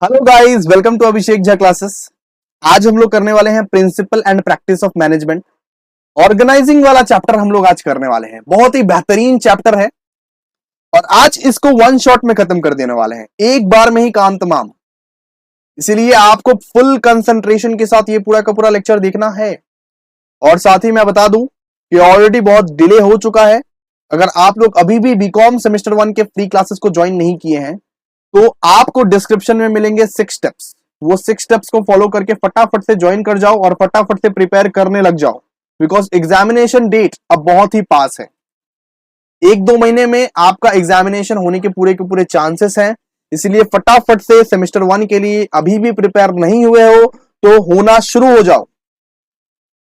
Hello guys, welcome to Abhishek Jha classes. आज हम लोग करने वाले हैं principle and practice of management. Organising वाला चैप्टर हम लोग आज करने वाले हैं। बहुत ही बेहतरीन चैप्टर है और आज इसको वन शॉट में खत्म कर देने वाले हैं, एक बार में ही काम तमाम। इसीलिए आपको फुल कंसंट्रेशन के साथ ये पूरा का पूरा लेक्चर देखना है। और साथ ही मैं बता दूं कि ऑलरेडी बहुत डिले हो चुका है। अगर आप लोग अभी भी बीकॉम सेमेस्टर 1 के फ्री क्लासेस को ज्वाइन नहीं किए हैं तो आपको डिस्क्रिप्शन में मिलेंगे 6 स्टेप्स। वो 6 स्टेप्स को फॉलो करके फटाफट से ज्वाइन कर जाओ और फटाफट से प्रिपेयर करने लग जाओ, बिकॉज एग्जामिनेशन डेट अब बहुत ही पास है। 1-2 महीने में आपका एग्जामिनेशन होने के पूरे चांसेस हैं। इसलिए फटाफट से सेमेस्टर 1 के लिए अभी भी प्रिपेयर नहीं हुए हो तो होना शुरू हो जाओ,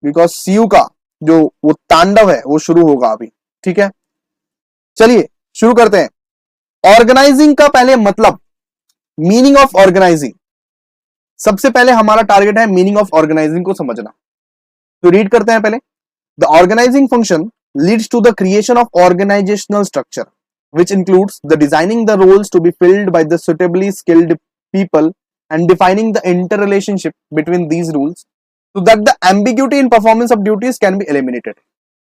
बिकॉज सीयू का जो वो तांडव है वो शुरू होगा अभी। ठीक है, चलिए शुरू करते हैं। ऑर्गेनाइजिंग का पहले मतलब, मीनिंग ऑफ ऑर्गेनाइजिंग। सबसे पहले हमारा टारगेट है मीनिंग ऑफ ऑर्गेनाइजिंग को समझना। तो रीड करते हैं पहले। The organising function leads to the creation of organisational structure which includes the designing the roles to be filled by the suitably skilled people and defining the interrelationship between these rules so that the ambiguity in performance of duties can be eliminated।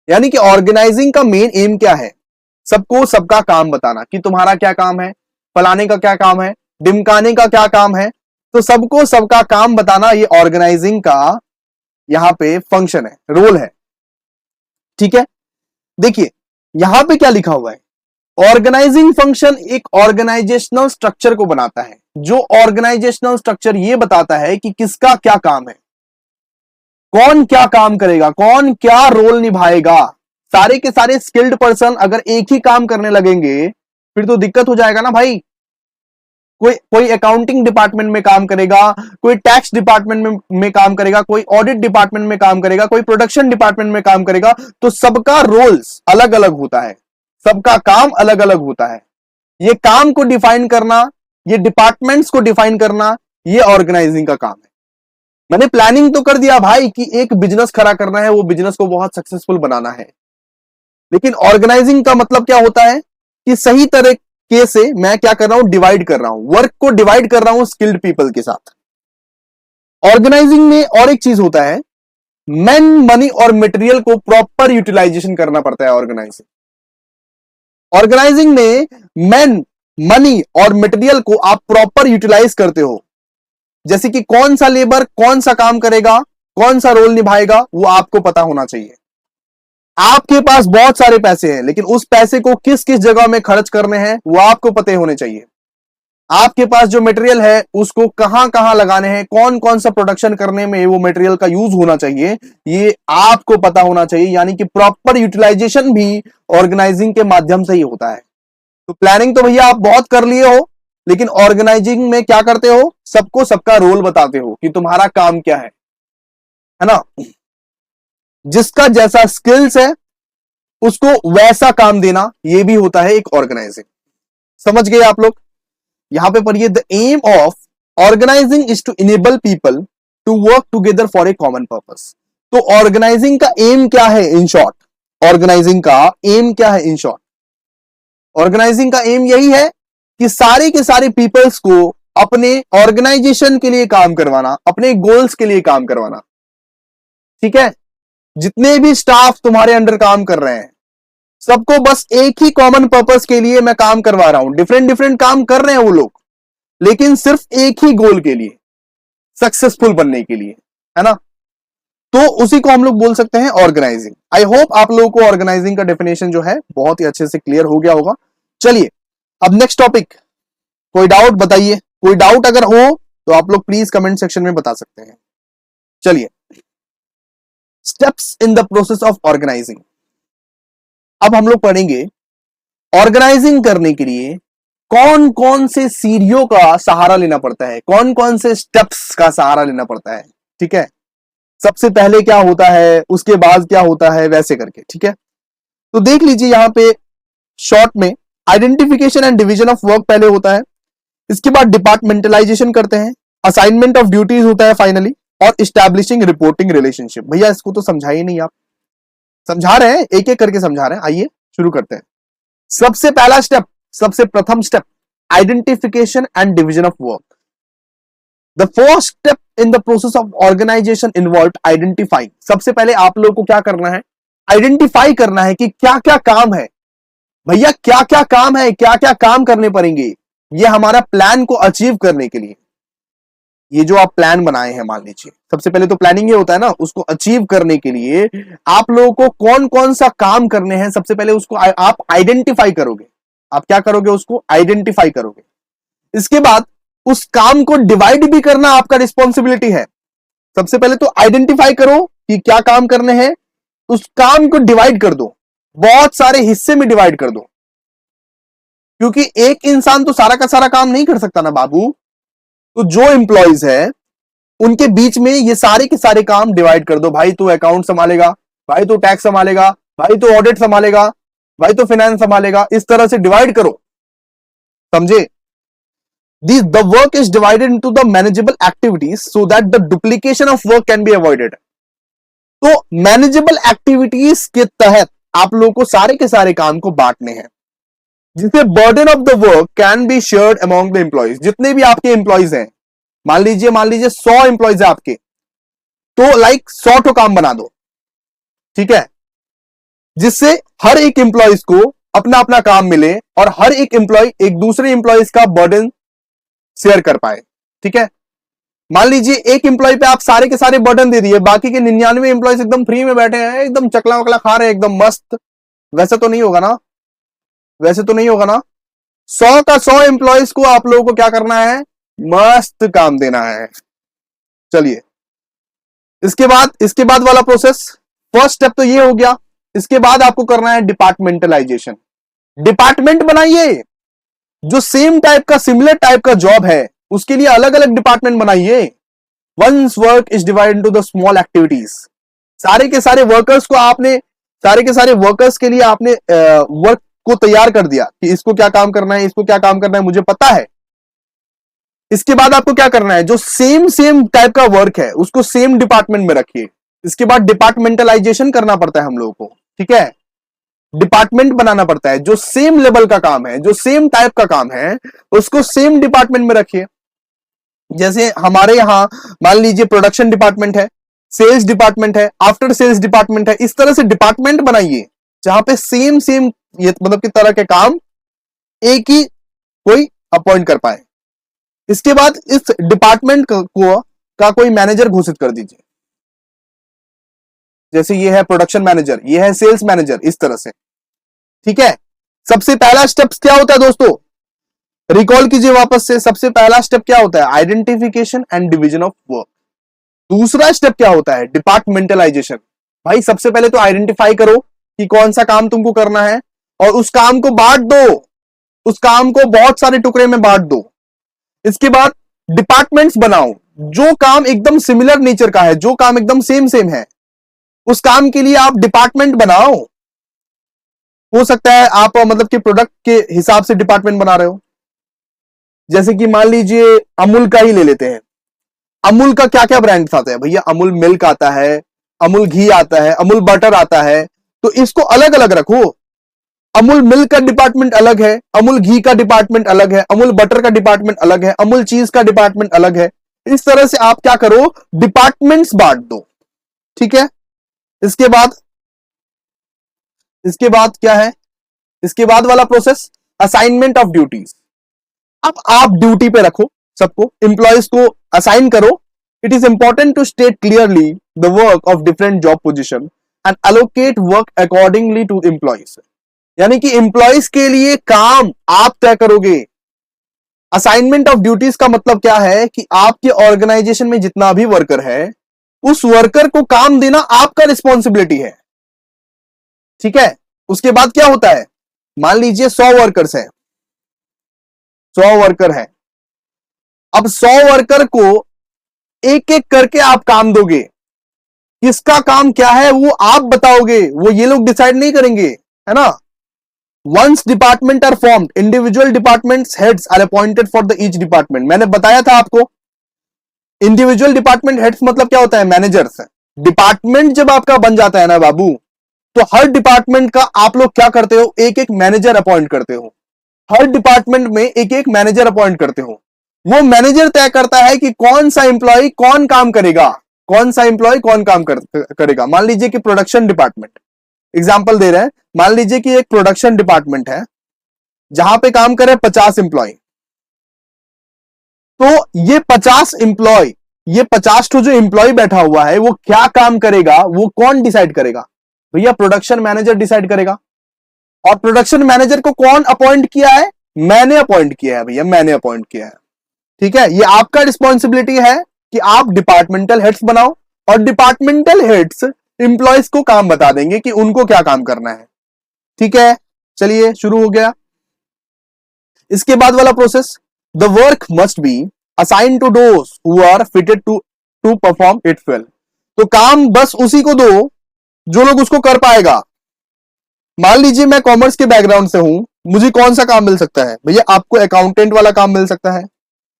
यानी कि organising का main M क्या है? सबको सबका काम बताना कि तुम्हारा क्या काम है, फलाने का क्या काम है, डिमकाने का क्या काम है। तो सबको सबका काम बताना ये ऑर्गेनाइजिंग का यहां पे फंक्शन है, रोल है। ठीक है, देखिए यहां पे क्या लिखा हुआ है। ऑर्गेनाइजिंग फंक्शन एक ऑर्गेनाइजेशनल स्ट्रक्चर को बनाता है। जो ऑर्गेनाइजेशनल स्ट्रक्चर ये बताता है कि किसका क्या काम है, कौन क्या काम करेगा, कौन क्या रोल निभाएगा। सारे के सारे स्किल्ड पर्सन अगर एक ही काम करने लगेंगे फिर तो दिक्कत हो जाएगा ना भाई। कोई अकाउंटिंग डिपार्टमेंट में काम करेगा, कोई टैक्स डिपार्टमेंट में काम करेगा, कोई ऑडिट डिपार्टमेंट में काम करेगा, कोई प्रोडक्शन डिपार्टमेंट में काम करेगा। तो सबका रोल्स अलग अलग होता है, सबका काम अलग अलग होता है। ये काम को डिफाइन करना, ये डिपार्टमेंट्स को डिफाइन करना, ये ऑर्गेनाइजिंग का काम है। मैंने प्लानिंग तो कर दिया भाई कि एक बिजनेस खड़ा करना है, वो बिजनेस को बहुत सक्सेसफुल बनाना है, लेकिन ऑर्गेनाइजिंग का मतलब क्या होता है कि सही तरीके से मैं क्या कर रहा हूं, डिवाइड कर रहा हूं, वर्क को डिवाइड कर रहा हूं स्किल्ड पीपल के साथ। ऑर्गेनाइजिंग में और एक चीज होता है, मैन, मनी और मटेरियल को प्रॉपर यूटिलाइजेशन करना पड़ता है। ऑर्गेनाइजिंग में मैन, मनी और मटेरियल को आप प्रॉपर यूटिलाइज करते हो। जैसे कि कौन सा लेबर कौन सा काम करेगा, कौन सा रोल निभाएगा, वो आपको पता होना चाहिए। आपके पास बहुत सारे पैसे हैं, लेकिन उस पैसे को किस किस जगह में खर्च करने हैं वो आपको पते होने चाहिए। आपके पास जो मटेरियल है उसको कहां कहां लगाने हैं, कौन कौन सा प्रोडक्शन करने में वो मटेरियल का यूज होना चाहिए, ये आपको पता होना चाहिए। यानी कि प्रॉपर यूटिलाइजेशन भी ऑर्गेनाइजिंग के माध्यम से ही होता है। तो प्लानिंग तो भैया आप बहुत कर लिए हो, लेकिन ऑर्गेनाइजिंग में क्या करते हो, सबको सबका रोल बताते हो कि तुम्हारा काम क्या है ना। जिसका जैसा स्किल्स है उसको वैसा काम देना, ये भी होता है एक ऑर्गेनाइजिंग। समझ गए आप लोग? यहां पे पढ़िए, the aim of organising is to enable people to work together for a common purpose. तो ऑर्गेनाइजिंग का एम क्या है इन शॉर्ट? ऑर्गेनाइजिंग का एम क्या है इन शॉर्ट? ऑर्गेनाइजिंग का एम यही है कि सारे के सारे पीपल्स को अपने ऑर्गेनाइजेशन के लिए काम करवाना, अपने गोल्स के लिए काम करवाना। ठीक है, जितने भी स्टाफ तुम्हारे अंडर काम कर रहे हैं सबको बस एक ही कॉमन पर्पस के लिए मैं काम करवा रहा हूं। डिफरेंट डिफरेंट काम कर रहे हैं वो लोग, लेकिन सिर्फ एक ही गोल के लिए, सक्सेसफुल बनने के लिए, है ना। तो उसी को हम लोग बोल सकते हैं ऑर्गेनाइजिंग। आई होप आप लोगों को ऑर्गेनाइजिंग का डेफिनेशन जो है बहुत ही अच्छे से क्लियर हो गया होगा। चलिए अब नेक्स्ट टॉपिक। कोई डाउट बताइए, कोई डाउट अगर हो तो आप लोग प्लीज कमेंट सेक्शन में बता सकते हैं। चलिए, steps in the process of organising. अब हम लोग पढ़ेंगे ऑर्गेनाइजिंग करने के लिए कौन कौन से सीढ़ियों का सहारा लेना पड़ता है, कौन कौन से स्टेप्स का सहारा लेना पड़ता है। ठीक है, सबसे पहले क्या होता है, उसके बाद क्या होता है, वैसे करके। ठीक है, तो देख लीजिए यहां पे शॉर्ट में identification and division of work पहले होता है, इसके बाद डिपार्टमेंटलाइजेशन करते हैं, असाइनमेंट ऑफ ड्यूटीज होता है फाइनली, और इस्टेब्लिशिंग रिपोर्टिंग रिलेशनशिप। भैया इसको तो समझा ही नहीं, आप समझा रहे हैं, एक एक करके समझा रहे हैं। आइए शुरू करते हैं। सबसे पहला स्टेप, सबसे प्रथम step, identification and division of work. The first step in the process of organisation involve identify. सबसे पहले आप लोगों को क्या करना है, आइडेंटिफाई करना है कि क्या क्या काम है भैया, क्या क्या काम है, क्या क्या काम करने पड़ेंगे ये हमारा प्लान को अचीव करने के लिए। ये जो आप प्लान बनाए हैं, मान लीजिए सबसे पहले तो प्लानिंग ये होता है ना, उसको अचीव करने के लिए आप लोगों को कौन कौन सा काम करने हैं, सबसे पहले उसको आप आइडेंटिफाई करोगे। आप क्या करोगे, उसको आइडेंटिफाई करोगे। इसके बाद उस काम को डिवाइड भी करना आपका रिस्पॉन्सिबिलिटी है। सबसे पहले तो आइडेंटिफाई करो कि क्या काम करने हैं, उस काम को डिवाइड कर दो, बहुत सारे हिस्से में डिवाइड कर दो, क्योंकि एक इंसान तो सारा का सारा काम नहीं कर सकता ना बाबू। तो जो एम्प्लॉइज है उनके बीच में ये सारे के सारे काम डिवाइड कर दो। भाई तो अकाउंट संभालेगा, भाई तो टैक्स संभालेगा, भाई तो ऑडिट संभालेगा, भाई तो फाइनेंस संभालेगा। इस तरह से डिवाइड करो, समझे। The work is divided into the manageable activities so that the duplication of work can be avoided. तो मैनेजेबल एक्टिविटीज के तहत आप लोगों को सारे के सारे काम को बांटने हैं, जिससे burden of the work can be shared among the employees. जितने भी आपके एम्प्लॉइज हैं, मान लीजिए 100 एम्प्लॉइज है आपके, तो लाइक 100 तो काम बना दो, ठीक है, जिससे हर एक एम्प्लॉइज को अपना अपना काम मिले और हर एक एम्प्लॉय एक दूसरे एम्प्लॉइज का बर्डन शेयर कर पाए, ठीक है। मान लीजिए एक एम्प्लॉय पे आप सारे के सारे बर्डन दे दिए, बाकी के 99 एम्प्लॉइज एकदम फ्री में बैठे हैं, एकदम चकला वकला खा रहे हैं, एकदम मस्त। वैसे तो नहीं होगा ना, वैसे तो नहीं होगा ना। 100 का 100 एम्प्लॉइज को आप लोगों को क्या करना है, मस्त काम देना है। चलिए इसके बाद वाला प्रोसेस, फर्स्ट स्टेप तो ये हो गया। इसके बाद आपको करना है डिपार्टमेंटलाइजेशन। डिपार्टमेंट बनाइए, जो सेम टाइप का सिमिलर टाइप का जॉब है उसके लिए अलग अलग डिपार्टमेंट बनाइए। Once work is divided into the small activities. सारे के सारे वर्कर्स को आपने, सारे के सारे वर्कर्स के लिए आपने वर्क को तैयार कर दिया कि इसको क्या काम करना है, इसको क्या काम करना है, मुझे पता है। इसके बाद आपको क्या करना है, जो सेम टाइप का वर्क है उसको सेम डिपार्टमेंट में रखिए। इसके बाद डिपार्टमेंटलाइजेशन करना पड़ता है हम लोगों को, ठीक है। डिपार्टमेंट बनाना पड़ता है, जो सेम लेवल का काम है, जो सेम टाइप का काम है उसको सेम डिपार्टमेंट में रखिए। जैसे हमारे यहां मान लीजिए प्रोडक्शन डिपार्टमेंट है, सेल्स डिपार्टमेंट है, आफ्टर सेल्स डिपार्टमेंट है। इस तरह से डिपार्टमेंट बनाइए जहां पे सेम ये मतलब की तरह के काम एक ही कोई अपॉइंट कर पाए। इसके बाद इस डिपार्टमेंट का कोई मैनेजर घोषित कर दीजिए। जैसे ये है प्रोडक्शन मैनेजर, ये है सेल्स मैनेजर, इस तरह से, ठीक है। सबसे पहला स्टेप क्या होता है दोस्तों, रिकॉल कीजिए वापस से। सबसे पहला स्टेप क्या होता है, identification and division of work. दूसरा स्टेप क्या होता है, डिपार्टमेंटलाइजेशन। भाई सबसे पहले तो आइडेंटिफाई करो कि कौन सा काम तुमको करना है और उस काम को बांट दो, उस काम को बहुत सारे टुकड़े में बांट दो। इसके बाद डिपार्टमेंट्स बनाओ, जो काम एकदम सिमिलर नेचर का है, जो काम एकदम सेम है, उस काम के लिए आप डिपार्टमेंट बनाओ। हो सकता है आप मतलब कि प्रोडक्ट के हिसाब से डिपार्टमेंट बना रहे हो। जैसे कि मान लीजिए अमूल का ही ले लेते हैं। अमूल का क्या क्या ब्रांड्स आता है भैया, अमूल मिल्क आता है, अमूल घी आता है, अमूल बटर आता है। तो इसको अलग अलग रखो। अमूल मिल्क का डिपार्टमेंट अलग है, अमूल घी का डिपार्टमेंट अलग है, अमूल बटर का डिपार्टमेंट अलग है, अमूल चीज का डिपार्टमेंट अलग है। इस तरह से आप क्या करो, डिपार्टमेंट्स बांट दो, ठीक है। इसके बाद क्या है, इसके बाद वाला प्रोसेस असाइनमेंट ऑफ ड्यूटीज। अब आप ड्यूटी पे रखो सबको, एम्प्लॉयज को असाइन करो। It is important to state clearly the work of different job position and allocate work accordingly to employees. यानी कि एम्प्लॉयज के लिए काम आप तय करोगे। असाइनमेंट ऑफ ड्यूटीज का मतलब क्या है कि आपके ऑर्गेनाइजेशन में जितना भी वर्कर है, उस वर्कर को काम देना आपका रिस्पॉन्सिबिलिटी है, ठीक है। उसके बाद क्या होता है, मान लीजिए 100 वर्कर्स हैं, 100 वर्कर हैं। अब 100 वर्कर को एक एक करके आप काम दोगे। किसका काम क्या है वो आप बताओगे, वो ये लोग डिसाइड नहीं करेंगे, है ना। Once department are formed, individual departments heads are appointed for the each department. मैंने बताया था आपको, इंडिविजुअल डिपार्टमेंट हेड्स मतलब क्या होता है, मैनेजर्स। डिपार्टमेंट जब आपका बन जाता है ना बाबू, तो हर डिपार्टमेंट का आप लोग क्या करते हो, एक एक मैनेजर अपॉइंट करते हो। हर डिपार्टमेंट में एक एक मैनेजर अपॉइंट करते हो, वो मैनेजर तय करता है कि कौन सा एम्प्लॉय कौन काम करेगा, कौन सा एम्प्लॉय कौन काम करेगा। मान लीजिए कि प्रोडक्शन डिपार्टमेंट, एग्जांपल दे रहे हैं, मान लीजिए कि एक प्रोडक्शन डिपार्टमेंट है जहां पे काम करे 50 एम्प्लॉय। तो ये 50 एम्प्लॉय, ये 50 जो एम्प्लॉय बैठा हुआ है वो क्या काम करेगा, वो कौन डिसाइड करेगा? भैया प्रोडक्शन मैनेजर डिसाइड करेगा। और प्रोडक्शन मैनेजर को कौन अपॉइंट किया है? मैंने अपॉइंट किया है भैया, मैंने अपॉइंट किया है। ठीक है, ये आपका रिस्पॉन्सिबिलिटी है कि आप डिपार्टमेंटल हेड्स बनाओ और डिपार्टमेंटल हेड्स एम्प्लॉयज को काम बता देंगे कि उनको क्या काम करना है। ठीक है, चलिए शुरू हो गया। इसके बाद वाला process, the work must be assign to those who are fitted to perform it well. तो काम बस उसी को दो जो लोग उसको कर पाएगा। मान लीजिए मैं कॉमर्स के बैकग्राउंड से हूं, मुझे कौन सा काम मिल सकता है? भैया आपको अकाउंटेंट वाला काम मिल सकता है।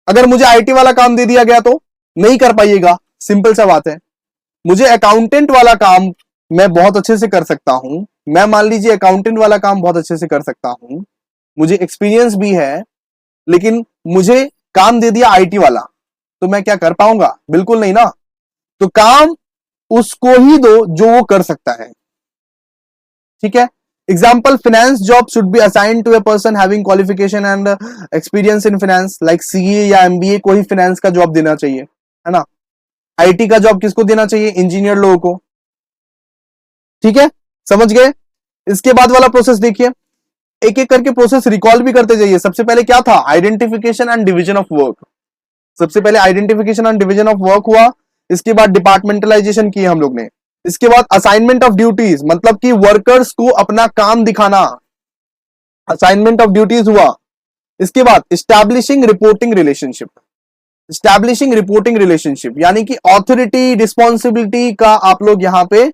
अगर मुझे आईटी वाला काम दे दिया गया तो नहीं कर पाइएगा, सिंपल सा बात है। मुझे अकाउंटेंट वाला काम मैं बहुत अच्छे से कर सकता हूं, मैं मान लीजिए अकाउंटेंट वाला काम बहुत अच्छे से कर सकता हूं, मुझे एक्सपीरियंस भी है, लेकिन मुझे काम दे दिया आईटी वाला, तो मैं क्या कर पाऊंगा? बिल्कुल नहीं ना। तो काम उसको ही दो जो वो कर सकता है। ठीक है, example, finance job should be assigned to a person having qualification and experience in finance, like CA या एमबीए को ही फाइनेंस का जॉब देना चाहिए, है ना। आईटी का जॉब किसको देना चाहिए? इंजीनियर लोगों को। ठीक है, समझ गए। इसके बाद वाला प्रोसेस देखिए, एक एक करके प्रोसेस रिकॉल भी करते जाइए। सबसे पहले क्या था? Identification and division of work. सबसे पहले identification and division of work हुआ, इसके बाद डिपार्टमेंटलाइजेशन की हम लोग ने, इसके बाद असाइनमेंट ऑफ ड्यूटीज, मतलब कि वर्कर्स को अपना काम दिखाना, असाइनमेंट ऑफ ड्यूटीज हुआ। इसके बाद establishing reporting relationship, establishing reporting relationship यानी कि ऑथोरिटी रिस्पॉन्सिबिलिटी का आप लोग यहां पे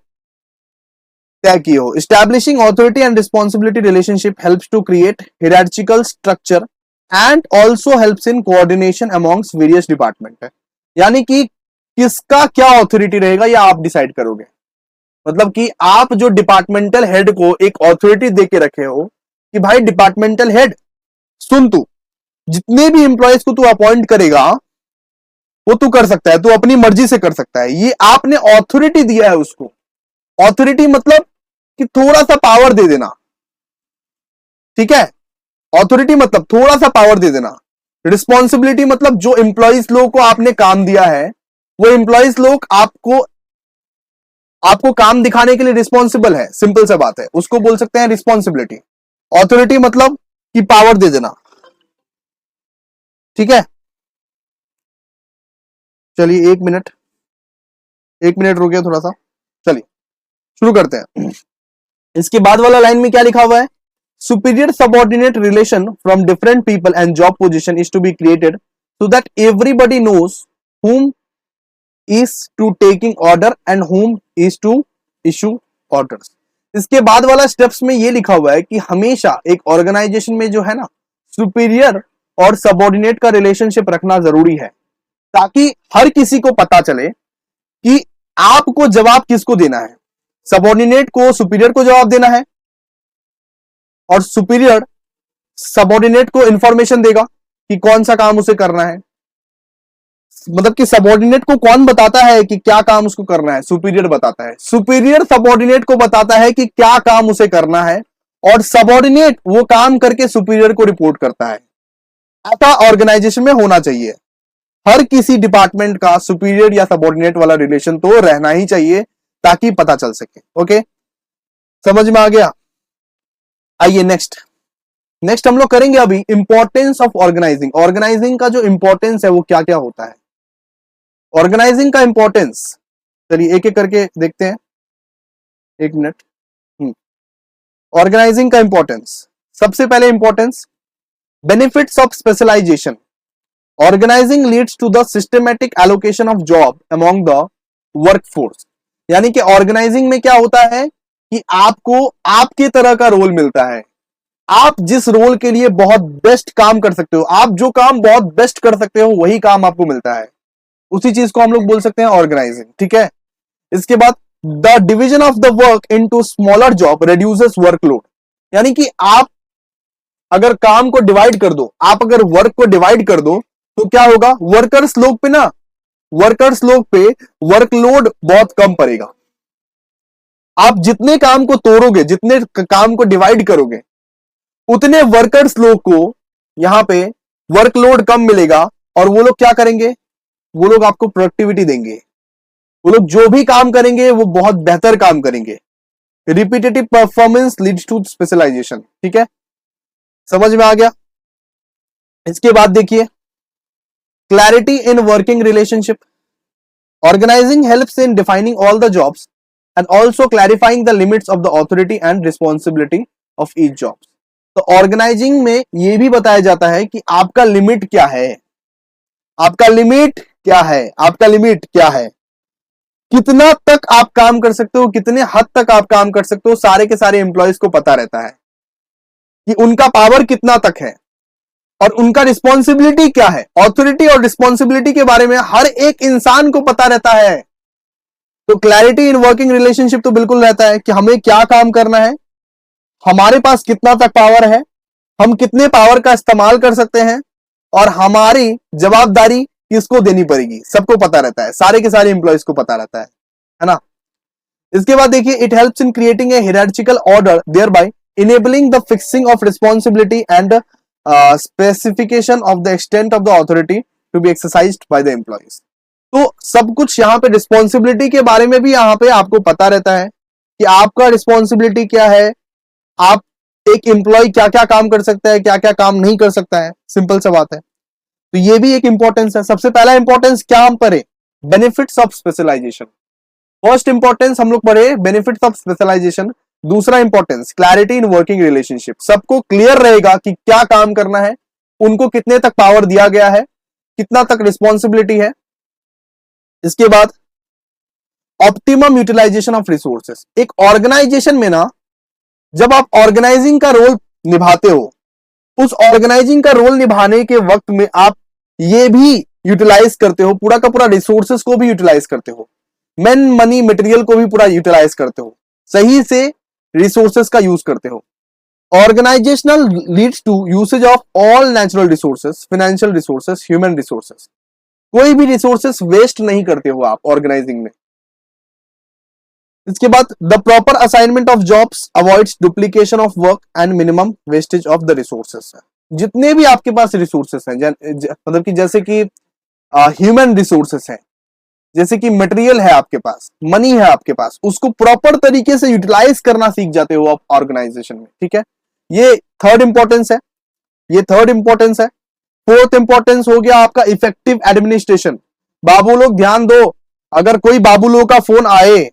तय किए हो। Establishing authority and responsibility relationship helps to create hierarchical structure and also helps in coordination amongst various department. यानी कि किसका क्या ऑथोरिटी रहेगा या आप डिसाइड करोगे। मतलब कि आप जो डिपार्टमेंटल हेड को एक ऑथोरिटी दे के रखे हो कि भाई डिपार्टमेंटल हेड सुन, तू जितने भी एम्प्लॉयज को तू अपॉइंट करेगा वो तू कर सकता है, तू अपनी मर्जी से कर सकता है। ये आपने ऑथोरिटी दिया है उसको। ऑथोरिटी मतलब कि थोड़ा सा पावर दे देना। ठीक है, ऑथोरिटी मतलब थोड़ा सा पावर दे देना। रिस्पॉन्सिबिलिटी मतलब जो एम्प्लॉयज लोगों को आपने काम दिया है वो एम्प्लॉयज लोग आपको काम दिखाने के लिए रिस्पॉन्सिबल है, सिंपल सा बात है, उसको बोल सकते हैं रिस्पॉन्सिबिलिटी। ऑथोरिटी मतलब कि पावर दे देना। ठीक है, चलिए एक मिनट रुकिए थोड़ा सा, चलिए शुरू करते हैं। इसके बाद वाला लाइन में क्या लिखा हुआ है? Superior subordinate relation from different people and job position is to be created so that everybody knows whom is to taking order and whom is to issue orders। इसके बाद वाला स्टेप्स में ये लिखा हुआ है कि हमेशा एक ऑर्गेनाइजेशन में जो है ना, सुपीरियर और सबऑर्डिनेट का रिलेशनशिप रखना जरूरी है, ताकि हर किसी को पता चले कि आपको जवाब किसको देना है। सबऑर्डिनेट को सुपीरियर को जवाब देना है और सुपीरियर सबऑर्डिनेट को इंफॉर्मेशन देगा कि कौन सा काम उसे करना है। मतलब कि सबऑर्डिनेट को कौन बताता है कि क्या काम उसको करना है? सुपीरियर बताता है। सुपीरियर सबऑर्डिनेट को बताता है कि क्या काम उसे करना है और सबऑर्डिनेट वो काम करके सुपीरियर को रिपोर्ट करता है। ऐसा ऑर्गेनाइजेशन में होना चाहिए। हर किसी डिपार्टमेंट का सुपीरियर या सबऑर्डिनेट वाला रिलेशन तो रहना ही चाहिए ताकि पता चल सके। ओके, समझ में आ गया? आइए नेक्स्ट हम लोग करेंगे अभी इंपॉर्टेंस ऑफ ऑर्गेनाइजिंग। ऑर्गेनाइजिंग का जो इंपॉर्टेंस है वो क्या क्या होता है, ऑर्गेनाइजिंग का इंपॉर्टेंस। चलिए एक एक करके देखते हैं, एक मिनट। ऑर्गेनाइजिंग का इंपॉर्टेंस, सबसे पहले importance, benefits of specialisation. Organising leads to the systematic allocation of job among the workforce. यानी कि ऑर्गेनाइजिंग में क्या होता है कि आपको आपके तरह का रोल मिलता है। आप जिस रोल के लिए बहुत बेस्ट काम कर सकते हो, आप जो काम बहुत बेस्ट कर सकते हो वही काम आपको मिलता है, उसी चीज को हम लोग बोल सकते हैं ऑर्गेनाइजिंग। ठीक है, इसके बाद the division of the work into smaller job reduces workload. यानी कि आप अगर काम को डिवाइड कर दो, आप अगर वर्क को डिवाइड कर दो तो क्या होगा, वर्कर्स लोग पे ना, वर्कर्स लोग पे वर्कलोड बहुत कम पड़ेगा। आप जितने काम को तोड़ोगे, जितने काम को डिवाइड करोगे, उतने वर्कर्स लोग को यहां पे वर्कलोड कम मिलेगा, और वो लोग क्या करेंगे, वो लोग आपको प्रोडक्टिविटी देंगे, वो लोग जो भी काम करेंगे वो बहुत बेहतर काम करेंगे। Repetitive performance leads to specialisation. ठीक है, समझ में आ गया। इसके बाद देखिए, clarity in working relationship. Organising helps in defining all the jobs and also clarifying the limits of the authority and responsibility of each job. तो ऑर्गेनाइजिंग में यह भी बताया जाता है कि आपका लिमिट क्या है, आपका लिमिट क्या है, आपका लिमिट क्या है, कितना तक आप काम कर सकते हो, कितने हद तक आप काम कर सकते हो, सारे के सारे एम्प्लॉयज को पता रहता है कि उनका पावर कितना तक है और उनका रिस्पॉन्सिबिलिटी क्या है। ऑथोरिटी और रिस्पॉन्सिबिलिटी के बारे में हर एक इंसान को पता रहता है। तो क्लैरिटी इन वर्किंग रिलेशनशिप तो बिल्कुल रहता है कि हमें क्या काम करना है, हमारे पास कितना तक पावर है, हम कितने पावर का इस्तेमाल कर सकते हैं, और हमारी जवाबदारी किसको देनी पड़ेगी, सबको पता रहता है, सारे के सारे एम्प्लॉयज को पता रहता है ना। इसके बाद देखिए, it helps in creating a hierarchical order thereby enabling the fixing of responsibility and specification of the extent of the authority to be exercised by the employees. तो सब कुछ यहाँ पे रिस्पॉन्सिबिलिटी के बारे में भी यहाँ पे आपको पता रहता है कि आपका रिस्पॉन्सिबिलिटी क्या है, आप एक एम्प्लॉय क्या क्या काम कर सकता है, क्या क्या काम नहीं कर सकता है, सिंपल सा बात है। तो ये भी एक इंपॉर्टेंस है। सबसे पहला इंपॉर्टेंस क्या हम पढ़े, benefits of specialisation. First importance हम लोग पढ़े बेनिफिट्स ऑफ स्पेशलाइजेशन। दूसरा importance clarity in working relationship. सबको क्लियर रहेगा कि क्या काम करना है, उनको कितने तक पावर दिया गया है, कितना तक रिस्पॉन्सिबिलिटी है। इसके बाद ऑप्टिमम यूटिलाइजेशन ऑफ रिसोर्सेस। एक ऑर्गेनाइजेशन में ना, जब आप ऑर्गेनाइजिंग का रोल निभाते हो, उस ऑर्गेनाइजिंग का रोल निभाने के वक्त में आप ये भी यूटिलाइज करते हो, पूरा का पूरा रिसोर्सेस को भी यूटिलाइज करते हो, मैन मनी मटेरियल को भी पूरा यूटिलाइज करते हो, सही से रिसोर्सेस का यूज करते हो। Organisational leads to usage of all natural resources, financial resources, human resources. कोई भी रिसोर्सेस वेस्ट नहीं करते हो आप ऑर्गेनाइजिंग में। इसके बाद the proper assignment of jobs avoids duplication of work and minimum wastage of the resources. जितने भी आपके पास रिसोर्सेस हैं, मतलब कि जैसे कि ह्यूमन रिसोर्सेस हैं, जैसे कि मटेरियल है आपके पास, मनी है आपके पास, उसको प्रॉपर तरीके से यूटिलाइज करना सीख जाते हो आप ऑर्गेनाइजेशन में। ठीक है, ये थर्ड इंपॉर्टेंस है, ये थर्ड इंपॉर्टेंस है। फोर्थ इंपॉर्टेंस हो गया आपका इफेक्टिव एडमिनिस्ट्रेशन। बाबू लोग ध्यान दो, अगर कोई बाबू लोग का फोन आए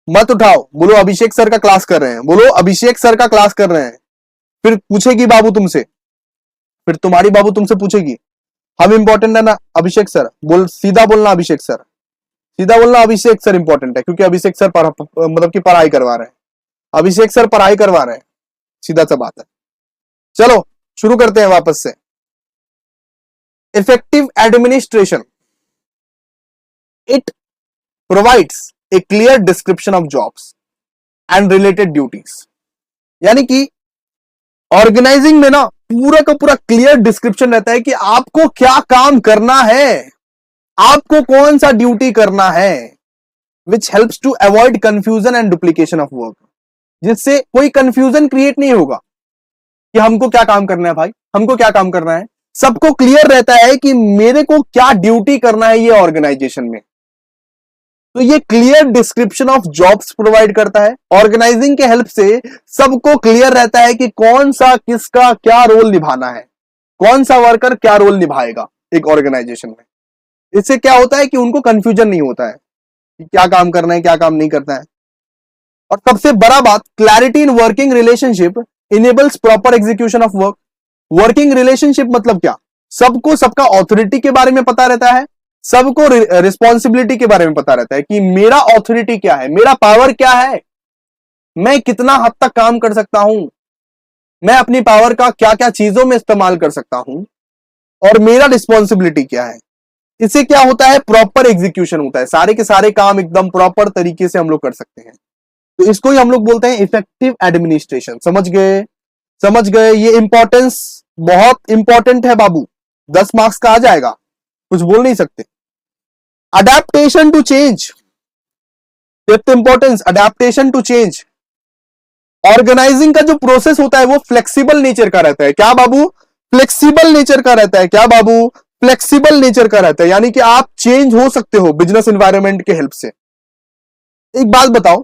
मत उठाओ, बोलो अभिषेक सर का क्लास कर रहे हैं, बोलो अभिषेक सर का क्लास कर रहे हैं। फिर पूछेगी बाबू तुमसे, फिर तुम्हारी बाबू तुमसे पूछेगी हम इंपॉर्टेंट है ना अभिषेक सर, बोल सीधा बोलना अभिषेक सर, सीधा बोलना अभिषेक सर इंपॉर्टेंट है, क्योंकि अभिषेक सर मतलब कि पढ़ाई करवा रहे हैं, अभिषेक सर पढ़ाई करवा रहे हैं, सीधा सा बात है। चलो शुरू करते हैं वापस से। Effective administration, it provides a clear description of jobs and related duties. यानी कि ऑर्गेनाइजिंग में ना पूरा का पूरा क्लियर डिस्क्रिप्शन रहता है कि आपको क्या काम करना है, आपको कौन सा ड्यूटी करना है, which helps to avoid confusion and duplication of work. जिससे कोई कंफ्यूजन क्रिएट नहीं होगा कि हमको क्या काम करना है, भाई हमको क्या काम करना है। सबको क्लियर रहता है कि मेरे को क्या ड्यूटी करना है ये ऑर्गेनाइजेशन में। तो ये clear description of jobs provide करता है। ऑर्गेनाइजिंग के हेल्प से सबको क्लियर रहता है कि कौन सा किसका क्या रोल निभाना है, कौन सा वर्कर क्या रोल निभाएगा एक ऑर्गेनाइजेशन में। इससे क्या होता है कि उनको कंफ्यूजन नहीं होता है कि क्या काम करना है, क्या काम नहीं करना है। और सबसे बड़ा बात, clarity in working relationship enables proper execution of work. Working relationship मतलब क्या, सबको सबका ऑथोरिटी के बारे में पता रहता है, सबको रिस्पॉन्सिबिलिटी के बारे में पता रहता है कि मेरा ऑथोरिटी क्या है, मेरा पावर क्या है, मैं कितना हद तक काम कर सकता हूं, मैं अपनी पावर का क्या क्या चीजों में इस्तेमाल कर सकता हूं, और मेरा रिस्पॉन्सिबिलिटी क्या है। इससे क्या होता है, प्रॉपर एग्जीक्यूशन होता है, सारे के सारे काम एकदम प्रॉपर तरीके से हम लोग कर सकते हैं। तो इसको ही हम लोग बोलते हैं इफेक्टिव एडमिनिस्ट्रेशन। समझ गए, समझ गए। ये इंपॉर्टेंस बहुत इंपॉर्टेंट है बाबू, 10 मार्क्स का आ जाएगा, कुछ बोल नहीं सकते। Adaptation to change, fifth importance, adaptation to change. Organising का जो प्रोसेस होता है वो फ्लेक्सिबल नेचर का रहता है। क्या बाबू? फ्लेक्सिबल नेचर का रहता है। क्या बाबू? फ्लेक्सिबल नेचर का रहता है, यानी कि आप चेंज हो सकते हो बिजनेस एनवायरनमेंट के हेल्प से। एक बात बताओ,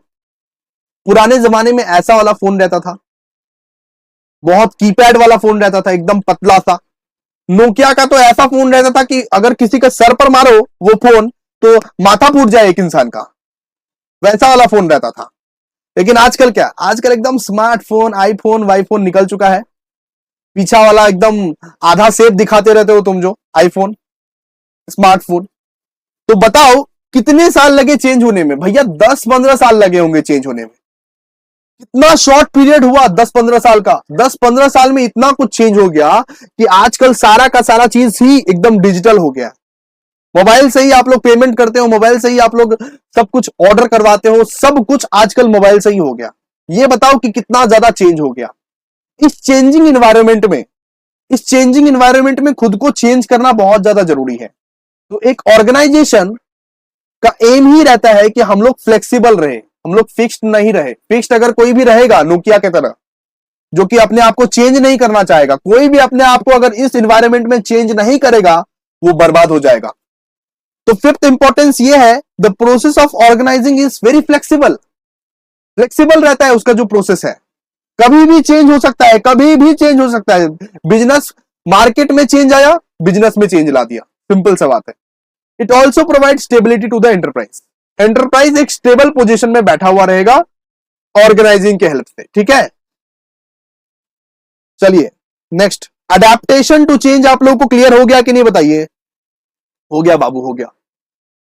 पुराने जमाने में ऐसा वाला फोन रहता था, बहुत कीपैड वाला फोन रहता था, एकदम पतला सा। नोकिया का तो ऐसा फोन रहता था कि अगर किसी का सर पर मारो वो फोन तो माथा फूट जाए एक इंसान का, वैसा वाला फोन रहता था। लेकिन आजकल क्या, आजकल एकदम स्मार्टफोन, आईफोन वाईफोन निकल चुका है। पीछा वाला एकदम आधा सेप दिखाते रहते हो तुम, जो आईफोन स्मार्टफोन। तो बताओ कितने साल लगे चेंज होने में? भैया 10-15 साल लगे होंगे चेंज होने में। कितना शॉर्ट पीरियड हुआ 10-15 साल का। 10-15 साल में इतना कुछ चेंज हो गया कि आजकल सारा का सारा चीज ही एकदम डिजिटल हो गया। मोबाइल से ही आप लोग पेमेंट करते हो, मोबाइल से ही आप लोग सब कुछ ऑर्डर करवाते हो, सब कुछ आजकल मोबाइल से ही हो गया। ये बताओ कि कितना ज्यादा चेंज हो गया। इस चेंजिंग इन्वायरमेंट में, इस चेंजिंग इन्वायरमेंट में खुद को चेंज करना बहुत ज्यादा जरूरी है। तो एक ऑर्गेनाइजेशन का एम ही रहता है कि हम लोग फ्लेक्सिबल रहे, हम लोग फिक्स्ड नहीं रहे। फिक्स्ड अगर कोई भी रहेगा नोकिया की तरह, जो कि अपने आप को चेंज नहीं करना चाहेगा, कोई भी अपने आप को अगर इस इन्वायरमेंट में चेंज नहीं करेगा वो बर्बाद हो जाएगा। तो फिफ्थ इंपॉर्टेंस ये है, the process of organising is very flexible. Flexible रहता है उसका जो प्रोसेस है, कभी भी चेंज हो सकता है, कभी भी चेंज हो सकता है। बिजनेस मार्केट में चेंज आया, बिजनेस में चेंज ला दिया, सिंपल सा बात है। It also provide stability to the enterprise. Enterprise एक स्टेबल पोजीशन में बैठा हुआ रहेगा ऑर्गेनाइजिंग के हेल्प से, ठीक है। चलिए नेक्स्ट, अडेप्टेशन टू चेंज आप लोगों को क्लियर हो गया कि नहीं बताइए? हो गया बाबू, हो गया।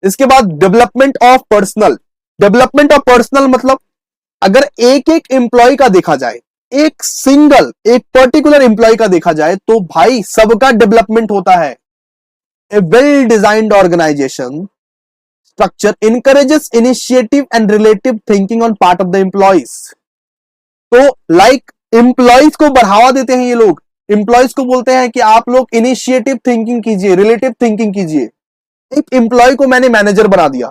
इसके बाद development of personal. Development of personal मतलब अगर एक एक एम्प्लॉय का देखा जाए, एक सिंगल एक पर्टिकुलर एम्प्लॉय का देखा जाए तो भाई सबका डेवलपमेंट होता है। A well designed organisation structure encourages initiative and relative thinking on part of the employees। तो लाइक एम्प्लॉयज को बढ़ावा देते हैं ये लोग। एम्प्लॉयज को बोलते हैं कि आप लोग इनिशिएटिव थिंकिंग कीजिए, रिलेटिव थिंकिंग कीजिए। एक एम्प्लॉय को मैंने मैनेजर बना दिया,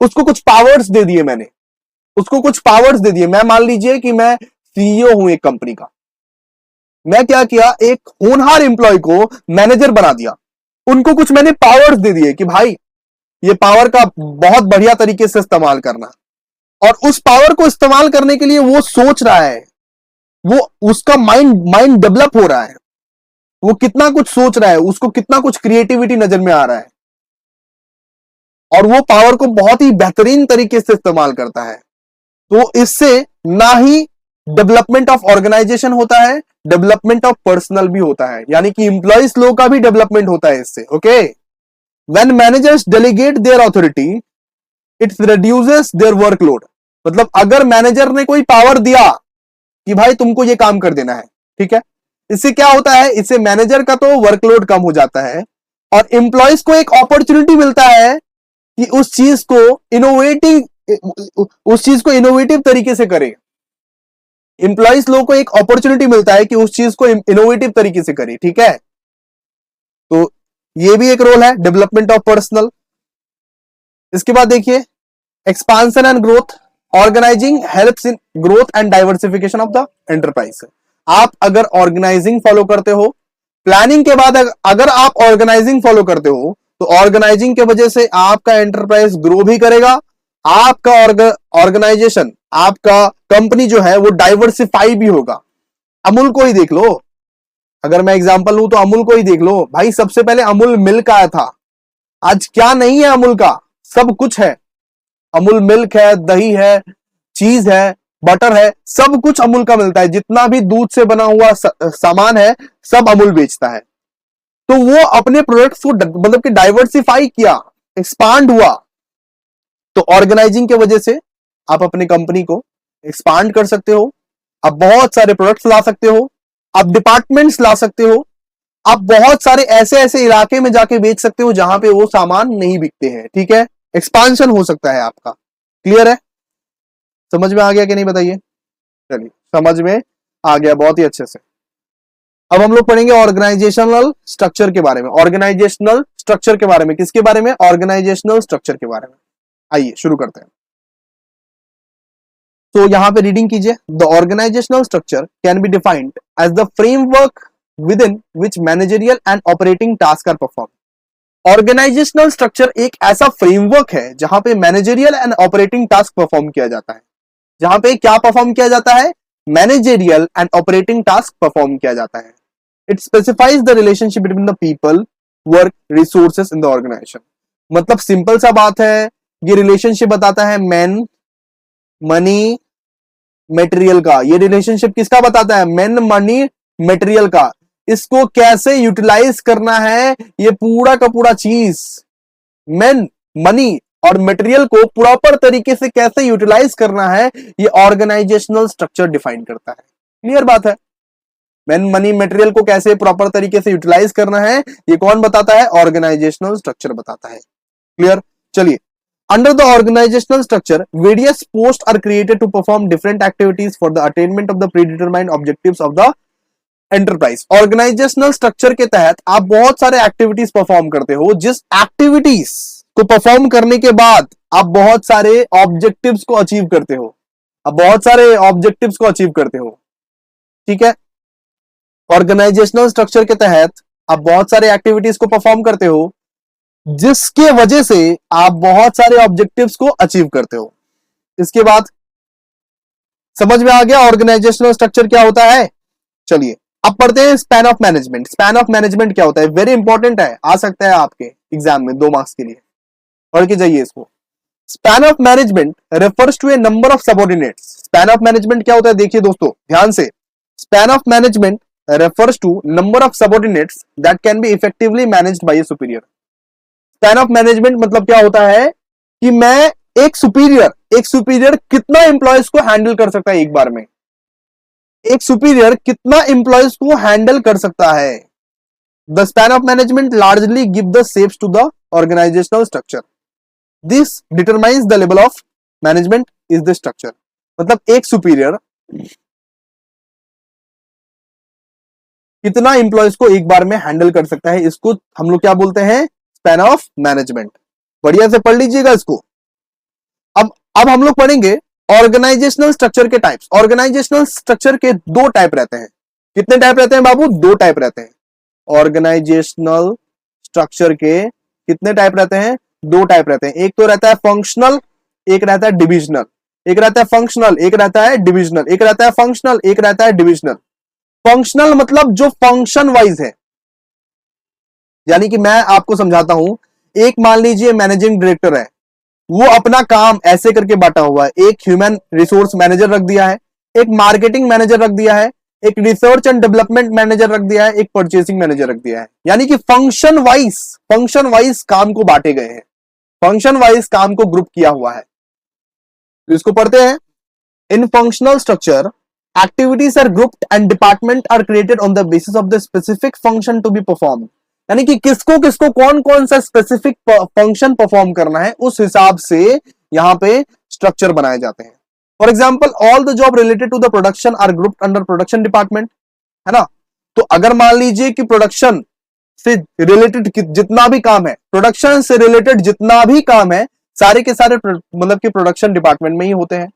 उसको कुछ पावर्स दे दिए, मैंने उसको कुछ पावर्स दे दिए। मैं मान लीजिए कि मैं सीईओ हूं एक कंपनी का, मैं क्या किया, एक होनहार एम्प्लॉय को मैनेजर बना दिया। उनको कुछ मैंने पावर्स दे दिए कि भाई ये पावर का बहुत बढ़िया तरीके से इस्तेमाल करना। और उस पावर को इस्तेमाल करने के लिए वो सोच रहा है, वो उसका माइंड माइंड डेवलप हो रहा है, वो कितना कुछ सोच रहा है, उसको कितना कुछ क्रिएटिविटी नजर में आ रहा है, और वो पावर को बहुत ही बेहतरीन तरीके से इस्तेमाल करता है। तो इससे ना ही डेवलपमेंट ऑफ ऑर्गेनाइजेशन होता है, डेवलपमेंट ऑफ पर्सनल भी होता है, यानी कि इंप्लॉइज लोग का भी डेवलपमेंट होता है इससे। Okay, when managers delegate their authority it reduces their workload. मतलब अगर मैनेजर ने कोई पावर दिया कि भाई तुमको ये काम कर देना है, ठीक है, इससे क्या होता है, इससे मैनेजर का तो वर्कलोड कम हो जाता है और एम्प्लॉयज को एक अपॉर्चुनिटी मिलता है कि उस चीज को इनोवेटिव तरीके से करे। एम्प्लॉयज लोगों को एक अपॉर्चुनिटी मिलता है कि उस चीज को इनोवेटिव तरीके से करे, ठीक है। तो ये भी एक रोल है डेवलपमेंट ऑफ पर्सनल। इसके बाद देखिए, expansion and growth. Organising helps in growth and diversification of the enterprise. आप अगर ऑर्गेनाइजिंग फॉलो करते हो, प्लानिंग के बाद अगर आप ऑर्गेनाइजिंग फॉलो करते हो तो ऑर्गेनाइजिंग की वजह से आपका एंटरप्राइज ग्रो भी करेगा, आपका ऑर्गेनाइजेशन, आपका कंपनी जो है वो डाइवर्सिफाई भी होगा। अमूल को ही देख लो, अगर मैं एग्जांपल लूं तो अमूल को ही देख लो भाई। सबसे पहले अमूल मिल्क आया था, आज क्या नहीं है अमूल का, सब कुछ है। अमूल मिल्क है, दही है, चीज है, बटर है, सब कुछ अमूल का मिलता है। जितना भी दूध से बना हुआ सामान है सब अमूल बेचता है। तो वो अपने प्रोडक्ट्स को मतलब कि डाइवर्सिफाई किया, एक्सपांड हुआ। तो ऑर्गेनाइजिंग की वजह से आप अपनी कंपनी को एक्सपांड कर सकते हो, आप बहुत सारे प्रोडक्ट्स ला सकते हो, आप डिपार्टमेंट्स ला सकते हो, आप बहुत सारे ऐसे ऐसे इलाके में जाके बेच सकते हो जहां पे वो सामान नहीं बिकते हैं, ठीक है। एक्सपांशन हो सकता है आपका। क्लियर है? समझ में आ गया कि नहीं बताइए? चलिए, समझ में आ गया, बहुत ही अच्छे से। अब हम लोग पढ़ेंगे ऑर्गेनाइजेशनल स्ट्रक्चर के बारे में। ऑर्गेनाइजेशनल स्ट्रक्चर के बारे में, किसके बारे में? ऑर्गेनाइजेशनल स्ट्रक्चर के बारे में। आइए शुरू करते हैं। तो यहां पे रीडिंग कीजिए। The organizational structure can be defined as the framework with in which managerial and operating task are perform. Organizational structure एक ऐसा फ्रेमवर्क है जहां पे managerial and operating task perform किया जाता है। जहां पे क्या परफॉर्म किया जाता है? Managerial and operating task perform किया जाता है। It specifies the relationship between the people, work, resources in the organization. मतलब सिंपल सा बात है, ये रिलेशनशिप बताता है मैन, मनी, मटेरियल का। ये रिलेशनशिप किसका बताता है? मैन, मनी, मटेरियल का। इसको कैसे यूटिलाइज करना है, ये पूरा का पूरा चीज मैन, मनी और मटेरियल को प्रॉपर तरीके से कैसे यूटिलाइज करना है, ये ऑर्गेनाइजेशनल स्ट्रक्चर डिफाइन करता है। क्लियर बात है? मैन, मनी, मटेरियल को कैसे प्रॉपर तरीके से यूटिलाइज करना है, ये कौन बताता है? ऑर्गेनाइजेशनल स्ट्रक्चर बताता है। क्लियर? चलिए, under the organizational structure various post are created to perform different activities for the attainment of the predetermined objectives of the enterprise. Organizational structure के तहत आप बहुत सारे एक्टिविटीज परफॉर्म करते हो, जिस एक्टिविटीज को परफॉर्म करने के बाद आप बहुत सारे ऑब्जेक्टिव्स को अचीव करते हो। आप बहुत सारे ऑब्जेक्टिव्स को अचीव करते हो। ठीक है? ऑर्गेनाइजेशनल स्ट्रक्चर के तहत आप बहुत सारे एक्टिविटीज को परफॉर्म करते हो, जिसके वजह से आप बहुत सारे ऑब्जेक्टिव्स को अचीव करते हो। इसके बाद समझ में आ गया ऑर्गेनाइजेशनल स्ट्रक्चर क्या होता है? चलिए अब पढ़ते हैं span of management. Span of management क्या होता है? वेरी इंपॉर्टेंट है, आ सकता है आपके एग्जाम में 2 मार्क्स के लिए। पढ़ के जाइए इसको। Span of management refers to a number of subordinates. Span of management क्या होता है? देखिए दोस्तों ध्यान से। Span of management refers to number of subordinates that can be effectively managed by a superior. Span of management मतलब क्या होता है कि मैं एक सुपीरियर कितना एम्प्लॉयज को हैंडल कर सकता है एक बार में। एक सुपीरियर कितना एम्प्लॉयज को हैंडल कर सकता है। The span of management largely give the shapes to the organizational structure. This determines the level of management is the structure. मतलब एक सुपीरियर कितना एम्प्लॉयज को एक बार में हैंडल कर सकता है, इसको हम लोग क्या बोलते हैं? Span of management. बढ़िया से पढ़ लीजिएगा इसको। अब हम लोग पढ़ेंगे ऑर्गेनाइजेशनल स्ट्रक्चर के टाइप्स। ऑर्गेनाइजेशनल स्ट्रक्चर के 2 टाइप रहते हैं। कितने टाइप रहते हैं बाबू? 2 टाइप रहते हैं। ऑर्गेनाइजेशनल स्ट्रक्चर के कितने टाइप रहते हैं? 2 टाइप रहते हैं। एक तो रहता है फंक्शनल, एक रहता है डिविजनल। एक रहता है फंक्शनल, एक रहता है डिविजनल। एक रहता है फंक्शनल, एक रहता है डिविजनल। फंक्शनल मतलब जो फंक्शन वाइज है, यानी कि मैं आपको समझाता हूं। एक मान लीजिए मैनेजिंग डायरेक्टर है, वो अपना काम ऐसे करके बांटा हुआ है। एक ह्यूमन रिसोर्स मैनेजर रख दिया है, एक मार्केटिंग मैनेजर रख दिया है, एक रिसर्च एंड डेवलपमेंट मैनेजर रख दिया है, एक परचेसिंग मैनेजर रख दिया है। यानी कि फंक्शन वाइज काम को बांटे गए हैं, फंक्शन वाइज काम को ग्रुप किया हुआ है। तो इसको पढ़ते हैं। इन functional structure activities are grouped and department are created on the basis of the specific function to be performed। यानी कि किसको किसको कौन कौन सा स्पेसिफिक फंक्शन परफॉर्म करना है, उस हिसाब से यहां पे स्ट्रक्चर बनाए जाते हैं। For example all the job related to the production are grouped under production department, है ना। तो अगर मान लीजिए कि प्रोडक्शन से रिलेटेड जितना भी काम है, प्रोडक्शन से रिलेटेड जितना भी काम है, सारे के सारे मतलब कि प्रोडक्शन डिपार्टमेंट में ही होते हैं।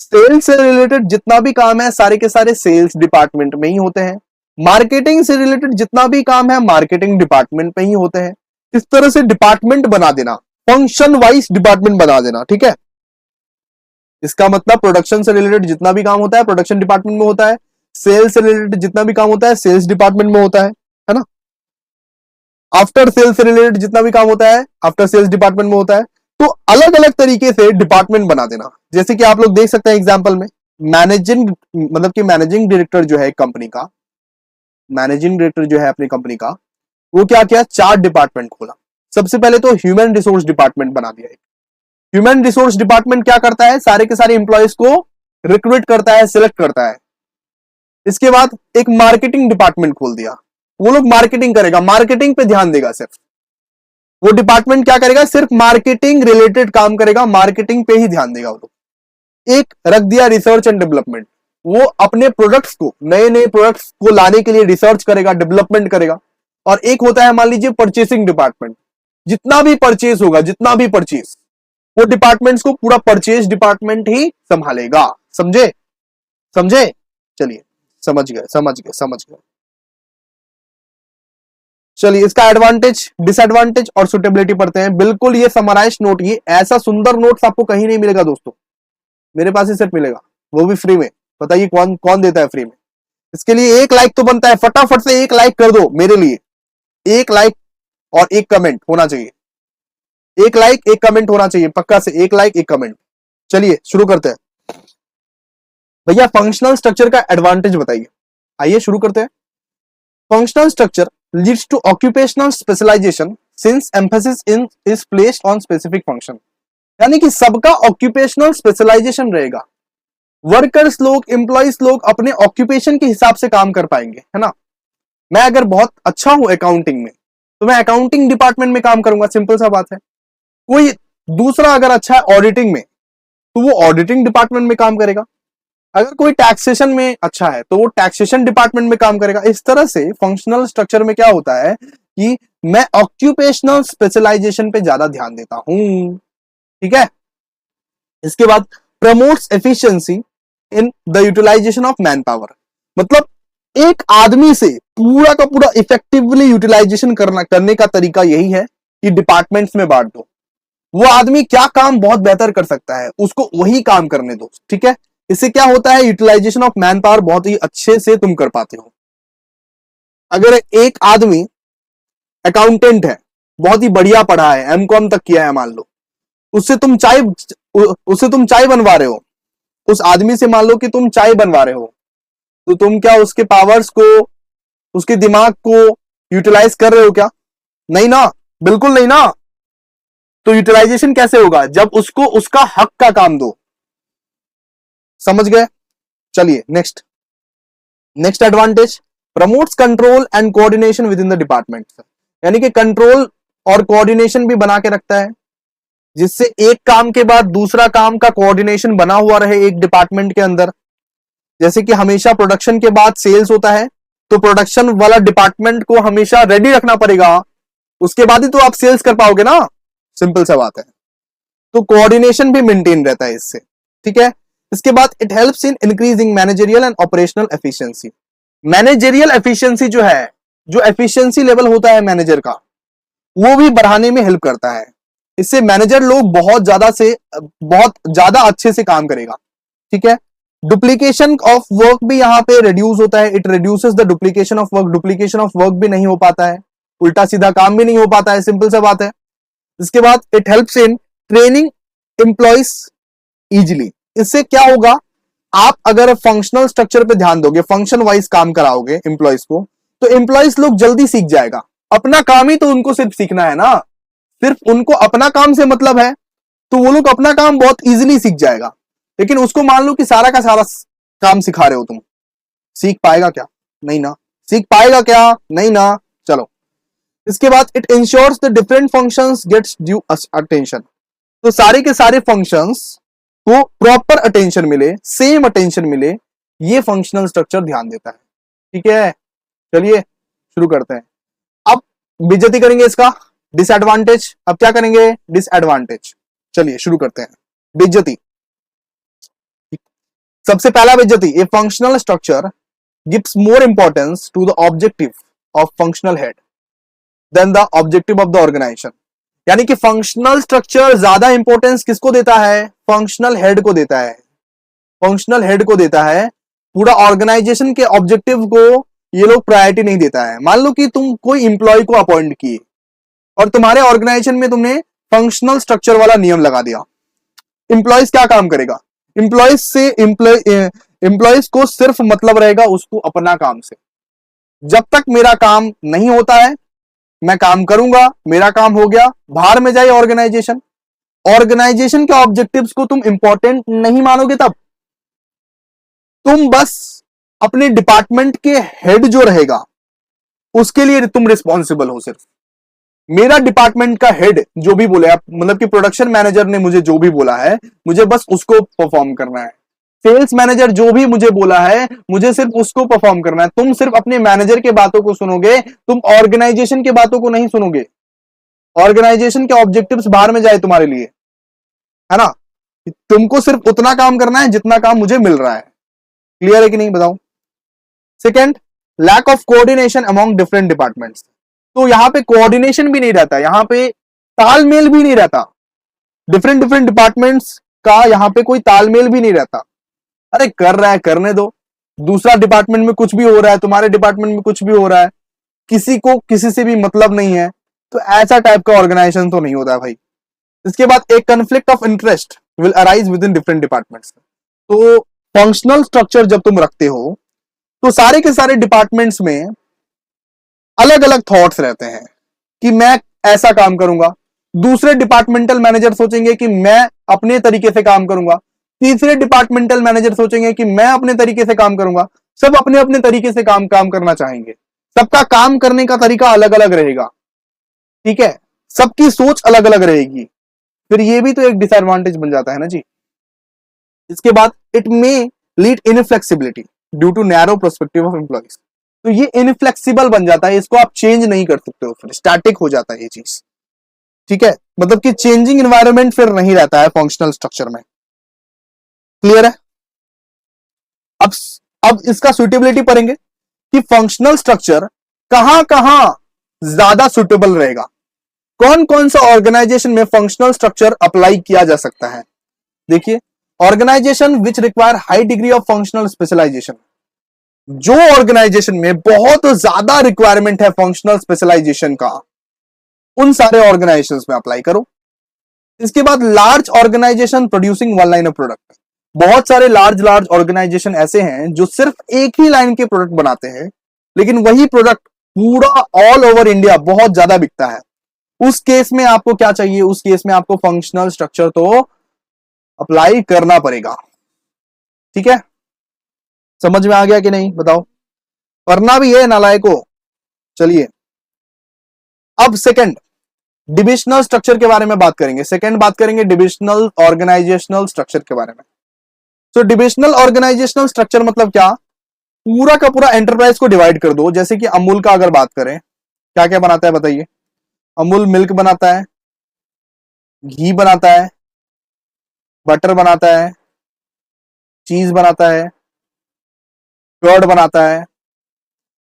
सेल्स से रिलेटेड जितना भी काम है, सारे के सारे सेल्स डिपार्टमेंट में ही होते हैं। मार्केटिंग से रिलेटेड जितना भी काम है, मार्केटिंग डिपार्टमेंट में ही होते हैं। इस तरह से डिपार्टमेंट बना देना, फंक्शन वाइज डिपार्टमेंट बना देना, ठीक है। इसका मतलब प्रोडक्शन से रिलेटेड जितना भी काम होता है, प्रोडक्शन डिपार्टमेंट में होता है। सेल्स से रिलेटेड जितना भी काम होता है, सेल्स डिपार्टमेंट में होता है ना। आफ्टर सेल्स से रिलेटेड जितना भी काम होता है, आफ्टर सेल्स डिपार्टमेंट में होता है। तो अलग अलग तरीके से डिपार्टमेंट बना देना। जैसे कि आप लोग देख सकते हैं एग्जांपल में, मैनेजिंग मतलब कि मैनेजिंग डायरेक्टर जो है कंपनी का, मैनेजिंग डायरेक्टर जो है अपनी कंपनी का, वो क्या किया? 4 डिपार्टमेंट खोला। सबसे पहले तो ह्यूमन रिसोर्स डिपार्टमेंट बना दिया। ह्यूमन रिसोर्स डिपार्टमेंट क्या करता है? सारे के सारे इंप्लॉयज को रिक्रूट करता है, सिलेक्ट करता है। इसके बाद एक मार्केटिंग डिपार्टमेंट खोल दिया, वो लोग मार्केटिंग करेगा, मार्केटिंग पे ध्यान देगा। सिर्फ वो डिपार्टमेंट क्या करेगा? सिर्फ मार्केटिंग रिलेटेड काम करेगा, मार्केटिंग पे ही ध्यान देगा वो लोग। एक रख दिया रिसर्च एंड डेवलपमेंट, वो अपने प्रोडक्ट्स को, नए नए प्रोडक्ट्स को लाने के लिए रिसर्च करेगा, डेवलपमेंट करेगा। और एक होता है मान लीजिए परचेसिंग डिपार्टमेंट, जितना भी परचेज होगा, जितना भी परचेज, वो डिपार्टमेंट्स को पूरा परचेज डिपार्टमेंट ही संभालेगा। समझे? समझे? चलिए, समझ गए समझ गए समझ गए। चलिए, इसका एडवांटेज, डिसएडवांटेज और सुटेबिलिटी पढ़ते हैं। बिल्कुल ये समराइज नोट, ये ऐसा सुंदर नोट्स आपको कहीं नहीं मिलेगा दोस्तों, मेरे पास ही सिर्फ मिलेगा, वो भी फ्री में। बताइए कौन कौन देता है फ्री में? इसके लिए एक लाइक तो बनता है, फटाफट से एक लाइक कर दो मेरे लिए। एक लाइक और एक कमेंट होना चाहिए, एक लाइक एक कमेंट होना चाहिए, पक्का से एक लाइक एक कमेंट। चलिए शुरू करते हैं भैया। फंक्शनल स्ट्रक्चर का एडवांटेज बताइए, आइए शुरू करते हैं। Functional structure leads to occupational specialization since emphasis in is placed on specific function. यानी कि सबका ऑक्यूपेशनल स्पेशलाइजेशन रहेगा। वर्कर्स लोग, एम्प्लॉइज लोग अपने ऑक्यूपेशन के हिसाब से काम कर पाएंगे, है ना। मैं अगर बहुत अच्छा हूं अकाउंटिंग में तो मैं अकाउंटिंग डिपार्टमेंट में काम करूंगा, सिंपल सा बात है। कोई दूसरा अगर अच्छा है ऑडिटिंग में तो वो ऑडिटिंग डिपार्टमेंट में काम करेगा। अगर कोई टैक्सेशन में अच्छा है तो वो टैक्सेशन डिपार्टमेंट में काम करेगा। इस तरह से फंक्शनल स्ट्रक्चर में क्या होता है कि मैं ऑक्यूपेशनल स्पेशलाइजेशन पे ज्यादा ध्यान देता हूं, ठीक है। इसके बाद promotes efficiency in the utilization of man power. मतलब एक आदमी से पूरा का पूरा इफेक्टिवली यूटिलाइजेशन करने का तरीका यही है कि डिपार्टमेंट्स में बांट दो। वो आदमी क्या काम बहुत बेहतर कर सकता है उसको वही काम करने दो, ठीक है। इससे क्या होता है, यूटिलाइजेशन ऑफ मैन पावर बहुत ही अच्छे से तुम कर पाते हो। अगर एक आदमी अकाउंटेंट है, बहुत ही बढ़िया पढ़ा है, एमकॉम तक किया है मान लो, उससे तुम चाय बनवा रहे हो, उस आदमी से मान लो कि तुम चाय बनवा रहे हो, तो तुम क्या उसके पावर्स को, उसके दिमाग को यूटिलाइज कर रहे हो क्या? नहीं ना, बिल्कुल नहीं ना। तो यूटिलाइजेशन कैसे होगा? जब उसको उसका हक का काम दो। समझ गए? चलिए next advantage, promotes control and coordination with in the department. यानी कि कंट्रोल और कोऑर्डिनेशन भी बना के रखता है, जिससे एक काम के बाद दूसरा काम का कोऑर्डिनेशन बना हुआ रहे एक डिपार्टमेंट के अंदर। जैसे कि हमेशा प्रोडक्शन के बाद सेल्स होता है, तो प्रोडक्शन वाला डिपार्टमेंट को हमेशा रेडी रखना पड़ेगा, उसके बाद ही तो आप सेल्स कर पाओगे ना, सिंपल सा बात है। तो कोऑर्डिनेशन भी मेंटेन रहता है इससे, ठीक है। इसके बाद it helps in increasing managerial and operational efficiency. Managerial efficiency जो है, जो एफिशिएंसी लेवल होता है मैनेजर का, वो भी बढ़ाने में हेल्प करता है। इससे मैनेजर लोग बहुत ज्यादा अच्छे से काम करेगा, ठीक है। डुप्लीकेशन ऑफ वर्क भी यहाँ पे रिड्यूस होता है, it reduces the duplication of work. Duplication of work भी नहीं हो पाता है, उल्टा सीधा काम भी नहीं हो पाता है, सिंपल सा बात है। इसके बाद it helps in training employees easily. इससे क्या होगा, आप अगर फंक्शनल स्ट्रक्चर पे ध्यान दोगे, फंक्शन वाइज काम कराओगे एम्प्लॉइज को, तो एम्प्लॉइज लोग जल्दी सीख जाएगा। अपना काम ही तो उनको सिर्फ सीखना है ना, सिर्फ उनको अपना काम से मतलब है, तो वो लोग अपना काम बहुत इजीली सीख जाएगा। लेकिन उसको मान लो कि सारा का सारा काम सिखा रहे हो तुम, सीख पाएगा क्या? नहीं ना। सीख पाएगा क्या? नहीं ना। चलो, इसके बाद it ensures the different functions gets due attention. तो सारे के सारे फंक्शंस को प्रॉपर अटेंशन मिले, सेम अटेंशन मिले, ये फंक्शनल स्ट्रक्चर ध्यान देता है, ठीक है। चलिए शुरू करते हैं। अब बेइज्जती करेंगे इसका, डिसएडवांटेज। अब क्या करेंगे? डिसएडवांटेज। चलिए शुरू करते हैं। बेइज्जती, सबसे पहला बेइज्जती, a functional structure gives more importance to the objective of functional head then the objective of the organisation. यानी कि फंक्शनल स्ट्रक्चर ज्यादा इंपॉर्टेंस किसको देता है? फंक्शनल हेड को देता है। फंक्शनल हेड को देता है, पूरा ऑर्गेनाइजेशन के ऑब्जेक्टिव को ये लोग प्रायोरिटी नहीं देता है। मान लो कि तुम कोई इंप्लॉय को अपॉइंट किए और तुम्हारे ऑर्गेनाइजेशन में तुमने फंक्शनल स्ट्रक्चर वाला नियम लगा दिया। इंप्लॉइज क्या काम करेगा? इंप्लॉइज को सिर्फ मतलब रहेगा उसको अपना काम से। जब तक मेरा काम नहीं होता है, मैं काम करूंगा, मेरा काम हो गया, बाहर में जाए ऑर्गेनाइजेशन। ऑर्गेनाइजेशन के ऑब्जेक्टिव्स को तुम इंपॉर्टेंट नहीं मानोगे, तब तुम बस अपने डिपार्टमेंट के हेड जो रहेगा उसके लिए तुम रिस्पॉन्सिबल हो। सिर्फ मेरा डिपार्टमेंट का हेड जो भी बोले, मतलब कि प्रोडक्शन मैनेजर ने मुझे जो भी बोला है, मुझे बस उसको परफॉर्म करना है, सेल्स मैनेजर जो भी मुझे बोला है मुझे सिर्फ उसको परफॉर्म करना है। तुम सिर्फ अपने मैनेजर के बातों को सुनोगे, तुम ऑर्गेनाइजेशन के बातों को नहीं सुनोगे। ऑर्गेनाइजेशन के ऑब्जेक्टिव्स बाहर में जाए तुम्हारे लिए, है ना। तुमको सिर्फ उतना काम करना है जितना काम मुझे मिल रहा है। क्लियर है कि नहीं, बताओ। Second, lack of coordination among different departments. तो यहां पे कोऑर्डिनेशन भी नहीं रहता, यहां पे तालमेल भी नहीं रहता। डिफरेंट डिफरेंट डिपार्टमेंट्स का यहां पे कोई तालमेल भी नहीं रहता। अरे कर रहा है करने दो, दूसरा डिपार्टमेंट में कुछ भी हो रहा है, तुम्हारे डिपार्टमेंट में कुछ भी हो रहा है, किसी को किसी से भी मतलब नहीं है। तो ऐसा टाइप का ऑर्गेनाइजेशन तो नहीं होता है भाई। इसके बाद एक conflict of interest will arise with in different departments. तो फंक्शनल स्ट्रक्चर जब तुम रखते हो तो सारे के सारे डिपार्टमेंट्स में अलग अलग थॉट्स रहते हैं कि मैं ऐसा काम करूंगा। दूसरे डिपार्टमेंटल मैनेजर सोचेंगे कि मैं अपने तरीके से काम करूंगा। तीसरे डिपार्टमेंटल मैनेजर सोचेंगे कि मैं अपने तरीके से काम करूंगा। सब अपने अपने तरीके से काम करना चाहेंगे। सबका काम करने का तरीका अलग अलग रहेगा, ठीक है। सबकी सोच अलग अलग रहेगी। फिर ये भी तो एक डिसएडवांटेज बन जाता है ना जी। इसके बाद it may lead inflexibility due to narrow perspective of employees. तो ये इनफ्लेक्सिबल बन जाता है, इसको आप चेंज नहीं कर सकते हो, फिर स्टैटिक हो जाता है ये चीज, ठीक है। मतलब कि चेंजिंग एनवायरनमेंट फिर नहीं रहता है फंक्शनल स्ट्रक्चर में। क्लियर है। अब इसका सुटेबिलिटी पढ़ेंगे कि फंक्शनल स्ट्रक्चर कहां कहां ज्यादा सुटेबल रहेगा, कौन कौन सा ऑर्गेनाइजेशन में फंक्शनल स्ट्रक्चर अप्लाई किया जा सकता है। देखिए, organization which require high degree of functional specialization. जो ऑर्गेनाइजेशन में बहुत ज्यादा रिक्वायरमेंट है फंक्शनल स्पेशलाइजेशन का, उन सारे ऑर्गेनाइजेशंस में अप्लाई करो। इसके बाद large organization producing one line of product. बहुत सारे लार्ज ऑर्गेनाइजेशन ऐसे हैं जो सिर्फ एक ही लाइन के प्रोडक्ट बनाते हैं, लेकिन वही प्रोडक्ट पूरा ऑल ओवर इंडिया बहुत ज्यादा बिकता है। उस केस में आपको क्या चाहिए, उस केस में आपको फंक्शनल स्ट्रक्चर तो अप्लाई करना पड़ेगा, ठीक है। समझ में आ गया कि नहीं, बताओ। करना भी है नालायको। चलिए, अब सेकंड डिविजनल स्ट्रक्चर के बारे में बात करेंगे। सेकंड बात करेंगे डिविजनल ऑर्गेनाइजेशनल स्ट्रक्चर के बारे में। तो डिविजनल ऑर्गेनाइजेशनल स्ट्रक्चर मतलब क्या, पूरा का पूरा एंटरप्राइज को डिवाइड कर दो। जैसे कि अमूल का अगर बात करें, क्या क्या बनाता है बताइए। अमूल मिल्क बनाता है, घी बनाता है, बटर बनाता है, चीज बनाता है, कर्ड बनाता है।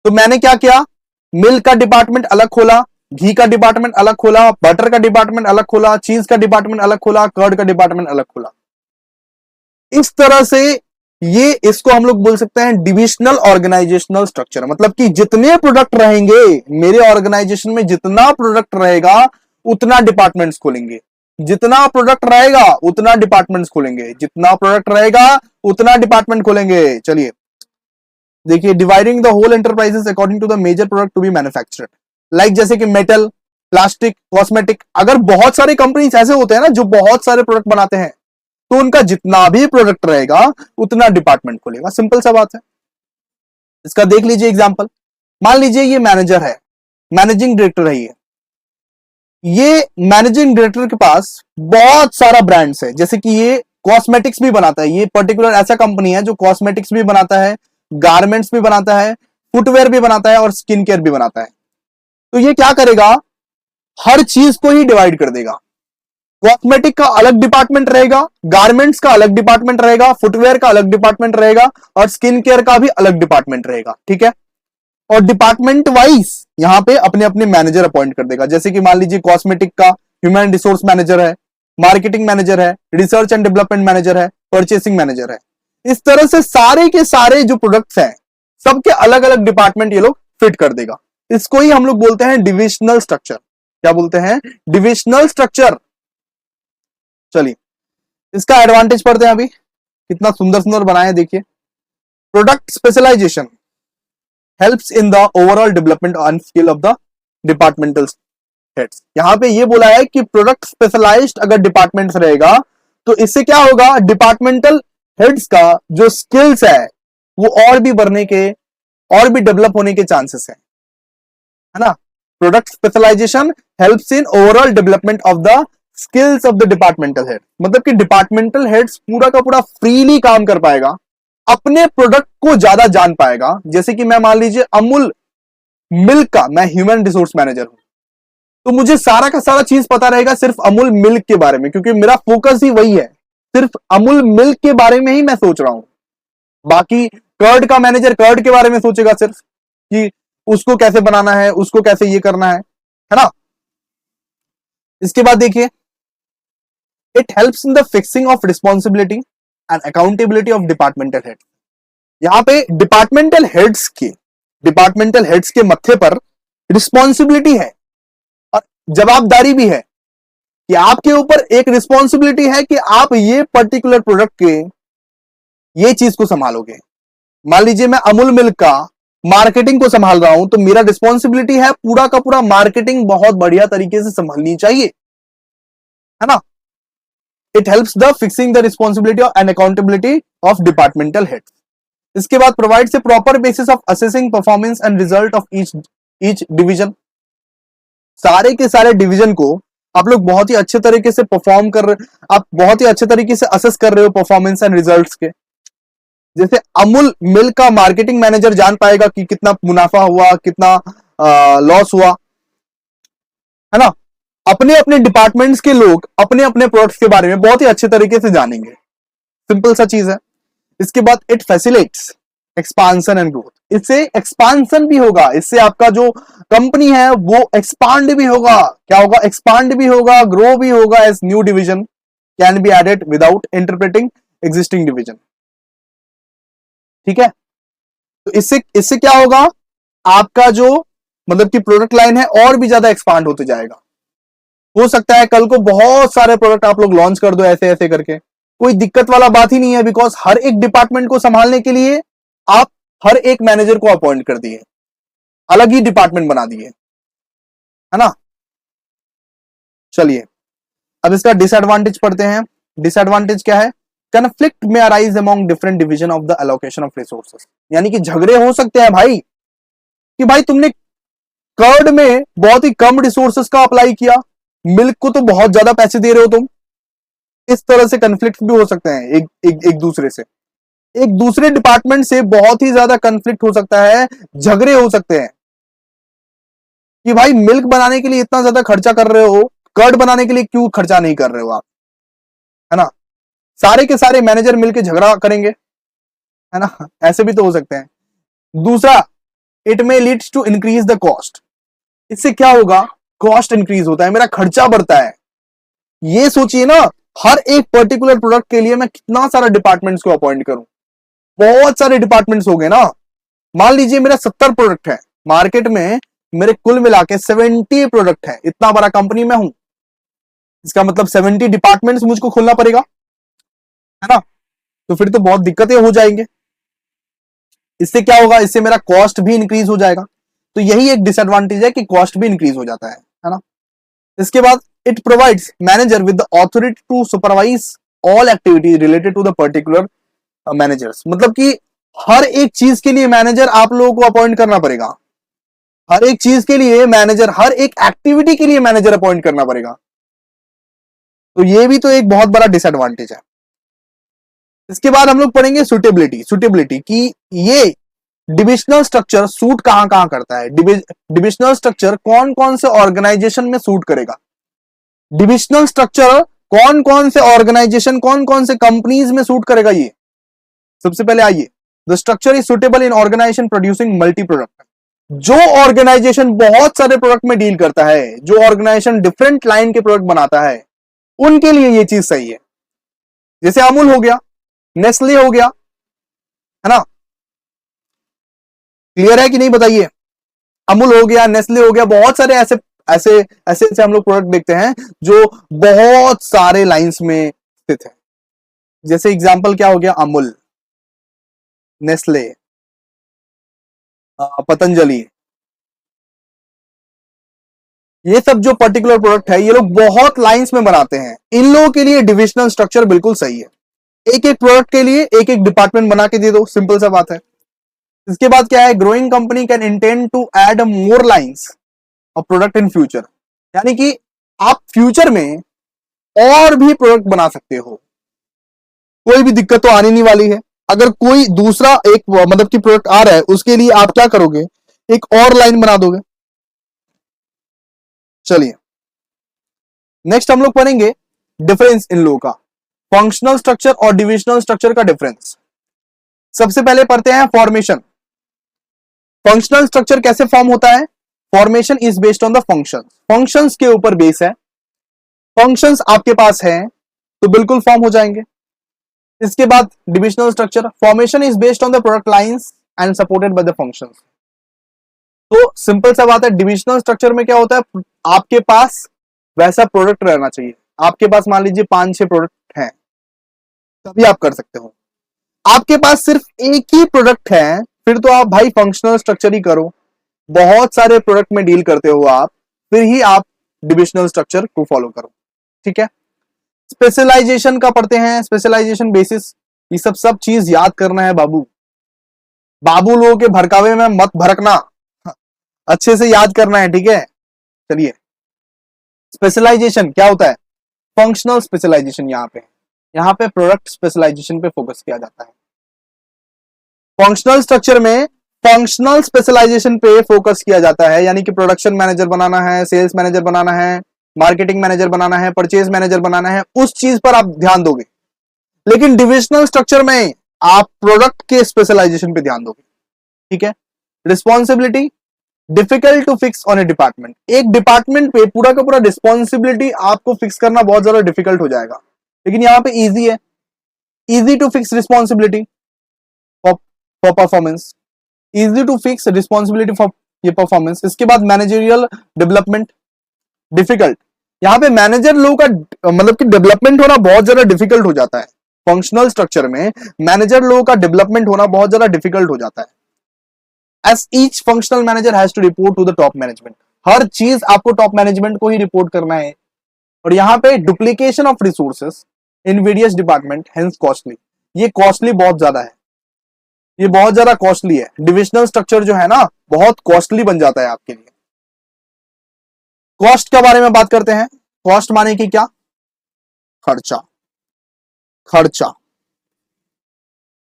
तो मैंने क्या किया, मिल्क का डिपार्टमेंट अलग खोला, घी का डिपार्टमेंट अलग खोला, बटर का डिपार्टमेंट अलग खोला, चीज का डिपार्टमेंट अलग खोला, कर्ड का डिपार्टमेंट अलग खोला। इस तरह से ये इसको हम लोग बोल सकते हैं डिविजनल ऑर्गेनाइजेशनल स्ट्रक्चर। मतलब कि जितने प्रोडक्ट रहेंगे मेरे ऑर्गेनाइजेशन में, जितना प्रोडक्ट रहेगा उतना डिपार्टमेंट्स खोलेंगे, जितना प्रोडक्ट रहेगा उतना डिपार्टमेंट्स खोलेंगे, जितना प्रोडक्ट रहेगा उतना डिपार्टमेंट खोलेंगे। चलिए देखिए, dividing the whole enterprises according to the major product to be manufactured. Like जैसे कि मेटल, प्लास्टिक, कॉस्मेटिक। अगर बहुत सारे कंपनीज ऐसे होते हैं ना जो बहुत सारे प्रोडक्ट बनाते हैं, तो उनका जितना भी प्रोडक्ट रहेगा उतना डिपार्टमेंट खोलेगा। सिंपल सा बात है। इसका देख लीजिए एग्जांपल। मान लीजिए ये मैनेजर है, मैनेजिंग डायरेक्टर है ये मैनेजिंग डायरेक्टर के पास बहुत सारा ब्रांड्स है। जैसे कि ये कॉस्मेटिक्स भी बनाता है, ये पर्टिकुलर ऐसा कंपनी है जो कॉस्मेटिक्स भी बनाता है, गारमेंट्स भी बनाता है, फुटवेयर भी बनाता है और स्किन केयर भी बनाता है। तो ये क्या करेगा, हर चीज को ही डिवाइड कर देगा। कॉस्मेटिक का अलग डिपार्टमेंट रहेगा, गारमेंट्स का अलग डिपार्टमेंट रहेगा, फुटवेयर का अलग डिपार्टमेंट रहेगा और स्किन केयर का भी अलग डिपार्टमेंट रहेगा, ठीक है। और डिपार्टमेंट वाइज यहां पे अपने अपने मैनेजर अपॉइंट कर देगा। जैसे कि मान लीजिए कॉस्मेटिक का ह्यूमन रिसोर्स मैनेजर है, मार्केटिंग मैनेजर है, रिसर्च एंड डेवलपमेंट मैनेजर है, परचेसिंग मैनेजर है। इस तरह से सारे के सारे जो प्रोडक्ट्स हैं सबके अलग अलग डिपार्टमेंट ये लोग फिट कर देगा। इसको ही हम लोग बोलते हैं डिविजनल स्ट्रक्चर। क्या बोलते हैं, डिविजनल स्ट्रक्चर। चलिए इसका एडवांटेज पढ़ते हैं। अभी कितना सुंदर सुंदर बनाए देखिए। Product specialization helps in the overall development and skill of the departmental heads. यहां पे ये बोला है कि प्रोडक्ट स्पेशलाइज्ड अगर डिपार्टमेंट्स रहेगा तो इससे क्या होगा, डिपार्टमेंटल हेड्स का जो स्किल्स है वो और भी बढ़ने के, और भी डेवलप होने के चांसेस है ना। Product specialization helps in overall development of the skills of the departmental head, मतलब कि डिपार्टमेंटल हेड्स पूरा का पूरा फ्रीली काम कर पाएगा, अपने प्रोडक्ट को ज्यादा जान पाएगा। जैसे कि मैं मान लीजिए अमूल मिल्क का मैं ह्यूमन रिसोर्स मैनेजर हूं, तो मुझे सारा का सारा चीज पता रहेगा सिर्फ अमूल मिल्क के बारे में, क्योंकि मेरा फोकस ही वही है, सिर्फ अमूल मिल्क के बारे में ही मैं सोच रहा हूं। बाकी कर्ड का मैनेजर कर्ड के बारे में सोचेगा सिर्फ कि उसको कैसे बनाना है, उसको कैसे ये करना है ना। इसके बाद देखिए, it helps in the fixing of responsibility and accountability of departmental head. यहां पे डिपार्टमेंटल हेड्स के मत्थे पर रिस्पॉन्सिबिलिटी है और जवाबदारी भी है कि आपके ऊपर एक रिस्पॉन्सिबिलिटी है कि आप ये पर्टिकुलर प्रोडक्ट के ये चीज को संभालोगे। मान लीजिए मैं अमूल मिल्क का मार्केटिंग को संभाल रहा हूं, तो मेरा रिस्पॉन्सिबिलिटी है पूरा का पूरा मार्केटिंग बहुत बढ़िया तरीके से संभालनी चाहिए, है ना। It helps the fixing the responsibility and accountability of departmental head. इसके बाद provides a proper basis of assessing performance and result of each division. सारे के सारे डिवीजन को आप लोग बहुत ही अच्छे तरीके से परफॉर्म कर रहे, आप बहुत ही अच्छे तरीके से असेस कर रहे हो परफॉर्मेंस एंड रिजल्ट्स के। जैसे अमूल मिल्क का मार्केटिंग मैनेजर जान पाएगा कि कितना मुनाफा हुआ, कितना लॉस हुआ, है ना। अपने अपने डिपार्टमेंट्स के लोग अपने अपने प्रोडक्ट्स के बारे में बहुत ही अच्छे तरीके से जानेंगे, सिंपल सा चीज है। इसके बाद it facilitates expansion and growth. इससे एक्सपांशन भी होगा, इससे आपका जो कंपनी है वो एक्सपांड भी होगा। क्या होगा? एक्सपांड भी होगा, ग्रो भी होगा as new division can be added without interpreting existing division. ठीक है, तो इससे क्या होगा, आपका जो मतलब कि प्रोडक्ट लाइन है और भी ज्यादा एक्सपांड होते जाएगा। हो सकता है कल को बहुत सारे प्रोडक्ट आप लोग लॉन्च कर दो ऐसे ऐसे करके, कोई दिक्कत वाला बात ही नहीं है, बिकॉज हर एक डिपार्टमेंट को संभालने के लिए आप हर एक मैनेजर को अपॉइंट कर दिए, अलग ही डिपार्टमेंट बना दिए, है ना। चलिए अब इसका डिसएडवांटेज पढ़ते हैं। डिसएडवांटेज क्या है? कन्फ्लिक्ट में arise among different division of the allocation of resources. यानी कि झगड़े हो सकते हैं भाई, कि भाई तुमने कर्ड में बहुत ही कम रिसोर्सेस का अप्लाई किया, मिल्क को तो बहुत ज्यादा पैसे दे रहे हो तुम। इस तरह से कन्फ्लिक्ट भी हो सकते हैं एक दूसरे से, एक दूसरे डिपार्टमेंट से बहुत ही ज्यादा कन्फ्लिक्ट हो सकता है, झगड़े हो सकते हैं कि भाई मिल्क बनाने के लिए इतना ज्यादा खर्चा कर रहे हो, कर्ड बनाने के लिए क्यों खर्चा नहीं कर रहे हो आप, है ना। सारे के सारे मैनेजर मिलकर झगड़ा करेंगे, है ना, ऐसे भी तो हो सकते हैं। दूसरा, it may leads to increase the cost. इससे क्या होगा? कॉस्ट इंक्रीज होता है, मेरा खर्चा बढ़ता है। ये सोचिए ना, हर एक पर्टिकुलर प्रोडक्ट के लिए मैं कितना सारा डिपार्टमेंट्स को अपॉइंट करूं, बहुत सारे डिपार्टमेंट्स हो गए ना। मान लीजिए मेरा 70 प्रोडक्ट है मार्केट में, मेरे कुल मिला के 70 प्रोडक्ट है, इतना बड़ा कंपनी में हूं, इसका मतलब 70 डिपार्टमेंट्स मुझको खोलना पड़ेगा, है ना। तो फिर तो बहुत दिक्कतें हो जाएंगे। इससे क्या होगा? इससे मेरा कॉस्ट भी इंक्रीज हो जाएगा। तो यही एक डिसएडवांटेज है कि कॉस्ट भी इंक्रीज हो जाता है ना। इसके बाद it provides manager with the authority to supervise all activity related to the particular managers. मतलब कि हर एक चीज के लिए मैनेजर आप लोगों को अपॉइंट करना पड़ेगा, हर एक चीज के लिए मैनेजर, हर एक एक्टिविटी के लिए मैनेजर अपॉइंट करना पड़ेगा। तो ये भी तो एक बहुत बड़ा डिसएडवांटेज है। इसके बाद हम लोग पढ़ेंगे सुटेबिलिटी कि ये डिविजनल स्ट्रक्चर सूट कहां कहां करता है। डिविजनल स्ट्रक्चर कौन कौन से ऑर्गेनाइजेशन में सूट करेगा, डिविजनल स्ट्रक्चर कौन कौन से ऑर्गेनाइजेशन, कौन कौन से कंपनीज में सूट करेगा। ये सबसे पहले आइए, the structure is suitable in organization producing multi product. जो ऑर्गेनाइजेशन बहुत सारे प्रोडक्ट में डील करता है, जो ऑर्गेनाइजेशन डिफरेंट लाइन के प्रोडक्ट बनाता है, उनके लिए ये चीज सही है। जैसे अमूल हो गया, नेस्ले हो गया, है ना। क्लियर है कि नहीं बताइए? अमूल हो गया, नेस्ले हो गया, बहुत सारे ऐसे ऐसे ऐसे ऐसे हम लोग प्रोडक्ट देखते हैं जो बहुत सारे लाइंस में स्थित है। जैसे एग्जांपल क्या हो गया? अमूल, नेस्ले, पतंजलि, ये सब जो पर्टिकुलर प्रोडक्ट है ये लोग बहुत लाइंस में बनाते हैं। इन लोगों के लिए डिविजनल स्ट्रक्चर बिल्कुल सही है। एक एक प्रोडक्ट के लिए एक एक डिपार्टमेंट बना के दे दो, सिंपल सा बात है। इसके बाद क्या है? Growing company can intend to add more lines of product in future. यानी कि आप फ्यूचर में और भी प्रोडक्ट बना सकते हो, कोई भी दिक्कत तो आने नहीं वाली है। अगर कोई दूसरा एक मतलब कि प्रोडक्ट आ रहा है उसके लिए आप क्या करोगे, एक और लाइन बना दोगे। चलिए नेक्स्ट हम लोग पढ़ेंगे डिफरेंस इन लोगों का, फंक्शनल स्ट्रक्चर और डिविजनल स्ट्रक्चर का डिफरेंस। सबसे पहले पढ़ते हैं फॉर्मेशन। फंक्शनल स्ट्रक्चर कैसे फॉर्म होता है, formation is based on the function, functions के ऊपर बेस है, फंक्शंस आपके पास है तो बिल्कुल फॉर्म हो जाएंगे। इसके बाद divisional structure, formation is based on the product lines and supported by the functions. तो सिंपल सा बात है, डिविजनल स्ट्रक्चर में क्या होता है, आपके पास वैसा प्रोडक्ट रहना चाहिए। आपके पास मान लीजिए 5-6 प्रोडक्ट हैं तभी आप कर सकते हो, आपके पास सिर्फ एक ही प्रोडक्ट है फिर तो आप भाई फंक्शनल स्ट्रक्चर ही करो। बहुत सारे प्रोडक्ट में डील करते हो आप, फिर ही आप डिविजनल स्ट्रक्चर को फॉलो करो, ठीक है। स्पेशलाइजेशन का पढ़ते हैं, स्पेशलाइजेशन बेसिस, ये सब चीज याद करना है बाबू। बाबू लोगों के भड़कावे में मत भड़कना, अच्छे से याद करना है, ठीक है। चलिए स्पेशलाइजेशन क्या होता है, फंक्शनल स्पेशलाइजेशन, यहाँ पे प्रोडक्ट स्पेशलाइजेशन पे फोकस किया जाता है। फंक्शनल स्ट्रक्चर में फंक्शनल स्पेशलाइजेशन पे फोकस किया जाता है, यानी कि प्रोडक्शन मैनेजर बनाना है, सेल्स मैनेजर बनाना है, मार्केटिंग मैनेजर बनाना है, परचेज मैनेजर बनाना है, उस चीज पर आप ध्यान दोगे। लेकिन डिविजनल स्ट्रक्चर में आप प्रोडक्ट के स्पेशलाइजेशन पे ध्यान दोगे, ठीक है। Responsibility, difficult to fix on a department, एक डिपार्टमेंट पे पूरा का पूरा रिस्पॉन्सिबिलिटी आपको फिक्स करना बहुत ज्यादा डिफिकल्ट हो जाएगा, लेकिन यहाँ पे इजी है, easy to fix responsibility for performance, easy to fix responsibility for ये परफॉर्मेंस। इसके बाद मैनेजरियल डेवलपमेंट, डिफिकल्ट, यहाँ पे मैनेजर लोगों का मतलब कि डेवलपमेंट होना बहुत ज्यादा डिफिकल्ट हो जाता है। फंक्शनल स्ट्रक्चर में मैनेजर लोगों का डेवलपमेंट होना बहुत ज्यादा डिफिकल्ट हो जाता है। As each functional manager has to report to the top management, हर चीज आपको टॉप मैनेजमेंट को ही रिपोर्ट करना है। और यहाँ पे duplication of resources in various department, hence costly, ये कॉस्टली बहुत ज्यादा है, ये बहुत ज्यादा कॉस्टली है। डिविजनल स्ट्रक्चर जो है ना बहुत कॉस्टली बन जाता है आपके लिए। कॉस्ट के बारे में बात करते हैं, कॉस्ट माने कि क्या, खर्चा, खर्चा,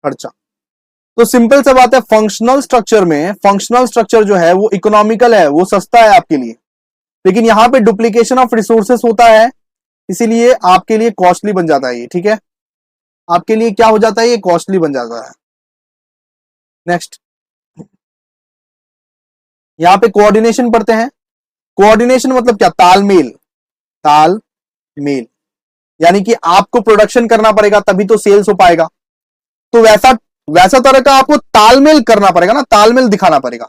खर्चा। तो सिंपल सा बात है, फंक्शनल स्ट्रक्चर में फंक्शनल स्ट्रक्चर जो है वो इकोनॉमिकल है, वो सस्ता है आपके लिए, लेकिन यहां पे डुप्लीकेशन ऑफ रिसोर्सेस होता है, इसीलिए आपके लिए कॉस्टली बन जाता है ये, ठीक है। आपके लिए क्या हो जाता है, ये कॉस्टली बन जाता है। नेक्स्ट यहां पे कोऑर्डिनेशन पढ़ते हैं। कोऑर्डिनेशन मतलब क्या, तालमेल, तालमेल, यानी कि आपको प्रोडक्शन करना पड़ेगा तभी तो सेल्स हो पाएगा, तो वैसा तरह का आपको तालमेल करना पड़ेगा ना, तालमेल दिखाना पड़ेगा।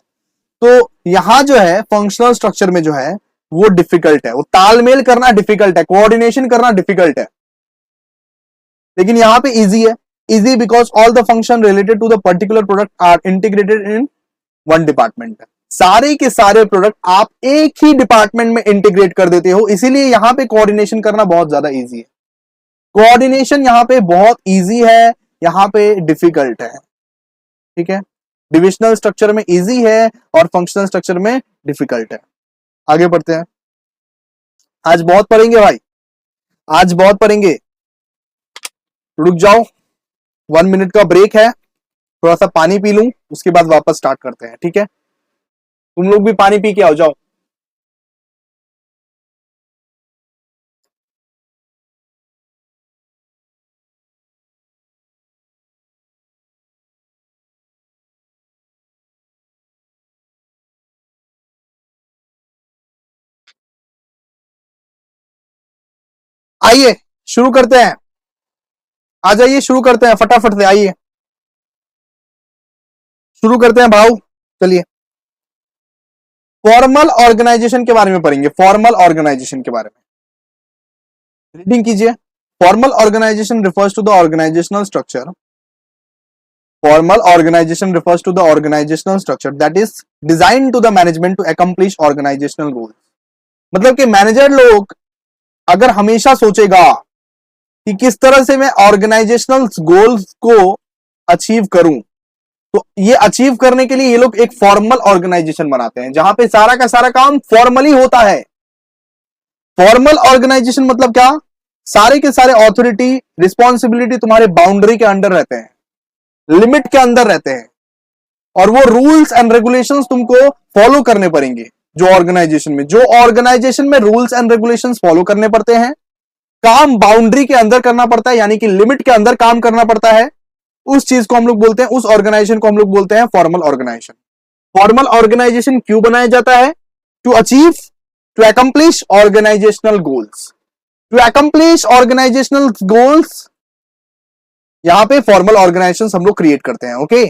तो यहां जो है फंक्शनल स्ट्रक्चर में जो है वो डिफिकल्ट है, वो तालमेल करना डिफिकल्ट है, कोऑर्डिनेशन करना डिफिकल्ट है। लेकिन यहां पे इजी है, easy because all the function related to the particular product are integrated in one department. सारे के सारे प्रोडक्ट आप एक ही डिपार्टमेंट में इंटीग्रेट कर देते हो, इसीलिए यहां पे कोऑर्डिनेशन करना बहुत ज्यादा इजी है। कोऑर्डिनेशन यहां पे बहुत इजी है, यहां पे डिफिकल्ट है, ठीक है। डिविजनल स्ट्रक्चर में इजी है और फंक्शनल स्ट्रक्चर में डिफिकल्ट है। आगे बढ़ते हैं, आज बहुत पढ़ेंगे भाई, आज बहुत पढ़ेंगे। रुक जाओ, 1 मिनट का ब्रेक है, थोड़ा सा पानी पी लूं, उसके बाद वापस स्टार्ट करते हैं, ठीक है। तुम लोग भी पानी पी के आओ, जाओ। आइए शुरू करते हैं, आ जाइए शुरू करते हैं, फटाफट से आइए शुरू करते हैं भाऊ। चलिए फॉर्मल ऑर्गेनाइजेशन के बारे में पढ़ेंगे, फॉर्मल ऑर्गेनाइजेशन के बारे में रीडिंग कीजिए। Formal organization refers to the organizational structure, formal organization refers to the organizational structure that is designed to the management to accomplish organizational goals। मतलब कि मैनेजर लोग अगर हमेशा सोचेगा कि किस तरह से मैं ऑर्गेनाइजेशनल गोल्स को अचीव करूं, तो ये अचीव करने के लिए ये लोग एक फॉर्मल ऑर्गेनाइजेशन बनाते हैं जहां पे सारा का सारा काम फॉर्मली होता है। फॉर्मल ऑर्गेनाइजेशन मतलब क्या, सारे के सारे ऑथोरिटी रिस्पॉन्सिबिलिटी तुम्हारे बाउंड्री के अंडर रहते हैं, लिमिट के अंदर रहते हैं, और वो रूल्स एंड रेगुलेशंस तुमको फॉलो करने पड़ेंगे। जो ऑर्गेनाइजेशन में रूल्स एंड रेगुलेशंस फॉलो करने पड़ते हैं, काम बाउंड्री के अंदर करना पड़ता है, यानी कि लिमिट के अंदर काम करना पड़ता है, उस चीज को हम लोग बोलते हैं, उस ऑर्गेनाइजेशन को हम लोग बोलते हैं फॉर्मल ऑर्गेनाइजेशन। फॉर्मल ऑर्गेनाइजेशन क्यों बनाया जाता है? To achieve, to accomplish organizational goals. To accomplish organizational goals, यहां पे फॉर्मल ऑर्गेनाइजेशन हम लोग क्रिएट करते हैं। Okay,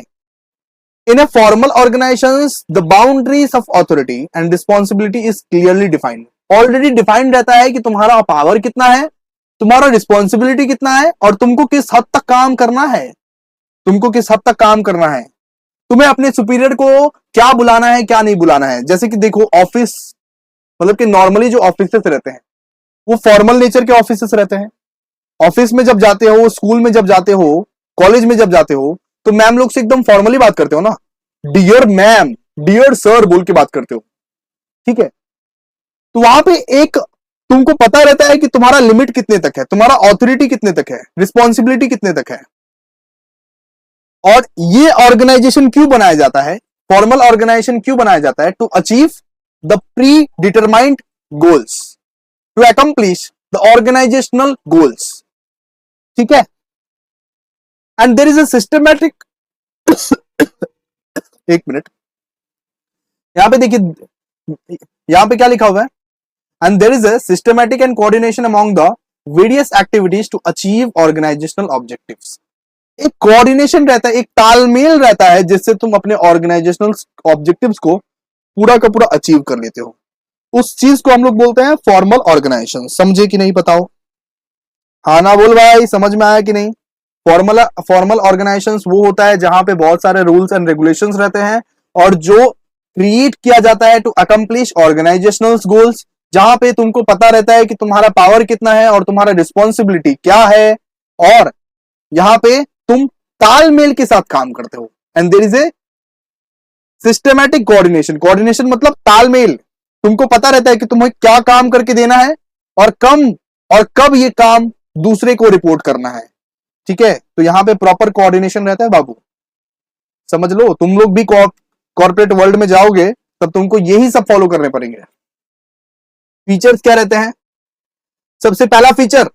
in a formal organizations the boundaries of authority and responsibility is clearly defined. Already defined रहता है कि तुम्हारा पावर कितना है, तुम्हारा रिस्पॉन्सिबिलिटी कितना है, और तुमको किस हद तक काम करना है, तुमको किस हद तक काम करना है, तुम्हें अपने सुपीरियर को क्या बुलाना है, क्या नहीं बुलाना है। जैसे कि देखो, ऑफिस मतलब कि नॉर्मली जो ऑफिसेस रहते हैं वो फॉर्मल नेचर के ऑफिसेस रहते हैं। ऑफिस में जब जाते हो, स्कूल में जब जाते हो, कॉलेज में जब जाते हो, तो मैम लोग से एकदम फॉर्मली बात करते हो ना, डियर मैम, डियर सर बोल के बात करते हो, ठीक है। तो वहां पे एक तुमको पता रहता है कि तुम्हारा लिमिट कितने तक है, तुम्हारा ऑथोरिटी कितने तक है, रिस्पॉन्सिबिलिटी कितने तक है। और ये ऑर्गेनाइजेशन क्यों बनाया जाता है, फॉर्मल ऑर्गेनाइजेशन क्यों बनाया जाता है? To achieve the predetermined goals, to accomplish the organizational goals, ठीक है। And there is a systematic एक मिनट, यहां पे देखिए, यहां पे क्या लिखा हुआ है? And there is a systematic and coordination among the various activities to achieve organizational objectives. एक कोऑर्डिनेशन रहता है, एक तालमेल रहता है, जिससे तुम अपने ऑर्गेनाइजेशनल ऑब्जेक्टिव्स को पूरा का पूरा अचीव कर लेते हो। उस चीज को हम लोग बोलते हैं फॉर्मल ऑर्गेनाइजेशन। समझे कि नहीं बताओ? हाँ ना बोल भाई, समझ में आया कि नहीं? फॉर्मल ऑर्गेनाइजेशन वो होता है जहां पे बहुत सारे रूल्स एंड रेगुलेशंस रहते हैं, और जो क्रिएट किया जाता है टू अकम्प्लिश ऑर्गेनाइजेशनल गोल्स, जहां पे तुमको पता रहता है कि तुम्हारा पावर कितना है और तुम्हारा रिस्पॉन्सिबिलिटी क्या है, और यहां पे तुम तालमेल के साथ काम करते हो। And there is a systematic coordination. Coordination मतलब तालमेल, तुमको पता रहता है कि तुम्हें क्या काम करके देना है, और कब ये काम दूसरे को रिपोर्ट करना है, ठीक है। तो यहां पे प्रॉपर कोऑर्डिनेशन रहता है बाबू, समझ लो। तुम लोग भी कॉर्पोरेट वर्ल्ड में जाओगे तब तुमको यही सब फॉलो करने पड़ेंगे। फीचर्स क्या रहते हैं? सबसे पहला feature,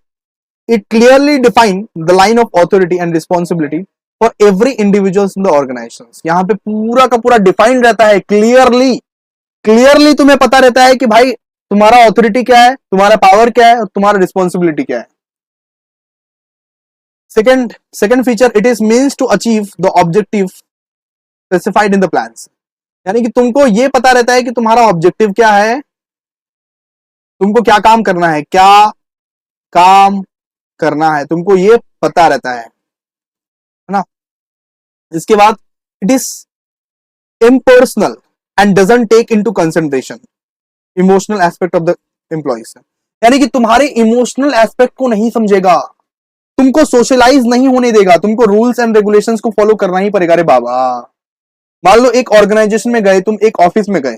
it clearly define the line of authority and responsibility for every individuals in the organization. यहां पे पूरा का पूरा डिफाइंड रहता है, क्लियरली तुम्हें पता रहता है कि भाई तुम्हारा ऑथोरिटी क्या है, तुम्हारा पावर क्या है, और तुम्हारा रिस्पॉन्सिबिलिटी क्या है। Second feature, it is means to achieve the objective specified in the plans. यानी कि तुमको ये पता रहता है कि तुम्हारा ऑब्जेक्टिव क्या है, तुमको क्या काम करना है, क्या काम करना है, तुमको ये पता रहता है ना। इसके बाद, it is impersonal and doesn't take into consideration emotional aspect of the employees. यानी कि तुम्हारे इमोशनल एस्पेक्ट को नहीं समझेगा, तुमको सोशलाइज नहीं होने देगा, तुमको रूल्स एंड रेगुलेशंस को फॉलो करना ही पड़ेगा। अरे बाबा, मान लो एक ऑर्गेनाइजेशन में गए, तुम एक ऑफिस में गए,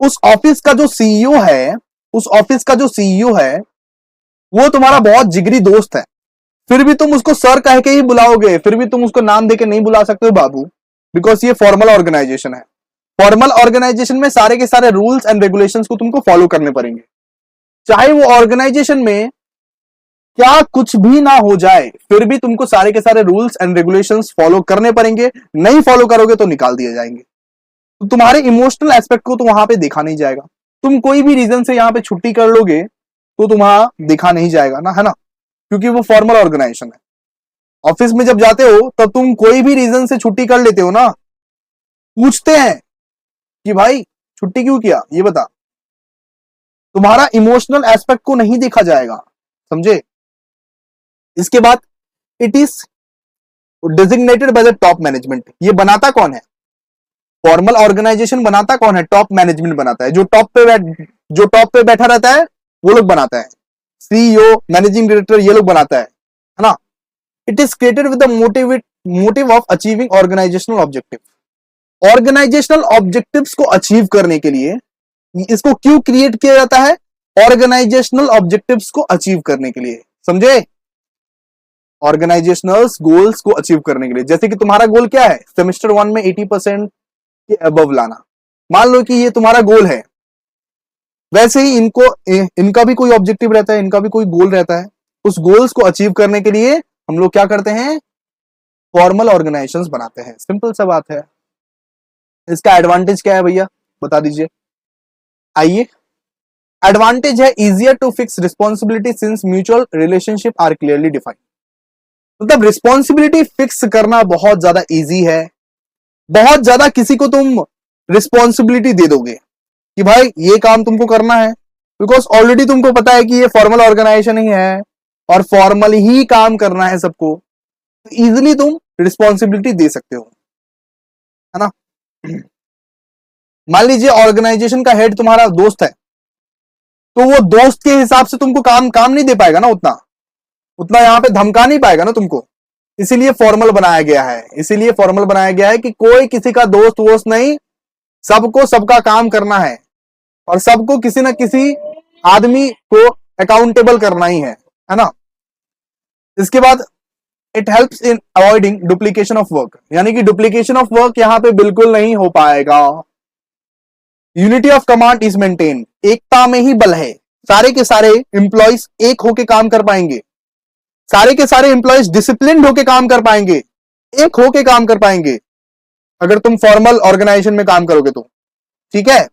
उस ऑफिस का जो सीईओ है वो तुम्हारा बहुत जिगरी दोस्त है, फिर भी तुम उसको सर कह के ही बुलाओगे, फिर भी तुम उसको नाम देके नहीं बुला सकते हो बाबू, बिकॉज ये फॉर्मल ऑर्गेनाइजेशन है। फॉर्मल ऑर्गेनाइजेशन में सारे के सारे रूल्स एंड रेगुलेशंस को तुमको फॉलो करने पड़ेंगे, चाहे वो ऑर्गेनाइजेशन में क्या कुछ भी ना हो जाए, फिर भी तुमको सारे के सारे रूल्स एंड रेगुलेशंस फॉलो करने पड़ेंगे। नहीं फॉलो करोगे तो निकाल दिए जाएंगे। तो तुम्हारे इमोशनल एस्पेक्ट को तो वहां पे देखा नहीं जाएगा। तुम कोई भी रीजन से यहां पे छुट्टी कर लोगे तो तुम्हारा देखा नहीं जाएगा ना, है ना, क्योंकि वो फॉर्मल ऑर्गेनाइजेशन है। ऑफिस में जब जाते हो तब तुम कोई भी रीजन से छुट्टी कर लेते हो ना, पूछते हैं कि भाई छुट्टी क्यों किया, ये बता। तुम्हारा इमोशनल एस्पेक्ट को नहीं देखा जाएगा, समझे। इसके बाद, it is designated by the top management. ये बनाता कौन है? फॉर्मल ऑर्गेनाइजेशन बनाता कौन है? टॉप मैनेजमेंट बनाता है। जो टॉप पे बैठा रहता है वो लोग बनाता है, सीईओ, मैनेजिंग डायरेक्टर, ये लोग बनाता है ना। It is created with the motive of achieving organizational objective. Organizational objectives को अचीव करने के लिए इसको क्यों क्रिएट किया जाता है? ऑर्गेनाइजेशनल ऑब्जेक्टिव्स को अचीव करने के लिए, समझे? ऑर्गेनाइजेशनल गोल्स को अचीव करने के लिए, जैसे कि तुम्हारा गोल क्या है, सेमेस्टर 1 में 80% के अबव लाना, मान लो कि ये तुम्हारा गोल है। वैसे ही इनका भी कोई ऑब्जेक्टिव रहता है, इनका भी कोई गोल रहता है। उस गोल्स को अचीव करने के लिए हम लोग क्या करते हैं, फॉर्मल ऑर्गेनाइजेशंस बनाते हैं। सिंपल सा बात है। इसका एडवांटेज क्या है भैया, बता दीजिए। आइए, एडवांटेज है easier to fix responsibility since mutual relationship are clearly defined. मतलब रिस्पॉन्सिबिलिटी फिक्स करना बहुत ज्यादा इजी है। बहुत ज्यादा किसी को तुम रिस्पॉन्सिबिलिटी दे दोगे कि भाई ये काम तुमको करना है, बिकॉज ऑलरेडी तुमको पता है कि ये फॉर्मल ऑर्गेनाइजेशन ही है और फॉर्मल ही काम करना है सबको, तो इजिली तुम रिस्पॉन्सिबिलिटी दे सकते हो, है ना। मान लीजिए ऑर्गेनाइजेशन का हेड तुम्हारा दोस्त है, तो वो दोस्त के हिसाब से तुमको काम नहीं दे पाएगा ना, उतना यहां पे धमका नहीं पाएगा ना तुमको। इसीलिए फॉर्मल बनाया गया है, इसीलिए फॉर्मल बनाया गया है कि कोई किसी का दोस्त वोस्त नहीं, सबको सबका काम करना है और सबको किसी ना किसी आदमी को अकाउंटेबल करना ही है ना। इसके बाद it helps in avoiding duplication of work, यानी कि डुप्लीकेशन ऑफ वर्क यहां पे बिल्कुल नहीं हो पाएगा। Unity of command is maintain, एकता में ही बल है। सारे के सारे इंप्लॉइज एक होके काम कर पाएंगे, सारे के सारे इंप्लॉइज डिसिप्लिन्ड होके काम कर पाएंगे, एक होके काम कर पाएंगे अगर तुम फॉर्मल ऑर्गेनाइजेशन में काम करोगे तो, ठीक है।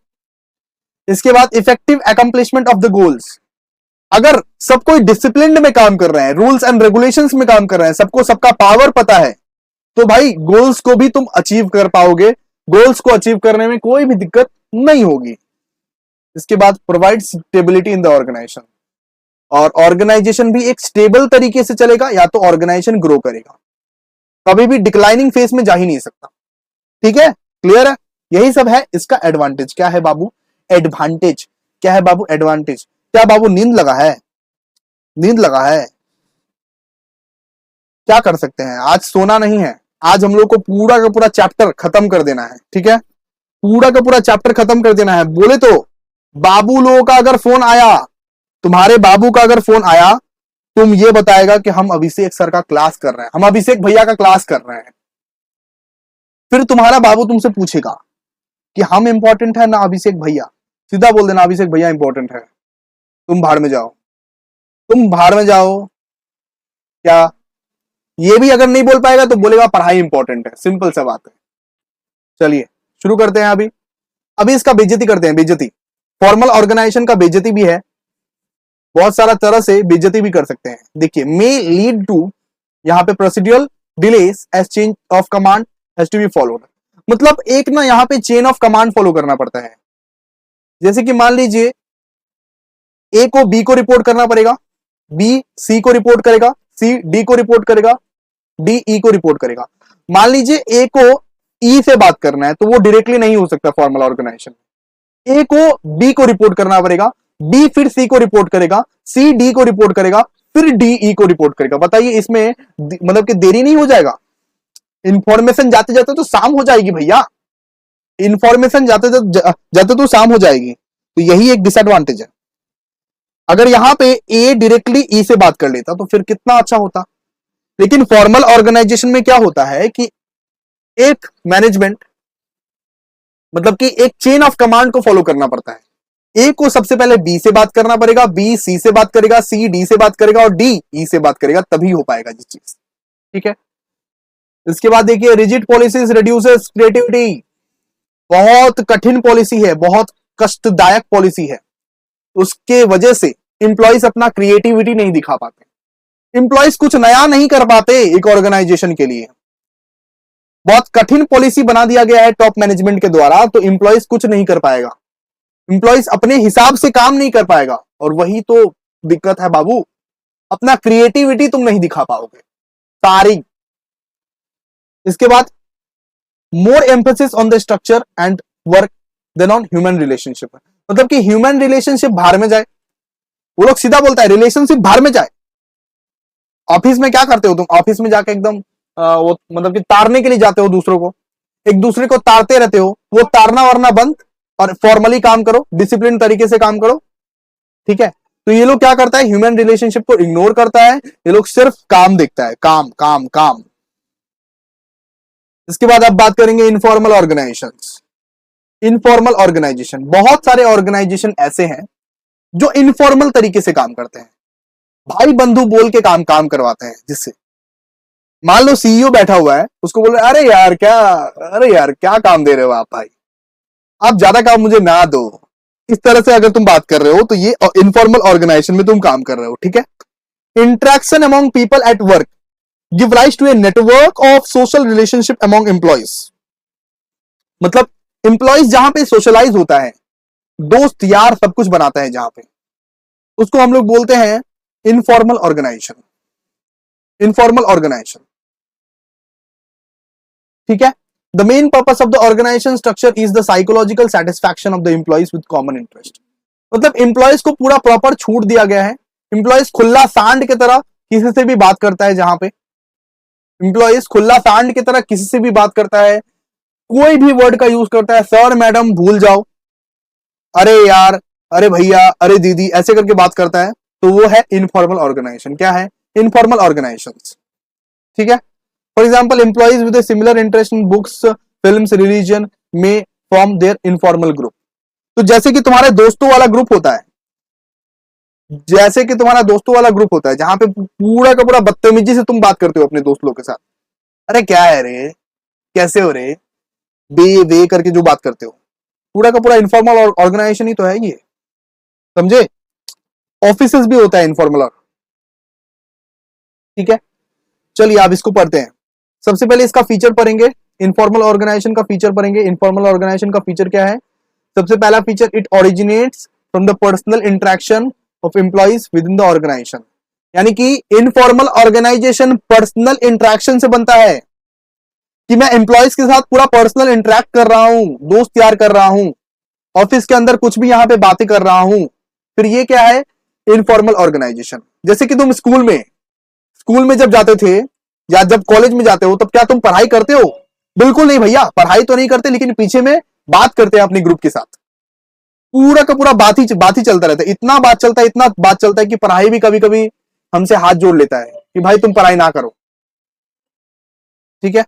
इसके बाद effective accomplishment of the goals, अगर सब कोई डिसिप्लिन में काम कर रहे हैं, रूल्स एंड रेगुलेशंस में काम कर रहे हैं, सबको सबका पावर पता है, तो भाई गोल्स को भी तुम अचीव कर पाओगे, गोल्स को अचीव करने में कोई भी दिक्कत नहीं होगी। इसके बाद provide stability in the organization, और ऑर्गेनाइजेशन भी एक स्टेबल तरीके से चलेगा या तो ऑर्गेनाइजेशन ग्रो करेगा, कभी भी डिक्लाइनिंग फेज में जा ही नहीं सकता, ठीक है। क्लियर है? यही सब है इसका एडवांटेज। क्या है बाबू एडवांटेज, क्या है बाबू एडवांटेज? क्या बाबू नींद लगा है, नींद लगा है? क्या कर सकते हैं, आज सोना नहीं है, आज हम लोग को पूरा का पूरा चैप्टर खत्म कर देना है, ठीक है। पूरा का पूरा चैप्टर खत्म कर देना है। बोले तो बाबू लोगों का अगर फोन आया, तुम्हारे बाबू का अगर फोन आया, तुम ये बताएगा कि हम अभिषेक सर का क्लास कर रहे हैं, हम अभिषेक भैया का क्लास कर रहे हैं, फिर तुम्हारा बाबू तुमसे पूछेगा कि हम इंपॉर्टेंट है ना अभिषेक भैया, सीधा बोल देना अभिषेक भैया इंपॉर्टेंट है, तुम भाड़ में जाओ, तुम भाड़ में जाओ। क्या ये भी अगर नहीं बोल पाएगा तो बोलेगा पढ़ाई इंपॉर्टेंट है, सिंपल सा बात है। चलिए शुरू करते हैं। अभी इसका बेइज्जती करते हैं, बेइज्जती। फॉर्मल ऑर्गेनाइजेशन का बेइज्जती भी है, बहुत सारा तरह से बेइज्जती भी कर सकते हैं। देखिए, मे लीड टू, यहाँ पे procedural delays as change of command has to be followed, मतलब एक ना यहाँ पे चेन ऑफ कमांड फॉलो करना पड़ता है। जैसे कि मान लीजिए ए को बी को रिपोर्ट करना पड़ेगा, बी सी को रिपोर्ट करेगा, सी डी को रिपोर्ट करेगा, डी ई को रिपोर्ट करेगा। मान लीजिए ए को ई से बात करना है तो वो डायरेक्टली नहीं हो सकता फॉर्मल ऑर्गेनाइजेशन। ए को बी को रिपोर्ट करना पड़ेगा, बी फिर सी को रिपोर्ट करेगा, सी डी को रिपोर्ट करेगा, फिर डी ई को रिपोर्ट करेगा। बताइए इसमें मतलब कि देरी नहीं हो जाएगा? इंफॉर्मेशन जाते जाते तो शाम हो जाएगी भैया, इंफॉर्मेशन जाते जाते तो शाम हो जाएगी। तो यही एक डिसएडवांटेज है। अगर यहां पे ए डायरेक्टली ई से बात कर लेता तो फिर कितना अच्छा होता। लेकिन फॉर्मल ऑर्गेनाइजेशन में क्या होता है कि एक मैनेजमेंट, मतलब कि एक चेन ऑफ कमांड को फॉलो करना पड़ता है। ए को सबसे पहले बी से बात करना पड़ेगा, बी सी से बात करेगा, सी डी से बात करेगा और डी ई से बात करेगा, तभी हो पाएगा जिस चीज, ठीक है। इसके बाद देखिए, रिजिड पॉलिसीज रिड्यूसेस क्रिएटिविटी, बहुत कठिन पॉलिसी है, बहुत कष्टदायक पॉलिसी है। उसके वजह से इंप्लॉइज अपना क्रिएटिविटी नहीं दिखा पाते, इंप्लॉइज कुछ नया नहीं कर पाते एक ऑर्गेनाइजेशन के लिए। बहुत कठिन पॉलिसी बना दिया गया है टॉप मैनेजमेंट के द्वारा, तो इंप्लॉइज कुछ नहीं कर पाएगा, इंप्लॉइज अपने हिसाब से काम नहीं कर पाएगा, और वही तो दिक्कत है बाबू, अपना क्रिएटिविटी तुम नहीं दिखा पाओगे सारी। इसके बाद more emphasis on the structure and work then on human relationship, मतलब कि ह्यूमन रिलेशनशिप बाहर में जाए, वो लोग सीधा बोलता है रिलेशनशिप बाहर में जाए। ऑफिस में क्या करते हो तुम, ऑफिस में जाके एकदम वो मतलब कि तारने के लिए जाते हो दूसरों को, एक दूसरे को तारते रहते हो, वो तारना वारना बंद और फॉर्मली काम करो, डिसिप्लिन तरीके से काम करो, ठीक है। तो ये लोग क्या करता है, ह्यूमन रिलेशनशिप को इग्नोर करता है, ये लोग सिर्फ काम देखता है, काम काम काम। इसके बाद अब बात करेंगे इनफॉर्मल ऑर्गेनाइजेशंस। इनफॉर्मल ऑर्गेनाइजेशन, बहुत सारे ऑर्गेनाइजेशन ऐसे हैं जो इनफॉर्मल तरीके से काम करते हैं, भाई बंधु बोल के काम काम करवाते हैं। जिससे मान लो सीईओ बैठा हुआ है, उसको बोल रहे अरे यार क्या काम दे रहे हो आप भाई, आप ज्यादा काम मुझे ना दो। इस तरह से अगर तुम बात कर रहे हो तो ये इनफॉर्मल ऑर्गेनाइजेशन में तुम काम कर रहे हो, ठीक है। Interaction among people at work give rise to a network of social relationship among employees. मतलब एम्प्लॉइज जहां पे सोशलाइज होता है, दोस्त यार सब कुछ बनाता है जहां पे, उसको हम लोग बोलते हैं इनफॉर्मल ऑर्गेनाइजेशन। इनफॉर्मल ऑर्गेनाइजेशन, ठीक है। The main purpose of the organization structure is the psychological satisfaction of the employees with common interest. मतलब एम्प्लॉइज को पूरा प्रॉपर छूट दिया गया है, एम्प्लॉइज खुला सांड की तरह किसी से भी बात करता है, जहां पे एम्प्लॉइज खुला सांड की तरह किसी से भी बात करता है, कोई भी वर्ड का यूज करता है, सर मैडम भूल जाओ, अरे यार, अरे भैया, अरे दीदी, ऐसे करके बात करता है, तो वो है इनफॉर्मल ऑर्गेनाइजेशन। क्या है? इनफॉर्मल ऑर्गेनाइजेशन, ठीक है। For example employees with similar interest in books, films, religion में फॉर्म देयर इनफॉर्मल ग्रुप। तो जैसे कि तुम्हारे दोस्तों वाला ग्रुप होता है, जैसे कि तुम्हारा दोस्तों वाला ग्रुप होता है जहां पे पूरा का पूरा बदतमीजी से तुम बात करते हो अपने दोस्त लोग के साथ, अरे क्या है रे, कैसे हो रे, बे करके जो बात करते हो, पूरा का पूरा इनफॉर्मल ऑर्गेनाइजेशन ही तो है ये, समझे। ऑफिसेस भी होता है इनफॉर्मल, ठीक है। चलिए आप इसको पढ़ते हैं। सबसे पहले इसका फीचर पढ़ेंगे, इनफॉर्मल ऑर्गेनाइजेशन का फीचर पढ़ेंगे। इनफॉर्मल ऑर्गेनाइजेशन का फीचर क्या है? सबसे पहला feature, it originates from the personal interaction of employees with in the organisation. यानी कि इनफॉर्मल ऑर्गेनाइजेशन पर्सनल इंटरेक्शन से बनता है, कि मैं एम्प्लॉइज के साथ पूरा पर्सनल इंटरेक्ट कर रहा हूं, दोस्त यार कर रहा हूं, ऑफिस के अंदर कुछ भी यहां पे बातें कर रहा हूं, फिर ये क्या है? Informal organization. जैसे कि तुम स्कूल में जब जाते थे या जब कॉलेज में जाते हो, तब क्या तुम पढ़ाई करते हो? बिल्कुल नहीं भैया, पढ़ाई तो नहीं करते, लेकिन पीछे में बात करते हैं अपने ग्रुप के साथ, पूरा का पूरा बात ही चलता रहता है। इतना बात चलता है कि पढ़ाई भी कभी कभी हमसे हाथ जोड़ लेता है कि भाई तुम पढ़ाई ना करो, ठीक है।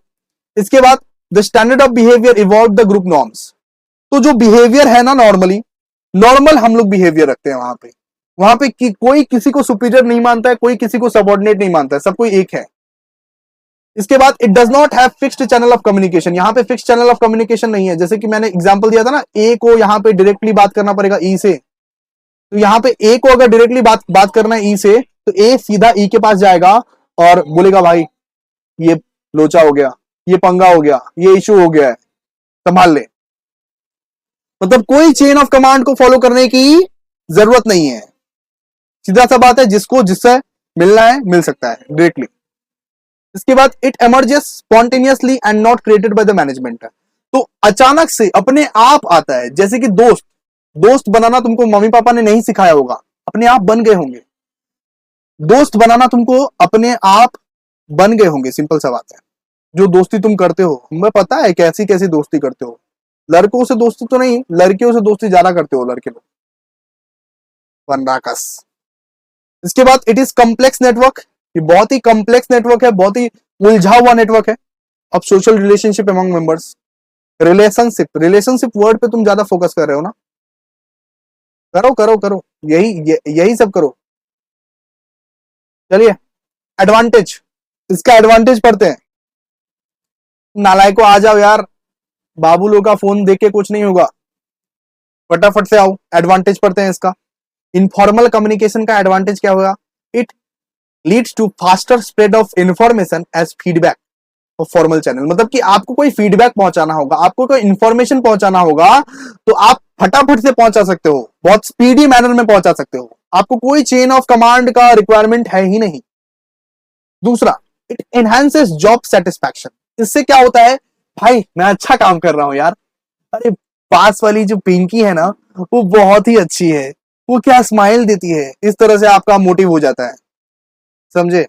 इसके बाद the standard of behaviour evolve the group norms. तो जो बिहेवियर है ना, नॉर्मल हम लोग बिहेवियर रखते हैं वहां पे कि कोई किसी को सुपीरियर नहीं मानता है, कोई किसी को सबऑर्डिनेट नहीं मानता है, सब कोई एक है। इसके बाद it does not have fixed channel of communication. यहाँ पे फिक्स्ड चैनल ऑफ कम्युनिकेशन नहीं है। जैसे कि मैंने एग्जांपल दिया था ना, ए को यहाँ पे डायरेक्टली बात करना पड़ेगा ई से, तो यहाँ पे ए को अगर डायरेक्टली बात करना है ई से, तो ए सीधा ई के पास जाएगा और बोलेगा भाई ये लोचा हो गया, ये पंगा हो गया, ये इशू हो गया है, संभाल ले। मतलब कोई चेन ऑफ कमांड को फॉलो करने की जरूरत नहीं है, सीधा सा बात है, जिसको जिससे मिलना है मिल सकता है डायरेक्टली। इसके बाद it emerges spontaneously and not created by the management. तो अचानक से अपने आप आता है, जैसे कि दोस्त बनाना तुमको मम्मी पापा ने नहीं सिखाया होगा, अपने आप बन गए होंगे। दोस्त बनाना तुमको अपने आप बन गए होंगे, सिंपल सा बात है। जो दोस्ती तुम करते हो, हमें पता है कैसी कैसी दोस्ती करते हो। लड़कों से दोस्ती तो नहीं, लड़कियों से दोस्ती ज्यादा करते हो लड़के लोग, वनराकस। इसके बाद इट इज कॉम्प्लेक्स नेटवर्क। ये बहुत ही कॉम्प्लेक्स नेटवर्क है, बहुत ही उलझा हुआ नेटवर्क है of social relationship among members. Relationship word पे तुम ज्यादा फोकस कर रहे हो ना, करो करो करो, यही सब करो। चलिए एडवांटेज, इसका एडवांटेज पढ़ते हैं। नालायको आ जाओ यार, बाबू लोग का फोन देख के कुछ नहीं होगा, फटाफट से आओ, एडवांटेज पढ़ते हैं इसका। इनफॉर्मल कम्युनिकेशन का एडवांटेज क्या होगा? It leads to faster spread of information as feedback of formal channel. मतलब कि आपको कोई फीडबैक पहुंचाना होगा, आपको कोई इंफॉर्मेशन पहुंचाना होगा, तो आप फटाफट से पहुंचा सकते हो, बहुत स्पीडी मैनर में पहुंचा सकते हो, आपको कोई चेन ऑफ कमांड का रिक्वायरमेंट है ही नहीं। दूसरा, इट एनहांसेस जॉब सेटिस्फैक्शन। इससे क्या होता है, भाई मैं अच्छा काम कर रहा हूं यार, अरे पास वाली जो पिंकी है ना, वो बहुत ही अच्छी है, वो क्या स्माइल देती है, इस तरह से आपका मोटिव हो जाता है, समझे।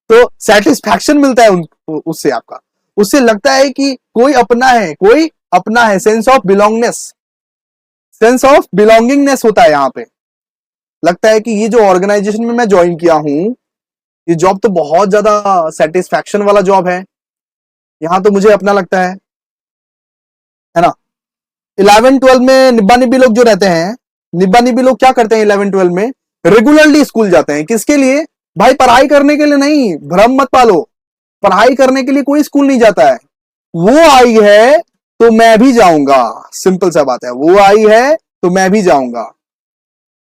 तो सेटिस्फैक्शन मिलता है उससे, आपका उससे लगता है कि कोई अपना है, sense of belongness, sense of belongingness होता है यहाँ पे। लगता है कि ये जो ऑर्गेनाइजेशन में मैं ज्वाइन किया हूं, ये जॉब तो बहुत ज्यादा सेटिस्फैक्शन वाला जॉब है, यहां तो मुझे अपना लगता है ना। 11-12 में निब्बा निब्बी लोग जो रहते हैं, निब्बा निब्बी लोग क्या करते हैं 11-12 में, रेगुलरली स्कूल जाते हैं। किसके लिए भाई? पढ़ाई करने के लिए नहीं, भ्रम मत पालो। पढ़ाई करने के लिए कोई स्कूल नहीं जाता है। वो आई है तो मैं भी जाऊंगा, सिंपल सा बात है। वो आई है तो मैं भी जाऊंगा।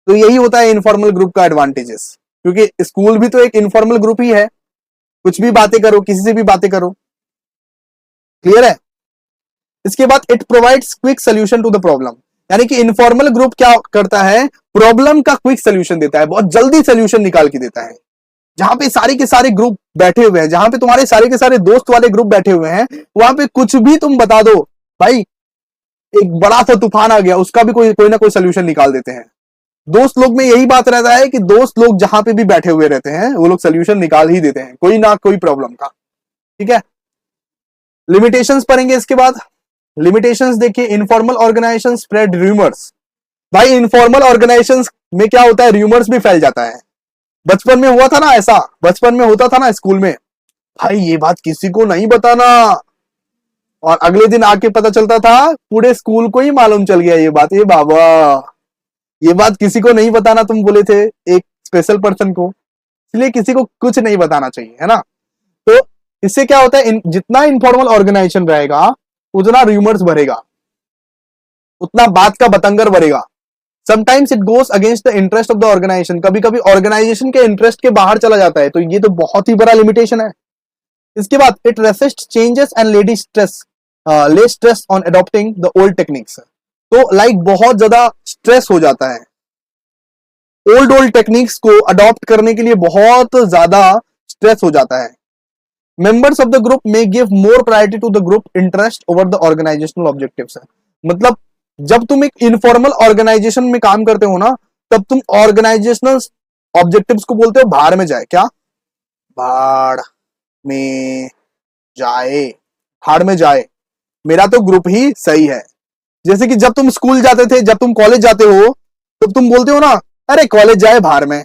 तो यही होता है इनफॉर्मल ग्रुप का एडवांटेजेस, क्योंकि स्कूल भी तो एक इनफॉर्मल ग्रुप ही है। कुछ भी बातें करो, किसी से भी बातें करो। क्लियर है? इसके बाद it provides quick solution to the problem, यानी कि इनफॉर्मल ग्रुप क्या करता है? प्रॉब्लम का क्विक सोल्यूशन देता है, बहुत जल्दी सोल्यूशन निकाल के देता है। जहां पे सारे के सारे ग्रुप बैठे हुए हैं, जहां पे तुम्हारे सारे के सारे दोस्त वाले ग्रुप बैठे हुए हैं, वहां पे कुछ भी तुम बता दो भाई, एक बड़ा सा तूफान आ गया, उसका भी कोई ना कोई सोल्यूशन निकाल देते हैं। दोस्त लोग में यही बात रहता है कि दोस्त लोग जहां पे भी बैठे हुए रहते हैं, वो लोग सोल्यूशन निकाल ही देते हैं कोई ना कोई प्रॉब्लम का। ठीक है, लिमिटेशंस पढ़ेंगे इसके बाद। लिमिटेशंस देखिए, इनफॉर्मल ऑर्गेनाइजेशन स्प्रेड रूमर्स। भाई इनफॉर्मल ऑर्गेनाइजेशन में क्या होता है? रूमर्स भी फैल जाता है। बचपन में हुआ था ना ऐसा, बचपन में होता था ना स्कूल में, भाई ये बात किसी को नहीं बताना, और अगले दिन आके पता चलता था पूरे स्कूल को ही मालूम चल गया ये बात। ये बाबा, ये बात किसी को नहीं बताना तुम बोले थे, एक स्पेशल पर्सन को, इसलिए किसी को कुछ नहीं बताना चाहिए, है ना। तो इससे क्या होता है, जितना इनफॉर्मल ऑर्गेनाइजेशन रहेगा उतना रूमर्स भरेगा, उतना बात का बतंगर भरेगा। Sometimes it goes against the interest of the organization, कभी कभी ऑर्गेनाइजेशन के इंटरेस्ट के बाहर चला जाता है, तो ये तो बहुत ही बड़ा लिमिटेशन है। इसके बाद इट रेसिस्ट चेंजेस एंड ले stress on adopting the old techniques. तो लाइक बहुत ज्यादा स्ट्रेस हो जाता है ओल्ड टेक्निक्स को अडॉप्ट करने के लिए, बहुत ज्यादा स्ट्रेस हो जाता है। Members of the group may give more priority to the group interest over the organizational objectives. मतलब जब तुम एक इनफॉर्मल ऑर्गेनाइजेशन में काम करते हो ना, तब तुम ऑर्गेनाइजेशनल ऑब्जेक्टिव्स को बोलते हो भाड़ में जाए। क्या? भाड़ में जाए, भाड़ में जाए। मेरा तो ग्रुप ही सही है। जैसे कि जब तुम स्कूल जाते थे, जब तुम कॉलेज जाते हो, तो तुम बोलते हो ना, अरे कॉलेज जाए भाड़ में,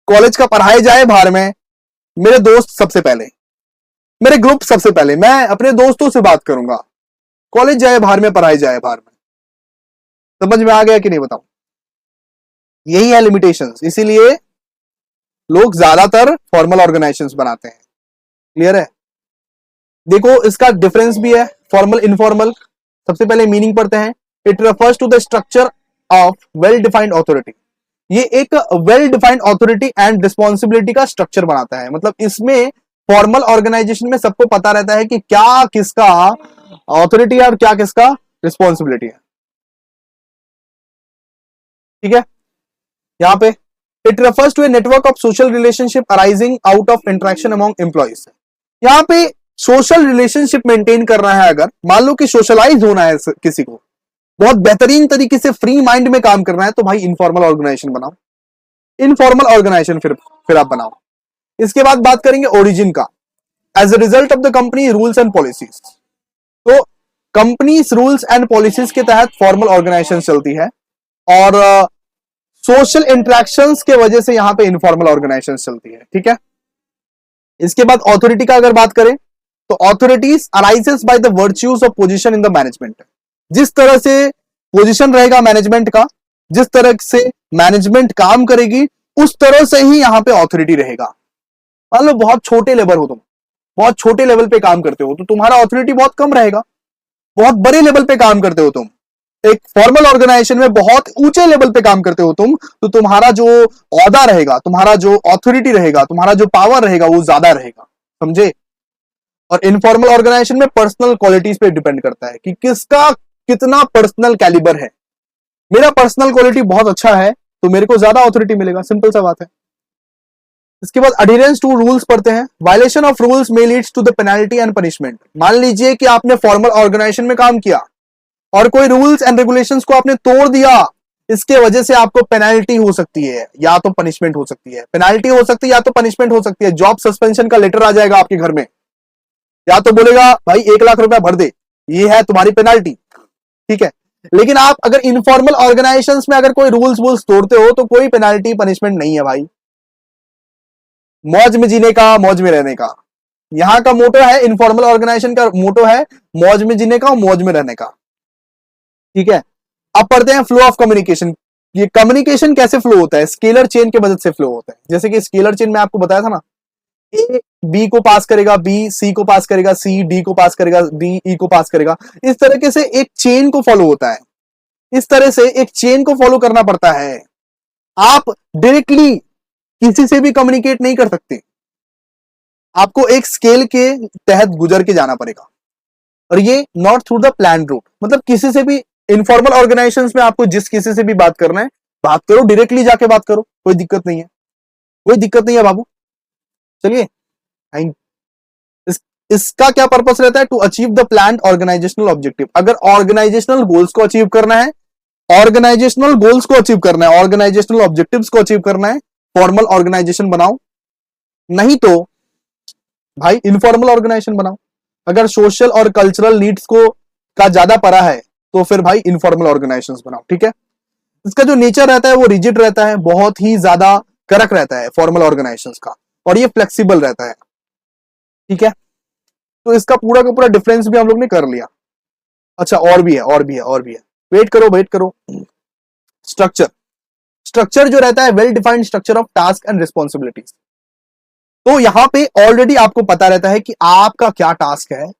कॉलेज का पढ़ाई जाए भाड़ में, मेरे दोस्त सबसे पहले, मेरे ग्रुप सबसे पहले, मैं अपने दोस्तों से बात करूंगा। कॉलेज जाए भाड़ में, पढ़ाई जाए भाड़ में। समझ में आ गया कि नहीं बताओ? यही है लिमिटेशंस, इसीलिए लोग ज्यादातर फॉर्मल ऑर्गेनाइजेशंस बनाते हैं। क्लियर है? देखो इसका डिफरेंस भी है, फॉर्मल इनफॉर्मल। सबसे पहले मीनिंग पढ़ते हैं। It refers to the structure of well defined authority. ये एक well defined authority and responsibility का स्ट्रक्चर बनाता है। मतलब इसमें फॉर्मल ऑर्गेनाइजेशन में सबको पता रहता है कि क्या किसका अथॉरिटी है और क्या किसका रिस्पॉन्सिबिलिटी है। ठीक है, यहां पे it refers to a network of social relationship arising out of interaction among employees. यहां पे सोशल रिलेशनशिप मेंटेन करना है, अगर मान लो कि सोशलाइज होना है किसी को, बहुत बेहतरीन तरीके से फ्री माइंड में काम करना है, तो भाई इनफॉर्मल ऑर्गेनाइजेशन बनाओ, इनफॉर्मल ऑर्गेनाइजेशन फिर आप बनाओ। इसके बाद बात करेंगे ओरिजिन का। As a result of the company rules and policies, तो कंपनीज रूल्स एंड पॉलिसीज के तहत फॉर्मल ऑर्गेनाइजेशन चलती है, और सोशल इंटरेक्शंस के वजह से यहां पे इनफॉर्मल ऑर्गेनाइजेशन चलती है। ठीक है, इसके बाद ऑथोरिटी का अगर बात करें, तो authorities arises by the virtues of position in the management. जिस तरह से पोजीशन रहेगा मैनेजमेंट का, जिस तरह से मैनेजमेंट काम करेगी, उस तरह से ही यहां पे ऑथोरिटी रहेगा। मान लो बहुत छोटे लेवल हो, तुम बहुत छोटे लेवल पे काम करते हो, तो तुम्हारा ऑथोरिटी बहुत कम रहेगा। बहुत बड़े लेवल पे काम करते हो तुम, एक फॉर्मल ऑर्गेनाइजेशन में बहुत ऊंचे लेवल पे काम करते हो तुम, तो तुम्हारा जो औहदा रहेगा, तुम्हारा जो ऑथोरिटी रहेगा, तुम्हारा जो पावर रहेगा, वो ज्यादा रहेगा। समझे? और इनफॉर्मल ऑर्गेनाइजेशन में पर्सनल क्वालिटीज पे डिपेंड करता है कि किसका कितना पर्सनल कैलिबर है। मेरा पर्सनल क्वालिटी बहुत अच्छा है तो मेरे को ज्यादा ऑथोरिटी मिलेगा, सिंपल सा बात है। इसके बाद अडीरेंस टू रूल्स पढ़ते हैं। Violation of rules may leads to the penalty and punishment. मान लीजिए कि आपने फॉर्मल ऑर्गेनाइजेशन में काम किया और कोई रूल्स एंड रेगुलेशंस को आपने तोड़ दिया, इसके वजह से आपको पेनल्टी हो सकती है या तो पनिशमेंट हो सकती है। पेनल्टी हो सकती है या तो पनिशमेंट हो सकती है। जॉब सस्पेंशन का लेटर आ जाएगा आपके घर में, या तो बोलेगा भाई 1 लाख रुपया भर दे, ये है तुम्हारी पेनल्टी। ठीक है, लेकिन आप अगर इनफॉर्मल ऑर्गेनाइजेशंस में अगर कोई रूल्स वूल्स तोड़ते हो तो कोई पेनाल्टी पनिशमेंट नहीं है भाई, मौज में जीने का, मौज में रहने का। यहां का मोटो है, इनफॉर्मल ऑर्गेनाइजेशन का मोटो है मौज में जीने का और मौज में रहने का। ठीक है, अब पढ़ते हैं फ्लो ऑफ कम्युनिकेशन। ये कम्युनिकेशन कैसे फ्लो होता है, स्केलर चेन के मदद से फ्लो होता है। जैसे कि स्केलर चेन में आपको बताया था ना, ए बी को पास करेगा, बी सी को पास करेगा, सी डी को पास करेगा, डी ई को पास करेगा। इस तरीके से एक चेन को फॉलो होता है, इस तरह से एक चेन को फॉलो करना पड़ता है। आप डायरेक्टली किसी से भी कम्युनिकेट नहीं कर सकते, आपको एक स्केल के तहत गुजर के जाना पड़ेगा। और ये not through the plan route, मतलब किसी से भी इनफॉर्मल ऑर्गेनाइजेशंस में आपको जिस किसी से भी बात करना है, बात करो, डायरेक्टली जाके बात करो, कोई दिक्कत नहीं है, कोई दिक्कत नहीं है बाबू। चलिए, इसका क्या पर्पस रहता है, to achieve the plan organizational objective. अगर ऑर्गेनाइजेशनल गोल्स को अचीव करना है, ऑर्गेनाइजेशनल गोल्स को अचीव करना है, ऑर्गेनाइजेशनल ऑब्जेक्टिव्स को अचीव करना है, फॉर्मल ऑर्गेनाइजेशन बनाओ, नहीं तो भाई इनफॉर्मल ऑर्गेनाइजेशन बनाओ। अगर सोशल और कल्चरल नीड्स को का ज्यादा पड़ा है तो फिर भाई इनफॉर्मल ऑर्गेनाइजेशंस बनाओ। ठीक है, इसका जो नेचर रहता है वो रिजिड रहता है, बहुत ही ज्यादा कड़क रहता है फॉर्मल ऑर्गेनाइजेशंस का, और ये फ्लेक्सिबल रहता है। ठीक है, तो इसका पूरा का पूरा डिफरेंस भी हम लोग ने कर लिया। अच्छा, और भी है, और भी है, और भी है, वेट करो, वेट करो। स्ट्रक्चर, स्ट्रक्चर जो रहता है, well defined structure of task and responsibilities. तो यहां पे ऑलरेडी आपको पता रहता है कि आपका क्या टास्क है,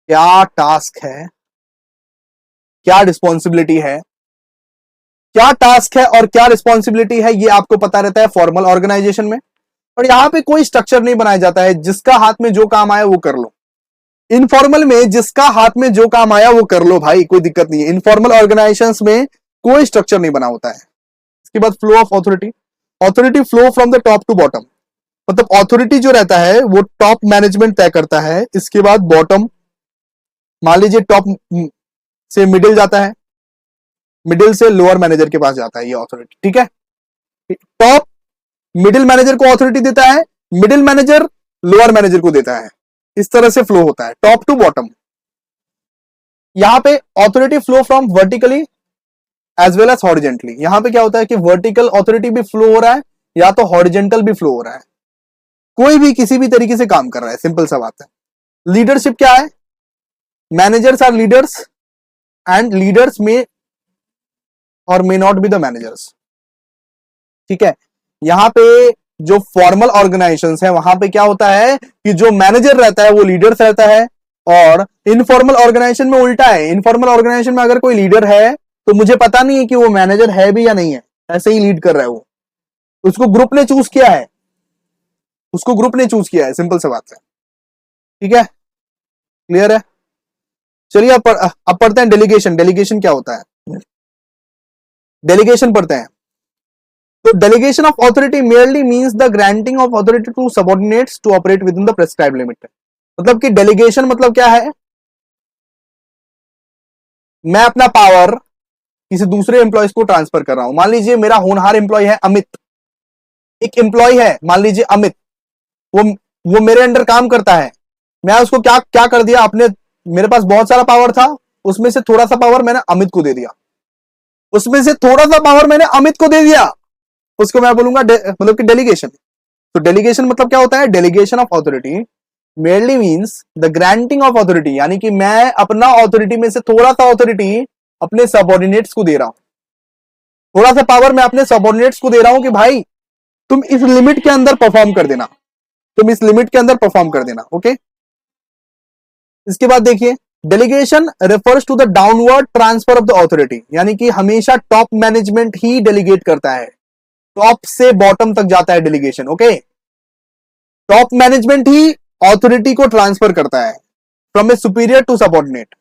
क्या टास्क है, क्या रिस्पॉन्सिबिलिटी है, क्या टास्क है और क्या रिस्पॉन्सिबिलिटी है, ये आपको पता रहता है फॉर्मल ऑर्गेनाइजेशन में। और यहां पे कोई स्ट्रक्चर नहीं बनाया जाता है, जिसका हाथ में जो काम आया वो कर लो। इनफॉर्मल में जिसका हाथ में जो काम आया वो कर लो भाई, कोई दिक्कत नहीं है। इनफॉर्मल ऑर्गेनाइजेशंस में कोई स्ट्रक्चर नहीं बना होता है। इसके बाद flow of authority, authority flow from the top to bottom, मतलब ऑथोरिटी जो रहता है वो टॉप मैनेजमेंट तय करता है, इसके बाद बॉटम, मान लीजिए टॉप से मिडिल जाता है, मिडिल से लोअर मैनेजर के पास जाता है ये ऑथोरिटी। ठीक है, टॉप मिडिल मैनेजर को ऑथोरिटी देता है, मिडिल मैनेजर लोअर मैनेजर को देता है, इस तरह से फ्लो होता है टॉप टू बॉटम। यहां पे authority flow from vertically as well as horizontally. यहां पे क्या होता है कि वर्टिकल ऑथोरिटी भी फ्लो हो रहा है या तो हॉरिजेंटल भी फ्लो हो रहा है, कोई भी किसी भी तरीके से काम कर रहा है, सिंपल सा बात है। लीडरशिप क्या है, managers are leaders and leaders may or may not be the managers. ठीक है, यहां पे जो फॉर्मल ऑर्गेनाइजेशंस है वहां पे क्या होता है कि जो मैनेजर रहता है वो लीडर्स रहता है, और इनफॉर्मल ऑर्गेनाइजेशन में उल्टा है। इनफॉर्मल ऑर्गेनाइजेशन में अगर कोई लीडर है तो मुझे पता नहीं है कि वो मैनेजर है भी या नहीं है, ऐसे ही लीड कर रहा है वो, उसको ग्रुप ने चूज किया है, उसको ग्रुप ने चूज किया है, सिंपल सी बात है। ठीक है, क्लियर है। चलिए अब पढ़ते हैं डेलीगेशन। डेलीगेशन क्या होता है, डेलीगेशन पढ़ते हैं। तो delegation of authority merely means the granting of authority to subordinates to operate with in the prescribed limit. मतलब कि डेलीगेशन मतलब क्या है, मैं अपना पावर किसी दूसरे एम्प्लॉयज को ट्रांसफर कर रहा हूं। मान लीजिए मेरा होनहार एम्प्लॉय है अमित, एक एम्प्लॉय है मान लीजिए अमित, वो मेरे अंडर काम करता है, मैं उसको क्या क्या कर दिया, अपने मेरे पास बहुत सारा पावर था, उसमें से थोड़ा सा पावर मैंने अमित को दे दिया, उसमें से थोड़ा सा पावर मैंने अमित को दे दिया, उसको मैं बोलूंगा मतलब कि डेलीगेशन। तो डेलीगेशन मतलब क्या होता है, delegation of authority merely means the granting of authority, यानी कि मैं अपना ऑथोरिटी में से थोड़ा सा ऑथोरिटी अपने सबऑर्डिनेट्स को दे रहा हूं, थोड़ा सा पावर मैं अपने सबऑर्डिनेट्स को दे रहा हूं कि भाई तुम इस लिमिट के अंदर परफॉर्म कर देना, तुम इस लिमिट के अंदर परफॉर्म कर देना। ओके, इसके बाद देखिए, delegation refers to the downward transfer of the authority, यानी कि हमेशा टॉप मैनेजमेंट ही डेलीगेट करता है, टॉप से बॉटम तक जाता है डेलीगेशन। ओके, टॉप मैनेजमेंट ही ऑथोरिटी को ट्रांसफर करता है from a superior to subordinate,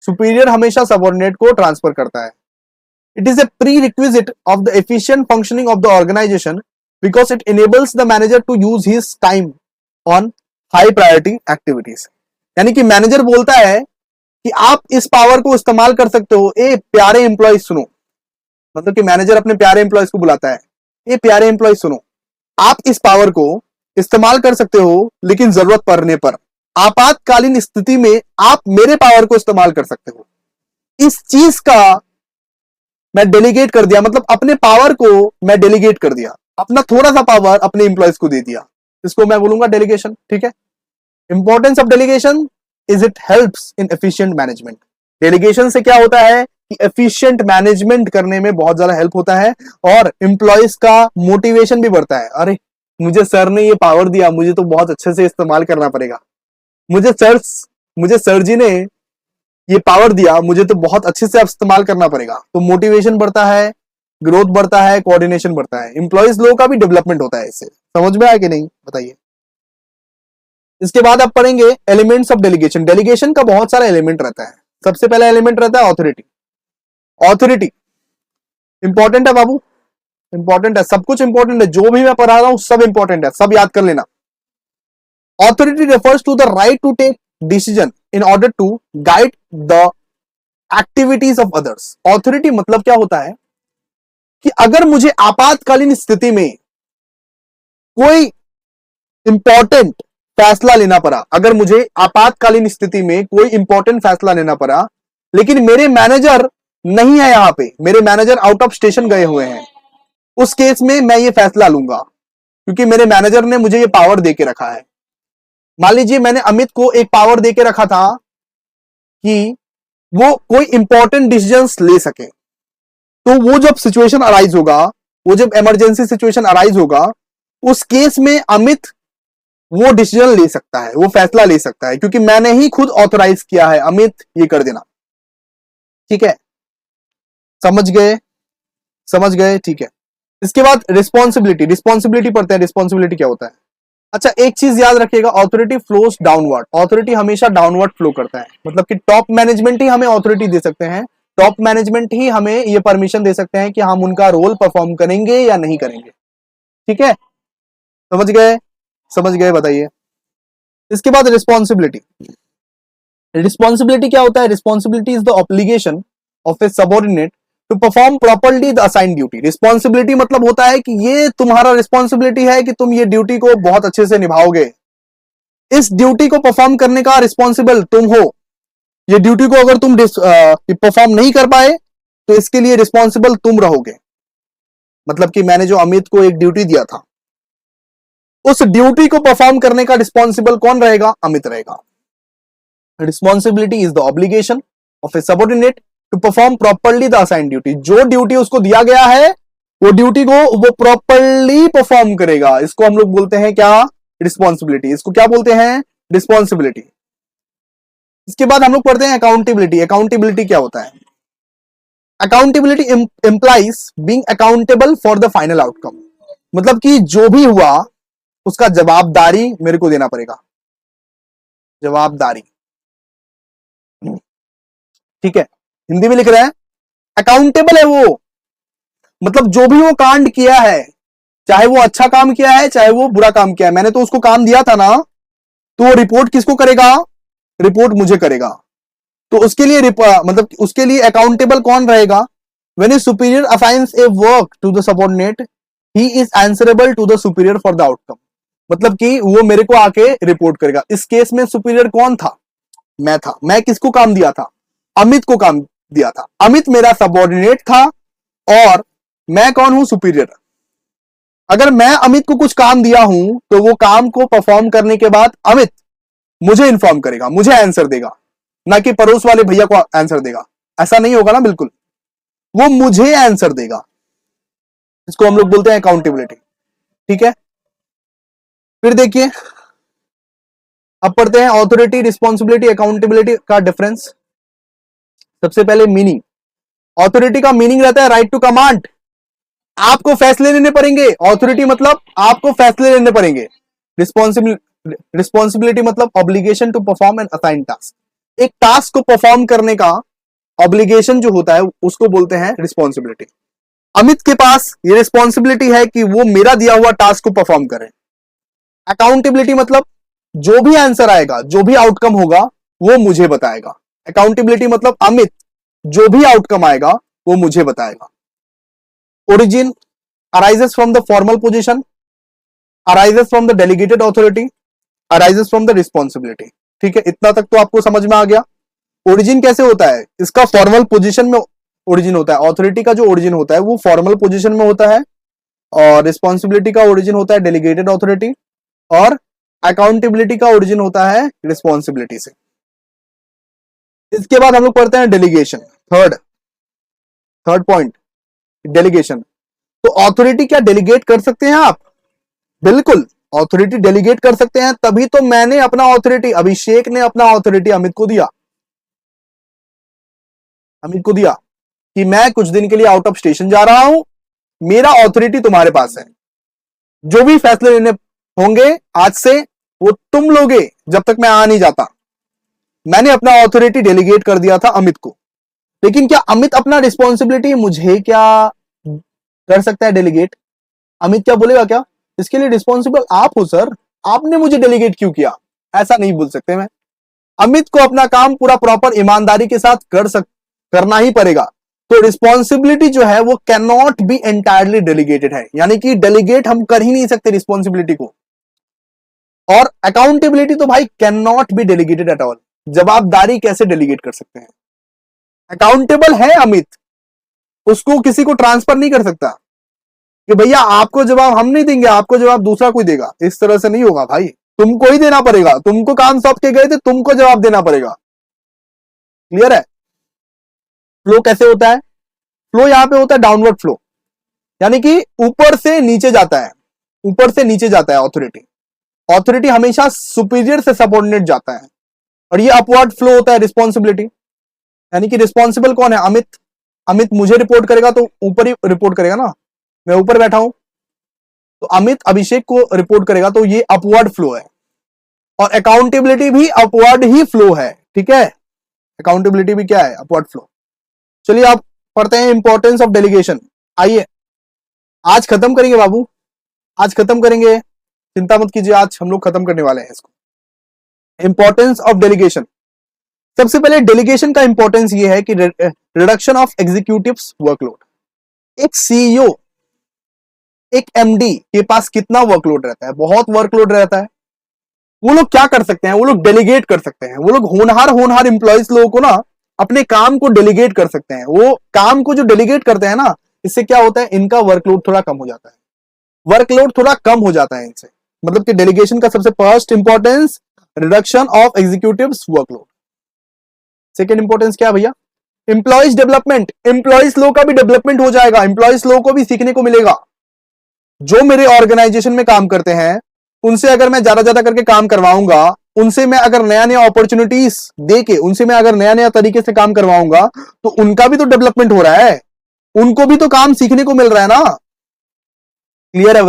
superior हमेशा सबऑर्डिनेट को ट्रांसफर करता है। It is a prerequisite of the efficient functioning of the organization because it enables the manager to use his time on high priority activities. यानी कि manager बोलता है कि आप इस पावर को इस्तेमाल कर सकते हो, ए प्यारे एम्प्लॉय सुनो, मतलब कि मैनेजर अपने प्यारे एम्प्लॉयज को बुलाता है, ए प्यारे एम्प्लॉय सुनो, आप इस पावर को इस्तेमाल कर सकते हो, लेकिन जरूरत पड़ने पर, आपातकालीन स्थिति में आप मेरे पावर को इस्तेमाल कर सकते हो। इस चीज का मैं डेलीगेट कर दिया, मतलब अपने पावर को मैं डेलीगेट कर दिया, अपना थोड़ा सा पावर अपने इंप्लॉयज को दे दिया, इसको मैं बोलूंगा डेलीगेशन। ठीक है, importance of delegation is it helps in efficient management. Delegation से क्या होता है कि एफिशिएंट मैनेजमेंट करने में बहुत ज्यादा हेल्प होता है और एम्प्लॉयज का मोटिवेशन भी बढ़ता है। अरे मुझे सर ने ये पावर दिया, मुझे तो बहुत अच्छे से इस्तेमाल करना पड़ेगा, मुझे सर जी ने ये पावर दिया, मुझे तो बहुत अच्छे से इस्तेमाल करना पड़ेगा। तो मोटिवेशन बढ़ता है, ग्रोथ बढ़ता है, कोऑर्डिनेशन बढ़ता है, इंप्लॉयज लोगों का भी डेवलपमेंट होता है। इससे समझ में आया कि नहीं बताइए। इसके बाद आप पढ़ेंगे एलिमेंट्स ऑफ डेलीगेशन। डेलीगेशन का बहुत सारा एलिमेंट रहता है। सबसे पहला एलिमेंट रहता है ऑथोरिटी। ऑथोरिटी इंपॉर्टेंट है बाबू, इंपॉर्टेंट है, सब कुछ इंपॉर्टेंट है, जो भी मैं पढ़ा रहा हूं सब इंपॉर्टेंट है, सब याद कर लेना। Authority refers to the right to take decision in order to guide the activities of others. Authority मतलब क्या होता है कि अगर मुझे आपातकालीन स्थिति में कोई इंपॉर्टेंट फैसला लेना पड़ा, अगर मुझे आपातकालीन स्थिति में कोई इंपॉर्टेंट फैसला लेना पड़ा, लेकिन मेरे मैनेजर नहीं है यहां पे, मेरे मैनेजर आउट ऑफ स्टेशन गए हुए हैं, उस केस में मैं ये फैसला लूंगा क्योंकि मेरे मैनेजर ने मुझे ये पावर देके रखा है। मान लीजिए मैंने अमित को एक पावर देके रखा था कि वो कोई इंपॉर्टेंट डिसीजंस ले सके, तो वो जब सिचुएशन अराइज होगा, वो जब इमरजेंसी सिचुएशन अराइज होगा, उस केस में अमित वो डिसीजन ले सकता है, वो फैसला ले सकता है, क्योंकि मैंने ही खुद ऑथराइज किया है अमित ये कर देना। ठीक है, समझ गए, समझ गए, ठीक है। इसके बाद रिस्पॉन्सिबिलिटी, रिस्पॉन्सिबिलिटी पढ़ते हैं। रिस्पॉन्सिबिलिटी क्या होता है? अच्छा, एक चीज याद रखिएगा, ऑथोरिटी फ्लोज डाउनवर्ड। ऑथोरिटी हमेशा डाउनवर्ड फ्लो करता है, मतलब कि टॉप मैनेजमेंट ही हमें ऑथोरिटी दे सकते हैं, टॉप मैनेजमेंट ही हमें ये परमिशन दे सकते हैं कि हम उनका रोल परफॉर्म करेंगे या नहीं करेंगे। ठीक है, समझ गए, समझ गए, बताइए। इसके बाद रिस्पॉन्सिबिलिटी। रिस्पॉन्सिबिलिटी क्या होता है? Responsibility is the obligation of a subordinate to perform properly the assign duty. Responsibility मतलब होता है कि ये तुम्हारा रिस्पॉन्सिबिलिटी है कि तुम ये ड्यूटी को बहुत अच्छे से निभाओगे, इस ड्यूटी को परफॉर्म करने का रिस्पॉन्सिबल तुम हो। ये ड्यूटी को अगर तुम परफॉर्म नहीं कर पाए तो इसके लिए रिस्पॉन्सिबल तुम रहोगे। मतलब कि मैंने जो अमित को एक ड्यूटी दिया था, उस ड्यूटी को परफॉर्म करने का रिस्पॉन्सिबल कौन रहेगा? अमित रहेगा। Responsibility is the obligation of a subordinate to perform properly the assign duty. जो ड्यूटी उसको दिया गया है वो ड्यूटी को वो प्रॉपर्ली परफॉर्म करेगा। इसको हम लोग बोलते हैं क्या? रिस्पॉन्सिबिलिटी। इसको क्या बोलते हैं? रिस्पॉन्सिबिलिटी। इसके बाद हम लोग पढ़ते हैं अकाउंटेबिलिटी। अकाउंटेबिलिटी क्या होता है? Accountability implies being accountable for the final outcome. मतलब कि जो भी हुआ उसका जवाबदारी मेरे को देना पड़ेगा, जवाबदारी। ठीक है, हिंदी में लिख रहे हैं, अकाउंटेबल है वो, मतलब जो भी वो कांड किया है, चाहे वो अच्छा काम किया है चाहे वो बुरा काम किया है, मैंने तो उसको काम दिया था ना, तो वो रिपोर्ट किसको करेगा? रिपोर्ट मुझे करेगा। तो उसके लिए मतलब उसके लिए अकाउंटेबल कौन रहेगा? When a superior assigns a work to the subordinate he is answerable to the superior for the outcome. मतलब कि वो मेरे को आके रिपोर्ट करेगा। इस केस में सुपीरियर कौन था? मैं था। मैं किसको काम दिया था? अमित को काम दिया था। अमित मेरा सबऑर्डिनेट था और मैं कौन हूं? सुपीरियर। अगर मैं अमित को कुछ काम दिया हूं तो वो काम को परफॉर्म करने के बाद अमित मुझे इन्फॉर्म करेगा, मुझे आंसर देगा, ना कि पड़ोस वाले भैया को आंसर देगा। ऐसा नहीं होगा ना, बिल्कुल, वो मुझे आंसर देगा। इसको हम लोग बोलते हैं अकाउंटेबिलिटी। ठीक है, फिर देखिए, अब पढ़ते हैं ऑथोरिटी, रिस्पॉन्सिबिलिटी, अकाउंटेबिलिटी का डिफरेंस। सबसे पहले मीनिंग। ऑथोरिटी का मीनिंग रहता है राइट टू कमांड। आपको फैसले लेने पड़ेंगे। ऑथोरिटी मतलब आपको फैसले लेने पड़ेंगे। रिस्पॉन्सिबिलिटी मतलब obligation to perform an assign task. एक टास्क को परफॉर्म करने का ऑब्लिगेशन जो होता है उसको बोलते हैं रिस्पॉन्सिबिलिटी। अमित के पास ये रिस्पॉन्सिबिलिटी है कि वो मेरा दिया हुआ टास्क को परफॉर्म करे। अकाउंटेबिलिटी मतलब जो भी आंसर आएगा, जो भी आउटकम होगा वो मुझे बताएगा। अकाउंटेबिलिटी मतलब अमित जो भी आउटकम आएगा वो मुझे बताएगा। Origin arises from the formal position, arises from the delegated authority, arises from the responsibility। ठीक है, इतना तक तो आपको समझ में आ गया। ओरिजिन कैसे होता है, इसका फॉर्मल पोजीशन में ओरिजिन होता है। ऑथोरिटी का जो ओरिजिन होता है वो फॉर्मल पोजीशन में होता है, और रिस्पॉन्सिबिलिटी का ओरिजिन होता है डेलीगेटेड ऑथोरिटी, और अकाउंटेबिलिटी का ओरिजिन होता है रिस्पॉन्सिबिलिटी से। इसके बाद हम लोग पढ़ते हैं डेलीगेशन। Third point, delegation. तो ऑथोरिटी क्या डेलीगेट कर सकते हैं आप? बिल्कुल, ऑथोरिटी डेलीगेट कर सकते हैं। तभी तो मैंने अपना ऑथोरिटी, अभिषेक ने अपना ऑथोरिटी अमित को दिया कि मैं कुछ दिन के लिए आउट ऑफ स्टेशन जा रहा हूं, मेरा ऑथोरिटी तुम्हारे पास है, जो भी फैसले लेने होंगे आज से वो तुम लोगे जब तक मैं आ नहीं जाता। मैंने अपना ऑथोरिटी डेलीगेट कर दिया था अमित को। लेकिन क्या अमित अपना रिस्पॉन्सिबिलिटी मुझे क्या कर सकता है डेलीगेट? अमित क्या बोलेगा, क्या इसके लिए रिस्पॉन्सिबल आप हो सर, आपने मुझे डेलीगेट क्यों किया? ऐसा नहीं बोल सकते मैं। अमित को अपना काम पूरा प्रॉपर ईमानदारी के साथ करना ही पड़ेगा। तो रिस्पॉन्सिबिलिटी जो है वो can not be entirely delegated है, यानी कि डेलीगेट हम कर ही नहीं सकते रिस्पॉन्सिबिलिटी को। और अकाउंटेबिलिटी तो भाई can not be delegated at all. जवाबदारी कैसे डेलीगेट कर सकते हैं? अकाउंटेबल है अमित, उसको किसी को ट्रांसफर नहीं कर सकता कि भैया आपको जवाब हम नहीं देंगे, आपको जवाब दूसरा कोई देगा। इस तरह से नहीं होगा भाई, तुमको ही देना पड़ेगा। तुमको काम सौंप के गए थे, तुमको जवाब देना पड़ेगा। क्लियर है? फ्लो कैसे होता है? फ्लो यहां पे होता है डाउनवर्ड फ्लो, यानी कि ऊपर से नीचे जाता है, ऊपर से नीचे जाता है ऑथोरिटी हमेशा सुपीरियर से सबऑर्डिनेट जाता है। और ये अपवर्ड फ्लो होता है रिस्पॉन्सिबिलिटी, यानी कि रिस्पॉन्सिबल कौन है? अमित मुझे रिपोर्ट करेगा तो ऊपर ही रिपोर्ट करेगा ना, मैं ऊपर बैठा हूं, तो अमित अभिषेक को रिपोर्ट करेगा, तो ये अपवर्ड फ्लो है। और अकाउंटेबिलिटी भी अपवर्ड ही फ्लो है, ठीक है? अकाउंटेबिलिटी भी क्या है? Upward flow. चलिए आप पढ़ते हैं इंपॉर्टेंस ऑफ डेलीगेशन। आइए आज खत्म करेंगे बाबू, आज खत्म करेंगे, चिंता मत कीजिए, आज हम लोग खत्म करने वाले हैं इसको। Importance of delegation. सबसे पहले डेलीगेशन का इंपॉर्टेंस ये है कि रिडक्शन ऑफ एग्जीक्यूटिव्स वर्कलोड। एक सीईओ, एक एमडी के पास कितना वर्कलोड रहता है? बहुत वर्कलोड रहता है। वो लोग क्या कर सकते हैं? वो लोग डेलीगेट कर सकते हैं। वो लोग होनहार एम्प्लॉइज लोगों को ना अपने काम को डेलीगेट कर सकते हैं। वो काम को जो डेलीगेट करते हैं ना, इससे क्या होता है? इनका वर्कलोड थोड़ा कम हो जाता है, वर्कलोड थोड़ा कम हो जाता है इनसे। मतलब कि डेलीगेशन का सबसे first importance reduction of executives workload. Second importance क्या भैया? Employees development. एम्प्लॉइज लोगों का भी डेवलपमेंट हो जाएगा, एम्प्लॉइज लोगों को भी सीखने को मिलेगा। जो मेरे ऑर्गेनाइजेशन में काम करते हैं उनसे अगर मैं ज्यादा करके काम करवाऊंगा, उनसे मैं अगर नया नया अपॉर्चुनिटीज देके उनसे मैं अगर नया नया तरीके से काम करवाऊंगा, तो उनका भी तो डेवलपमेंट हो रहा है, उनको भी तो काम सीखने को मिल रहा है ना। क्लियर है?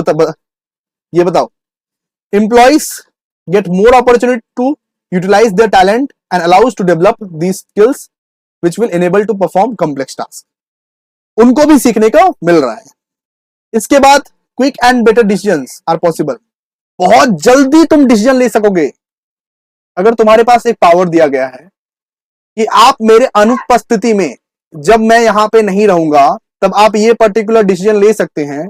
ये बताओ, employees get more opportunity to utilize their talent and allows to develop these skills which will enable to perform complex tasks. उनको भी सीखने को मिल रहा है। इसके बाद quick and better decisions are possible. बहुत जल्दी तुम डिसीजन ले सकोगे अगर तुम्हारे पास एक पावर दिया गया है कि आप मेरे अनुपस्थिति में, जब मैं यहां पे नहीं रहूंगा, तब आप ये पर्टिकुलर डिसीजन ले सकते हैं।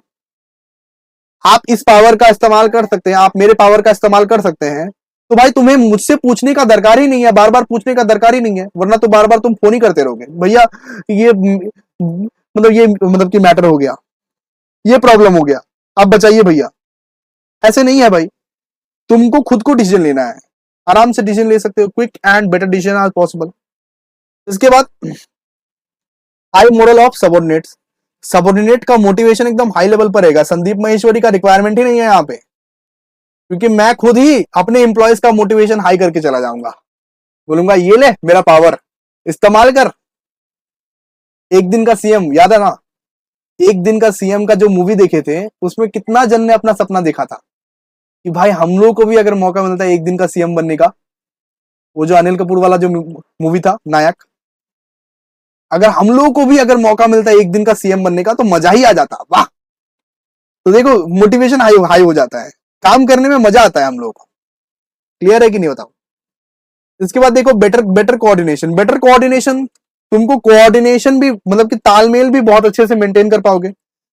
आप इस पावर का इस्तेमाल कर सकते हैं, आप मेरे पावर का इस्तेमाल कर सकते हैं। तो भाई तुम्हें मुझसे पूछने का दरकार ही नहीं है, बार बार पूछने का दरकार ही नहीं है, वरना तो बार बार तुम फोन ही करते रहोगे, भैया ये मतलब कि मैटर हो गया, ये प्रॉब्लम हो गया, आप बताइए भैया। ऐसे नहीं है भाई, तुमको खुद को डिसीजन लेना है, आराम से डिसीजन ले सकते हो। Quick and better decision are possible. इसके बाद high morale of subordinates. Subordinate का मोटिवेशन एकदम हाई लेवल पर रहेगा। संदीप महेश्वरी का रिक्वायरमेंट ही नहीं है यहाँ पे, क्योंकि मैं खुद ही अपने एम्प्लॉयज का मोटिवेशन हाई करके चला जाऊंगा। बोलूंगा ये ले मेरा पावर इस्तेमाल कर। एक दिन का सीएम याद है ना? एक दिन का सीएम का जो मूवी देखे थे, उसमें कितना जन ने अपना सपना देखा था कि भाई हम लोग को भी अगर मौका मिलता है एक दिन का सीएम बनने का। वो जो अनिल कपूर वाला जो मूवी था नायक, अगर हम लोग को भी अगर मौका मिलता है एक दिन का सीएम बनने का, तो मजा ही आ जाता। वाह! तो देखो मोटिवेशन हाई हो जाता है, काम करने में मजा आता है हम लोग को। क्लियर है कि नहीं बताओ? इसके बाद देखो बेटर कोऑर्डिनेशन। बेटर कोऑर्डिनेशन, तुमको कोऑर्डिनेशन भी मतलब कि तालमेल भी बहुत अच्छे से मेंटेन कर पाओगे।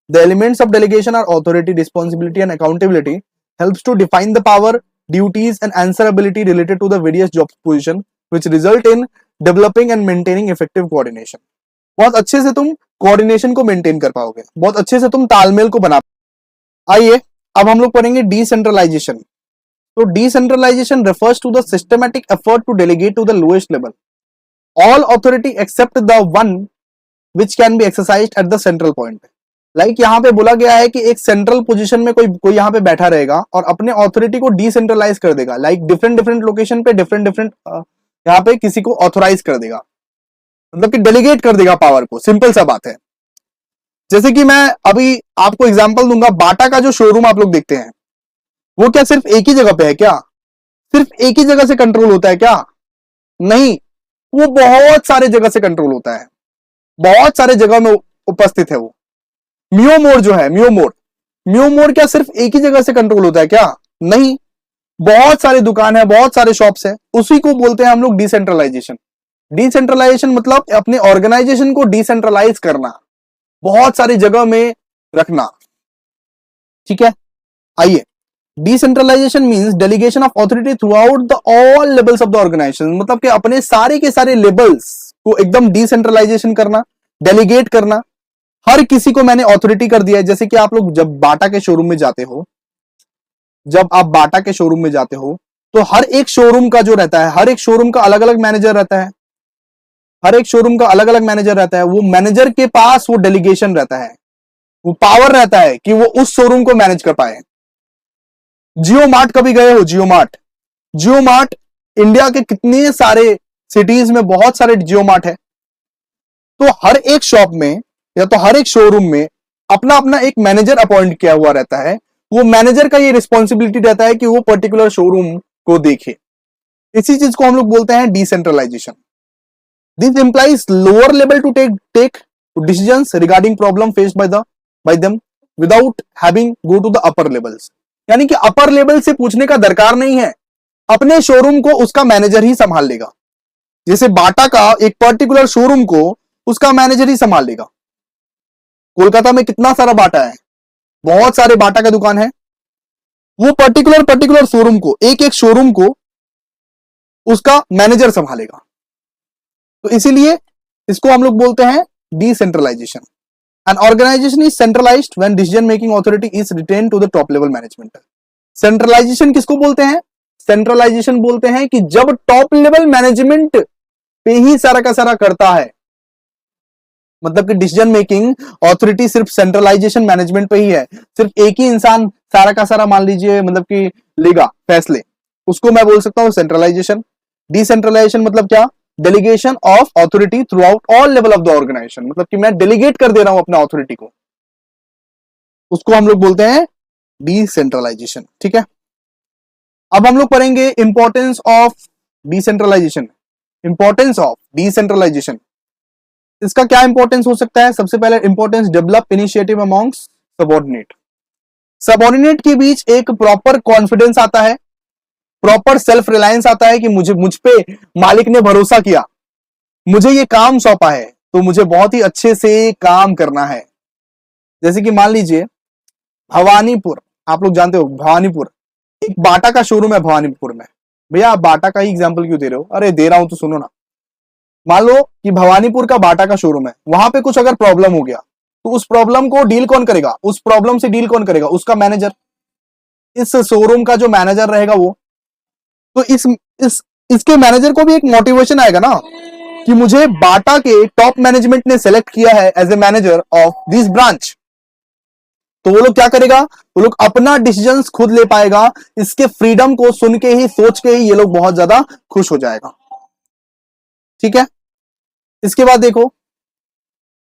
The elements of delegation are authority, responsibility and accountability helps to define the power, duties and answerability related to the various job position which result in developing and maintaining effective coordination. बहुत अच्छे से तुम coordination को maintain कर पाओगे, बहुत अच्छे से तुम तालमेल को बना। आइए अब हम लोग पढ़ेंगे डिसेंट्रलाइजेशन। तो decentralisation refers to the systematic effort to delegate to the lowest level all authority except the one which can be exercised at the central point। Like यहाँ पे बोला गया है कि एक सेंट्रल पोजीशन में कोई यहाँ पे बैठा रहेगा और अपने ऑथोरिटी को डिसेंट्रलाइज कर देगा। लाइक डिफरेंट डिफरेंट लोकेशन पे डिफरेंट यहाँ पे किसी को ऑथोराइज कर देगा, मतलब कि डेलीगेट कर देगा पावर को। सिंपल सा बात है। जैसे कि मैं अभी आपको एग्जांपल दूंगा, बाटा का जो शोरूम आप लोग देखते हैं वो क्या सिर्फ एक ही जगह पे है क्या? सिर्फ एक ही जगह से कंट्रोल होता है क्या? नहीं, वो बहुत सारे जगह से कंट्रोल होता है, बहुत सारे जगह में उपस्थित है वो। मियो मोड़ जो है, मियो मोड़ क्या सिर्फ एक ही जगह से कंट्रोल होता है क्या? नहीं, बहुत सारे दुकान है, बहुत सारे शॉप्स है। उसी को बोलते हैं हम लोग डिसेंट्रलाइजेशन। डिसेंट्रलाइजेशन मतलब अपने ऑर्गेनाइजेशन को डिसेंट्रलाइज करना, बहुत सारी जगह में रखना। ठीक है, आइए। Decentralization means delegation of authority throughout the all levels of the organization. मतलब कि अपने सारे के सारे लेवल्स को एकदम डिसेंट्रलाइजेशन करना, डेलीगेट करना। हर किसी को मैंने अथॉरिटी कर दिया है। जैसे कि आप लोग जब बाटा के शोरूम में जाते हो, जब आप बाटा के शोरूम में जाते हो तो हर एक शोरूम का जो रहता है, हर एक शोरूम का अलग अलग मैनेजर रहता है, हर एक शोरूम का अलग अलग मैनेजर रहता है। वो मैनेजर के पास वो डेलीगेशन रहता है, वो पावर रहता है कि वो उस शोरूम को मैनेज कर पाए। जियो मार्ट कभी गए हो? जियो मार्ट इंडिया के कितने सारे सिटीज में बहुत सारे जियो मार्ट है। तो हर एक शॉप में या तो हर एक शोरूम में अपना अपना एक मैनेजर अपॉइंट किया हुआ रहता है। वो मैनेजर का ये रिस्पॉन्सिबिलिटी रहता है कि वो पर्टिकुलर शोरूम को देखे। इसी चीज को हम लोग बोलते हैं decentralization. This implies lower level to take decisions regarding problem faced by them without having go to the upper levels. यानी कि अपर लेवल से पूछने का दरकार नहीं है, अपने शोरूम को उसका मैनेजर ही संभाल लेगा। जैसे बाटा का एक पर्टिकुलर शोरूम को उसका मैनेजर ही संभाल लेगा। कोलकाता में कितना सारा बाटा है, बहुत सारे बाटा का दुकान है। वो पर्टिकुलर शोरूम को, एक एक शोरूम को उसका मैनेजर संभालेगा। तो इसीलिए इसको हम लोग बोलते हैं decentralisation. An organization is centralized when decision making authority is retained to the top level management। Centralization किसको बोलते हैं? सेंट्रलाइजेशन बोलते हैं कि जब टॉप लेवल मैनेजमेंट पे ही सारा का सारा करता है। मतलब कि डिसीजन मेकिंग ऑथोरिटी सिर्फ सेंट्रलाइजेशन मैनेजमेंट पे ही है, सिर्फ एक ही इंसान सारा का सारा मान लीजिए मतलब कि लेगा फैसले, उसको मैं बोल सकता हूं सेंट्रलाइजेशन। डिसेंट्रलाइजेशन मतलब क्या? Delegation of authority throughout all level of the organization. मतलब कि मैं डेलीगेट कर दे रहा हूं अपना अथॉरिटी को, उसको हम लोग बोलते हैं डिसेंट्रलाइजेशन। ठीक है, अब हम लोग पढ़ेंगे importance of decentralization. Importance of decentralization, इसका क्या इंपॉर्टेंस हो सकता है? सबसे पहले importance, develop initiative amongst subordinate. Subordinate के बीच एक प्रॉपर कॉन्फिडेंस आता है, प्रॉपर सेल्फ रिलायंस आता है कि मुझ पे मालिक ने भरोसा किया, मुझे ये काम सौंपा है तो मुझे बहुत ही अच्छे से काम करना है। जैसे कि मान लीजिए भवानीपुर, आप लोग जानते हो भवानीपुर, एक बाटा का शोरूम है भवानीपुर में। भैया आप बाटा का ही एग्जांपल क्यों दे रहे हो? अरे दे रहा हूं तो सुनो ना। मान लो कि भवानीपुर का बाटा का शोरूम है, वहां पे कुछ अगर प्रॉब्लम हो गया तो उस प्रॉब्लम को डील कौन करेगा? उस प्रॉब्लम से डील कौन करेगा? उसका मैनेजर, इस शोरूम का जो मैनेजर रहेगा वो। तो इसके मैनेजर को भी एक मोटिवेशन आएगा ना कि मुझे बाटा के टॉप मैनेजमेंट ने सेलेक्ट किया है as a manager of this branch. तो वो लोग क्या करेगा? वो लोग अपना डिसीजंस खुद ले पाएगा। इसके फ्रीडम को सुन के ही, सोच के ही ये लोग बहुत ज्यादा खुश हो जाएगा। ठीक है, इसके बाद देखो,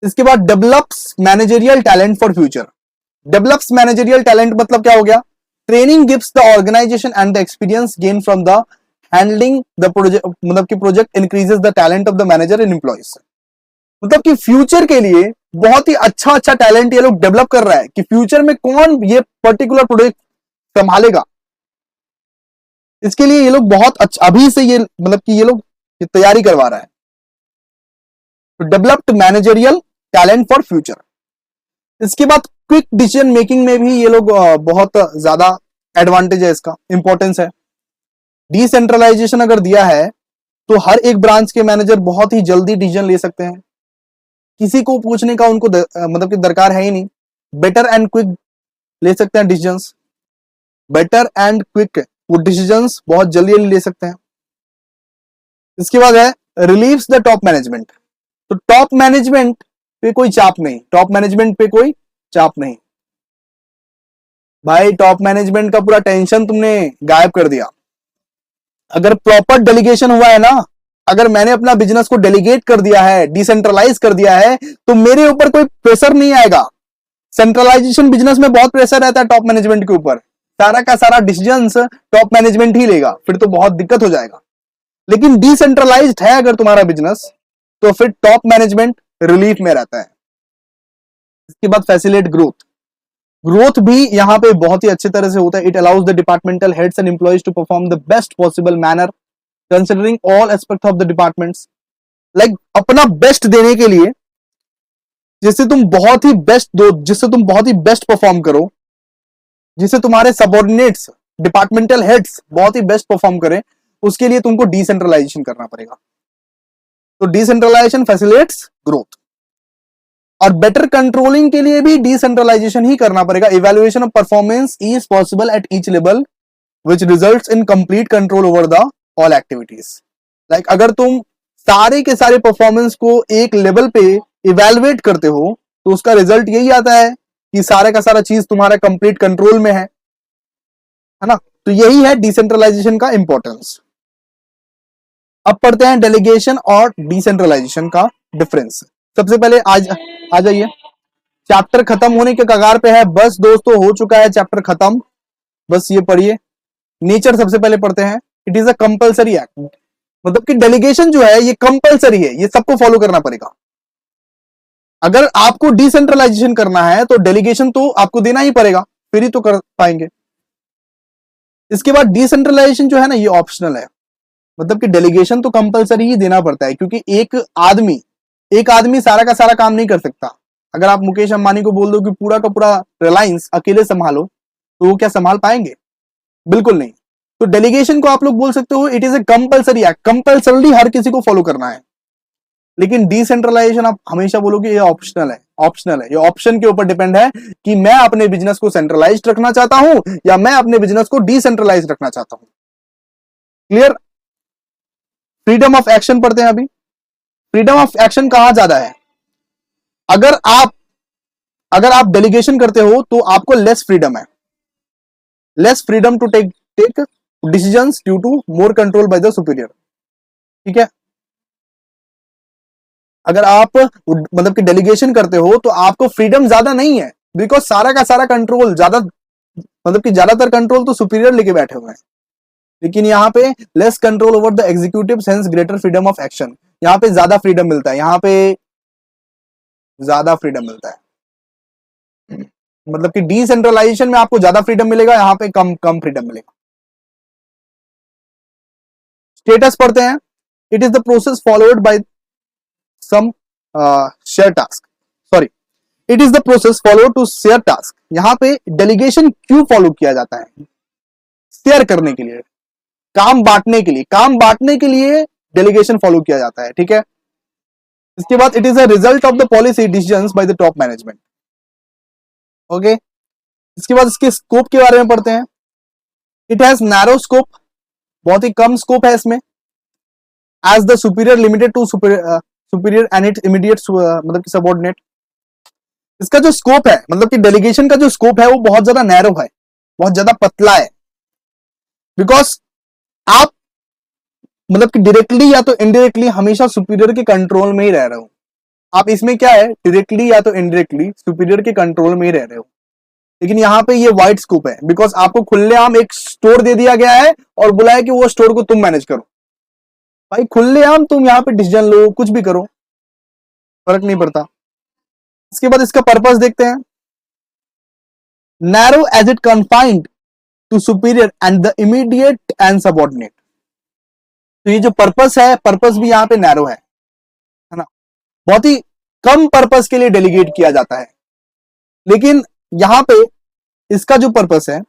इसके बाद develops managerial talent for future. Develops managerial talent मतलब क्या हो गया? Training gives the organization and the experience gain from the handling the project. मतलब कि project increases the talent of the manager in employees. मतलब कि फ्यूचर के लिए बहुत ही अच्छा टैलेंट ये लोग डेवलप कर रहा है कि फ्यूचर में कौन ये पर्टिकुलर प्रोजेक्ट संभालेगा। इसके लिए ये लोग बहुत अच्छा अभी से ये मतलब कि ये लोग तैयारी करवा रहा है। तो developed managerial talent for future. इसके बाद क्विक डिसीजन मेकिंग में भी ये लोग बहुत ज्यादा एडवांटेज है, इसका इंपॉर्टेंस है। डिसेंट्रलाइजेशन अगर दिया है तो हर एक ब्रांच के मैनेजर बहुत ही जल्दी डिसीजन ले सकते हैं, किसी को पूछने का उनको मतलब कि दरकार है ही नहीं, बेटर एंड क्विक ले सकते हैं डिसीजंस, बेटर एंड क्विक वो डिसीजंस बहुत जल्दी ले सकते हैं। इसके बाद है रिलीव्स द टॉप मैनेजमेंट। तो टॉप मैनेजमेंट पे कोई चाप नहीं, टॉप मैनेजमेंट पे कोई चाप नहीं भाई, टॉप मैनेजमेंट का पूरा टेंशन तुमने गायब कर दिया। अगर प्रॉपर डेलीगेशन हुआ है ना, अगर मैंने अपना बिजनेस को डेलीगेट कर दिया है, डिसेंट्रलाइज कर दिया है, तो मेरे ऊपर कोई प्रेशर नहीं आएगा। सेंट्रलाइजेशन बिजनेस में बहुत प्रेशर रहता है टॉप मैनेजमेंट के ऊपर, सारा का सारा डिसीजंस टॉप मैनेजमेंट ही लेगा, फिर तो बहुत दिक्कत हो जाएगा। लेकिन डिसेंट्रलाइज्ड है अगर तुम्हारा बिजनेस, तो फिर टॉप मैनेजमेंट रिलीफ में रहता है। इसके बाद फैसिलिटेट ग्रोथ। ग्रोथ भी यहां पे बहुत ही अच्छी तरह से होता है। It allows the departmental heads and employees to perform the best possible manner considering all aspect of the departments. Like अपना बेस्ट देने के लिए, जिससे तुम बहुत ही बेस्ट दो, जिससे तुम बहुत ही बेस्ट परफॉर्म करो, जिससे तुम्हारे सबऑर्डिनेट्स डिपार्टमेंटल हेड्स बहुत ही बेस्ट परफॉर्म करें, उसके लिए तुमको डिसेंट्रलाइजेशन करना पड़ेगा। तो डिसेंट्रलाइजेशन फैसिलिटेट्स ग्रोथ। और बेटर कंट्रोलिंग के लिए भी डिसेंट्रलाइजेशन ही करना पड़ेगा। Evaluation of performance is possible at each level which results in complete control over the all activities. Like अगर तुम सारे के सारे परफॉर्मेंस को एक लेवल पे इवैल्यूएट करते हो, तो उसका रिजल्ट यही आता है कि सारे का सारा चीज तुम्हारा कंप्लीट कंट्रोल में है ना। तो यही है डिसेंट्रलाइजेशन का इंपॉर्टेंस। अब पढ़ते हैं डेलीगेशन और डिसेंट्रलाइजेशन का डिफरेंस। सबसे पहले आज आ जाइए, चैप्टर खत्म होने के कगार पे है, बस दोस्तों हो चुका है चैप्टर खत्म, बस ये पढ़िए। नेचर सबसे पहले पढ़ते हैं। It is a compulsory act, मतलब कि डेलीगेशन जो है ये कंपल्सरी है, ये सबको फॉलो करना पड़ेगा। अगर आपको डिसेंट्रलाइजेशन करना है तो डेलीगेशन तो आपको देना ही पड़ेगा, फिर ही तो कर पाएंगे। इसके बाद डिसेंट्रलाइजेशन जो है ना, ये ऑप्शनल है। मतलब कि डेलीगेशन तो कंपलसरी ही देना पड़ता है, क्योंकि एक आदमी सारा का सारा काम नहीं कर सकता। अगर आप मुकेश अंबानी को बोल दो कि पूरा का पूरा रिलायंस अकेले संभालो, तो वो क्या संभाल पाएंगे? बिल्कुल नहीं। तो डेलीगेशन को आप लोग बोल सकते हो it is a compulsory act, compulsory हर किसी को फॉलो करना है। लेकिन डिसेंट्रलाइजेशन आप हमेशा बोलोगे ये ऑप्शनल है, ऑप्शनल है, ये ऑप्शन के ऊपर डिपेंड है कि मैं अपने बिजनेस को सेंट्रलाइज्ड रखना चाहता हूं या मैं अपने बिजनेस को डिसेंट्रलाइज्ड रखना चाहता हूं। क्लियर? फ्रीडम ऑफ एक्शन पढ़ते हैं अभी। फ्रीडम ऑफ एक्शन कहां ज्यादा है? अगर आप डेलीगेशन करते हो तो आपको लेस फ्रीडम है, less freedom to take decisions due to more control by the superior. ठीक है? अगर आप मतलब कि डेलीगेशन करते हो तो आपको फ्रीडम ज्यादा नहीं है, बिकॉज सारा का सारा कंट्रोल मतलब कि ज्यादातर कंट्रोल तो सुपीरियर लेके बैठे हुए हैं। लेकिन यहाँ पे less control over the executive sense greater freedom of action, यहाँ पे ज्यादा फ्रीडम मिलता है, यहाँ पे ज्यादा फ्रीडम मिलता है। मतलब कि डिसेंट्रलाइजेशन में आपको ज्यादा फ्रीडम मिलेगा, यहाँ पे कम फ्रीडम मिलेगा। स्टेटस पढ़ते हैं। It is the process followed by some share task, sorry, it is the process followed to share task. यहाँ पे डेलीगेशन क्यों फॉलो किया जाता है? शेयर करने के लिए, काम बांटने के लिए डेलीगेशन फॉलो किया जाता है। ठीक है? इसके बाद it is a result of the policy decisions by the top management. Okay, इसके बाद इसके स्कोप के बारे में पढ़ते हैं। इट हैज नैरो स्कोप, बहुत ही कम स्कोप है इसमें। As the superior limited to superior and it immediate मतलब कि सबऑर्डिनेट। इसका जो स्कोप है, मतलब कि डेलीगेशन का जो स्कोप है वो बहुत ज्यादा नैरो है, बहुत ज्यादा पतला है। बिकॉज आप मतलब कि डायरेक्टली या तो इनडायरेक्टली हमेशा सुपीरियर के कंट्रोल में ही रह रहे हो। आप इसमें क्या है, डायरेक्टली या तो इनडायरेक्टली सुपीरियर के कंट्रोल में ही रह रहे हो। लेकिन यहाँ पे ये वाइड स्कोप है, बिकॉज आपको खुलेआम एक स्टोर दे दिया गया है और बोला है कि वो स्टोर को तुम मैनेज करो। भाई खुलेआम तुम यहाँ पे डिसीजन लो, कुछ भी करो, फर्क नहीं पड़ता। इसके बाद इसका पर्पस देखते हैं। Narrow as it confined to superior and the immediate and subordinate. तो ये जो पर्पस है, पर्पस भी यहाँ पे नैरो है ना, बहुत ही कम पर्पस के लिए डेलीगेट किया जाता है। लेकिन यहाँ पे इसका जो पर्पस है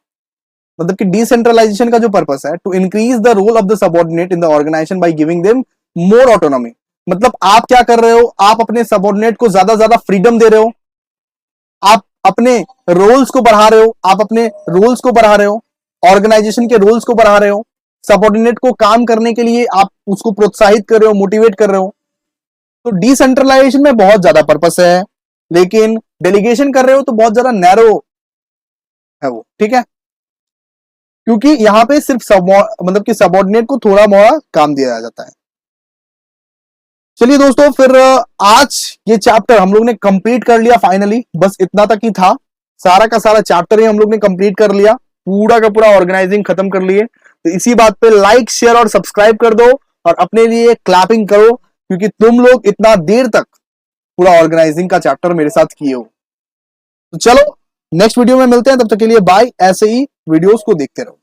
मतलब कि डिसेंट्रलाइजेशन का जो पर्पस है, to increase the role of the subordinate in the organization by giving them more autonomy. मतलब आप क्या कर रहे हो, आप अपने सबऑर्डिनेट को ज्यादा फ्रीडम दे रहे हो, आप अपने रोल्स को बढ़ा रहे हो, आप अपने रोल्स को बढ़ा रहे हो, ऑर्गेनाइजेशन के रोल्स को बढ़ा रहे हो, सबऑर्डिनेट को काम करने के लिए आप उसको प्रोत्साहित कर रहे हो, मोटिवेट कर रहे हो। तो डिसेंट्रलाइजेशन में बहुत ज्यादा पर्पस है, लेकिन डेलीगेशन कर रहे हो तो बहुत ज्यादा नैरो है वो, ठीक है, क्योंकि यहां पे सिर्फ मतलब कि सबऑर्डिनेट को थोड़ा बहुत काम दिया जाता है। चलिए दोस्तों, फिर आज ये चैप्टर हम लोग ने कंप्लीट कर लिया फाइनली, बस इतना तक ही था, सारा का सारा चैप्टर ही हम लोग ने कंप्लीट कर लिया, पूरा का पूरा ऑर्गेनाइजिंग खत्म कर लिए। तो इसी बात पे लाइक शेयर और सब्सक्राइब कर दो और अपने लिए क्लैपिंग करो, क्योंकि तुम लोग इतना देर तक पूरा ऑर्गेनाइजिंग का चैप्टर मेरे साथ किए हो। तो चलो नेक्स्ट वीडियो में मिलते हैं, तब तक के लिए बाय। ऐसे ही वीडियोस को देखते रहो।